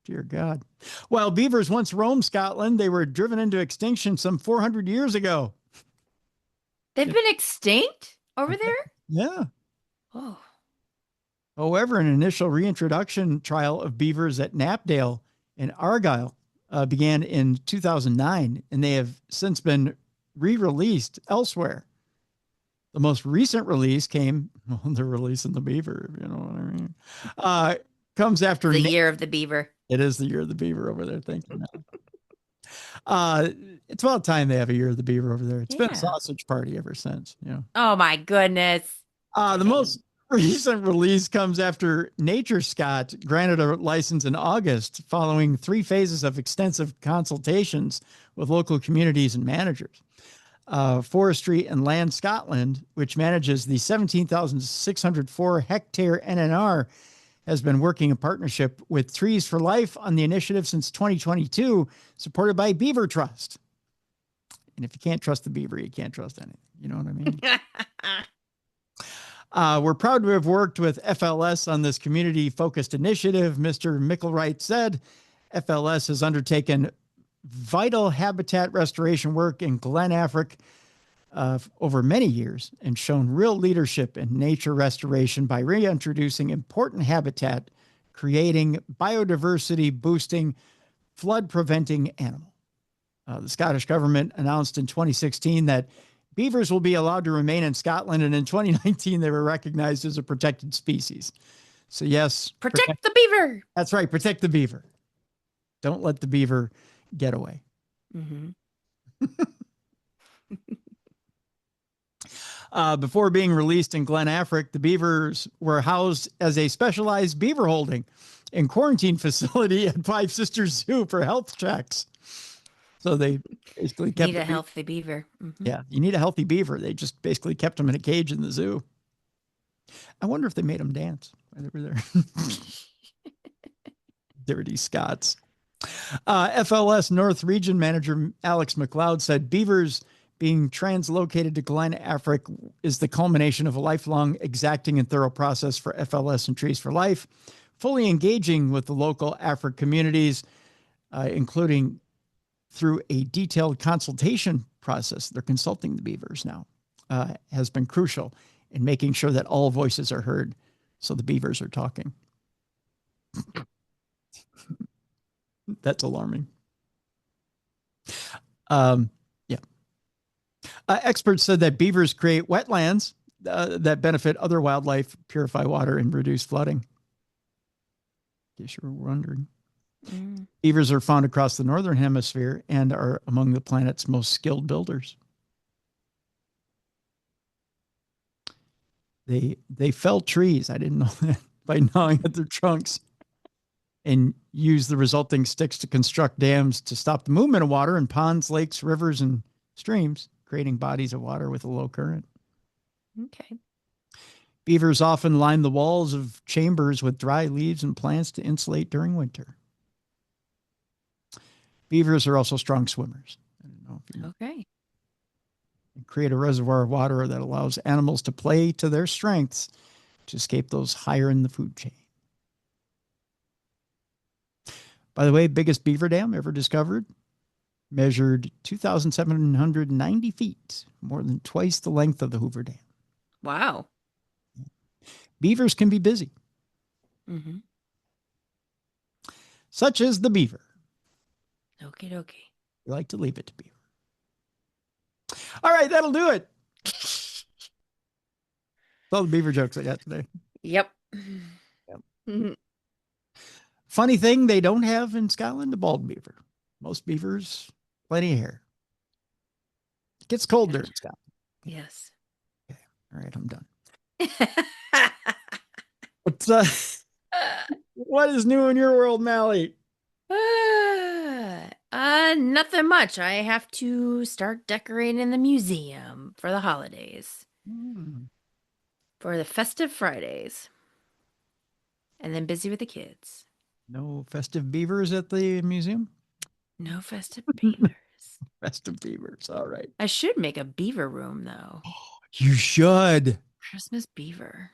Dear God. While beavers once roamed Scotland, they were driven into extinction some 400 years ago. They've been extinct over there? Yeah. Oh. However, an initial reintroduction trial of beavers at Knapdale in Argyll began in 2009, and they have since been re-released elsewhere. The most recent release came, well, they're releasing the beaver, if you know what I mean. Comes after The year of the beaver. It is the year of the beaver over there. Thank you. It's about time they have a year of the beaver over there. It's been a sausage party ever since. Yeah. Oh my goodness. The most recent release comes after Nature Scott granted a license in August following 3 phases of extensive consultations with local communities and managers. Forestry and Land Scotland, which manages the 17,604 hectare NNR, has been working in partnership with Trees for Life on the initiative since 2022, supported by Beaver Trust. And if you can't trust the beaver, you can't trust anything. You know what I mean? We're proud to have worked with FLS on this community-focused initiative. Mr. Micklewright said FLS has undertaken vital habitat restoration work in Glen Affric over many years and shown real leadership in nature restoration by reintroducing important habitat, creating biodiversity boosting, flood preventing animal. The Scottish government announced in 2016 that beavers will be allowed to remain in Scotland, and in 2019 they were recognized as a protected species. So yes, protect the beaver. That's right, protect the beaver. Don't let the beaver get away. Mm-hmm. Before being released in Glen Affric, the beavers were housed as a specialized beaver holding and quarantine facility at Five Sisters Zoo for health checks. So they basically kept a healthy beaver. Mm-hmm. Yeah, you need a healthy beaver. They just basically kept them in a cage in the zoo. I wonder if they made them dance while they were there. Dirty Scots. FLS North Region Manager Alex McLeod said beavers being translocated to Glen Affric is the culmination of a lifelong, exacting, and thorough process for FLS and Trees for Life, fully engaging with the local Affric communities, including through a detailed consultation process. They're consulting the beavers now, has been crucial in making sure that all voices are heard. So the beavers are talking. That's alarming. Experts said that beavers create wetlands that benefit other wildlife, purify water, and reduce flooding. In case you were wondering. Beavers are found across the northern hemisphere and are among the planet's most skilled builders. They fell trees. I didn't know that, by gnawing at their trunks, and use the resulting sticks to construct dams to stop the movement of water in ponds, lakes, rivers, and streams, creating bodies of water with a low current. Okay. Beavers often line the walls of chambers with dry leaves and plants to insulate during winter. Beavers are also strong swimmers. I don't know if you know. Okay. And create a reservoir of water that allows animals to play to their strengths to escape those higher in the food chain. By the way, biggest beaver dam ever discovered measured 2,790 feet, more than twice the length of the Hoover Dam. Wow. Beavers can be busy. Mm-hmm. Such as the beaver. Okie dokie. We like to leave it to beaver. All right, that'll do it. That's all the beaver jokes I got today. Yep. Mm-hmm. Funny thing, they don't have in Scotland a bald beaver. Most beavers, plenty of hair. It gets cold there in Scotland. Yes. Okay. All right, I'm done. But, what is new in your world, Mallie? Nothing much. I have to start decorating the museum for the holidays. For the festive Fridays. And then busy with the kids. No festive beavers at the museum? No festive beavers. Festive beavers. All right. I should make a beaver room, though. You should. Christmas beaver.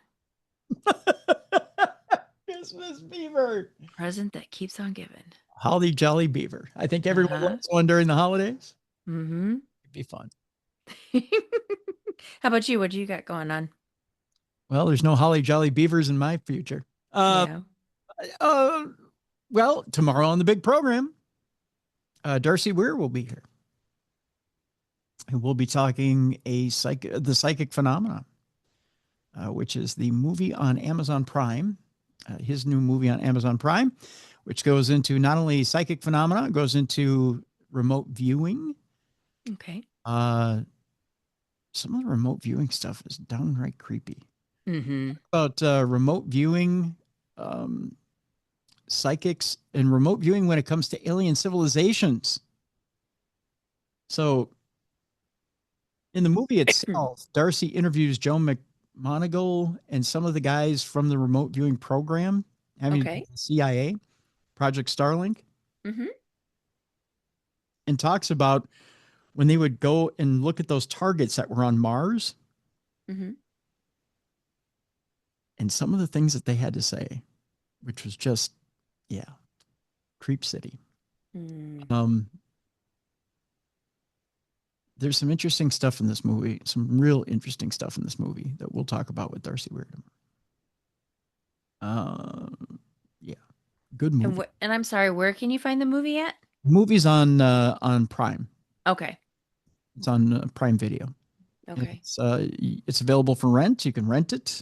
Christmas beaver. Present that keeps on giving. Holly Jolly Beaver. I think everyone wants one during the holidays. Mm-hmm. It'd be fun. How about you? What do you got going on? Well, there's no Holly Jolly Beavers in my future. Yeah. Well, tomorrow on the big program, Darcy Weir will be here. And we'll be talking the psychic phenomenon, which is the movie on Amazon Prime, his new movie on Amazon Prime, which goes into not only psychic phenomena, it goes into remote viewing. Okay. Some of the remote viewing stuff is downright creepy. Mm-hmm. About remote viewing, psychics, and remote viewing when it comes to alien civilizations. So in the movie itself, Darcy interviews Joe McMoneagle and some of the guys from the remote viewing program, having the CIA, Project Starlink, and talks about when they would go and look at those targets that were on Mars, and some of the things that they had to say, which was just, creep city. There's some interesting stuff in this movie, some real interesting stuff in this movie that we'll talk about with Darcy Weir tomorrow. Good movie. And I'm sorry, where can you find the movie at? Movie's on Prime. Okay. It's on Prime Video. Okay. It's available for rent. You can rent it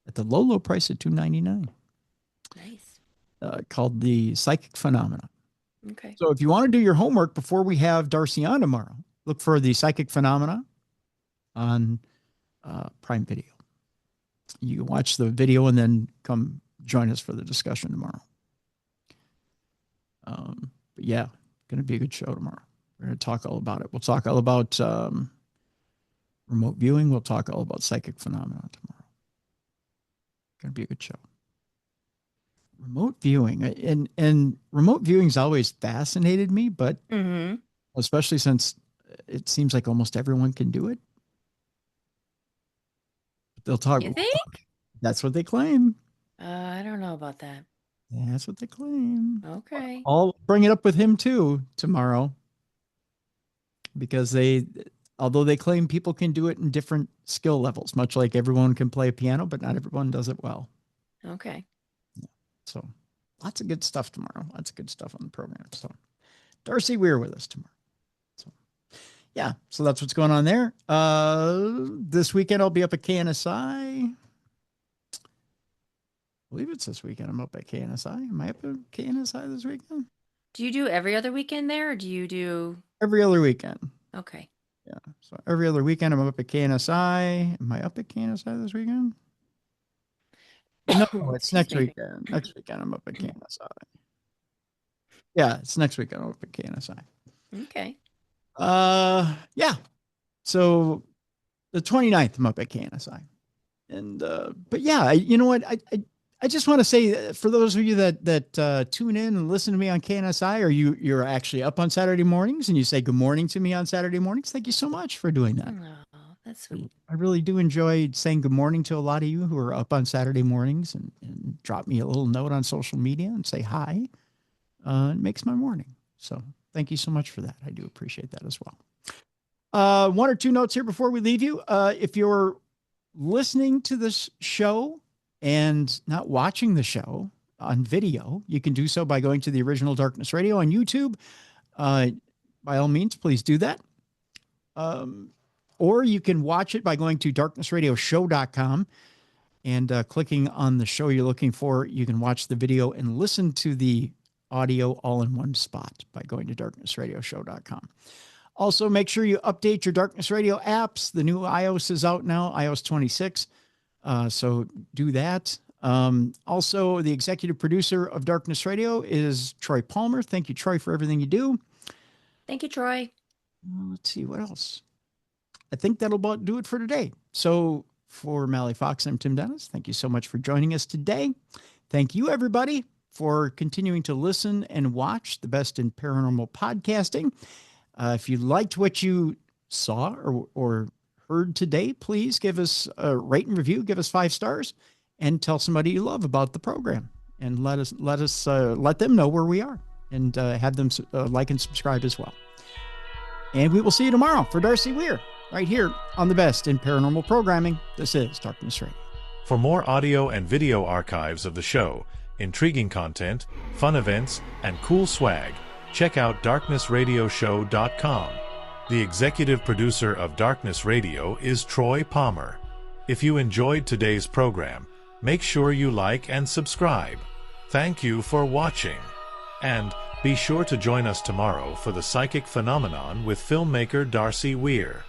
at the low price of $2.99. Nice. Called The Psychic Phenomena. Okay. So if you want to do your homework before we have Darcy on tomorrow, look for The Psychic Phenomena on Prime Video. You can watch the video and then come join us for the discussion tomorrow. But yeah, going to be a good show tomorrow. We're going to talk all about it. We'll talk all about remote viewing. We'll talk all about psychic phenomena tomorrow. Going to be a good show. Remote viewing, and remote viewing's always fascinated me, but especially since it seems like almost everyone can do it. They'll talk. You think? That's what they claim. I don't know about that. Yeah, that's what they claim. Okay. I'll bring it up with him too tomorrow, because although they claim people can do it in different skill levels, much like everyone can play a piano, but not everyone does it well. Okay. So lots of good stuff tomorrow. Lots of good stuff on the program. So Darcy Weir with us tomorrow. So yeah, so that's what's going on there. This weekend I'll be up at KNSI. I believe it's this weekend. I'm up at KNSI. Am I up at KNSI this weekend? Do you do every other weekend there, or do you do every other weekend? Okay. Yeah. So every other weekend I'm up at KNSI. Am I up at KNSI this weekend? No, it's next weekend. Next weekend I'm up at KNSI. Yeah, it's next weekend I'm up at KNSI. Okay. Yeah. So the 29th I'm up at KNSI. And but yeah, you know what? I just want to say, for those of you that tune in and listen to me on KNSI, or you're actually up on Saturday mornings and you say good morning to me on Saturday mornings, thank you so much for doing that. Oh, that's sweet. I really do enjoy saying good morning to a lot of you who are up on Saturday mornings and drop me a little note on social media and say hi. It makes my morning. So thank you so much for that. I do appreciate that as well. One or two notes here before we leave you. If you're listening to this show and not watching the show on video, you can do so by going to the original Darkness Radio on YouTube. By all means, please do that. Or you can watch it by going to darknessradioshow.com and clicking on the show you're looking for. You can watch the video and listen to the audio all in one spot by going to darknessradioshow.com. Also, make sure you update your Darkness Radio apps. The new iOS is out now, iOS 26. So do that. Also, the executive producer of Darkness Radio is Troy Palmer. Thank you, Troy, for everything you do. Thank you, Troy. Let's see, what else? I think that'll about do it for today. So for Mallie Fox, I'm Tim Dennis. Thank you so much for joining us today. Thank you, everybody, for continuing to listen and watch the best in paranormal podcasting. If you liked what you saw or heard today, please give us a rate and review. Give us 5 stars and tell somebody you love about the program, and let them know where we are, and have them like and subscribe as well. And we will see you tomorrow for Darcy Weir, right here on the best in paranormal programming. This is Darkness Radio. For more audio and video archives of the show, intriguing content, fun events, and cool swag, check out darknessradioshow.com. The executive producer of Darkness Radio is Troy Palmer. If you enjoyed today's program, make sure you like and subscribe. Thank you for watching. And be sure to join us tomorrow for The Psychic Phenomenon with filmmaker Darcy Weir.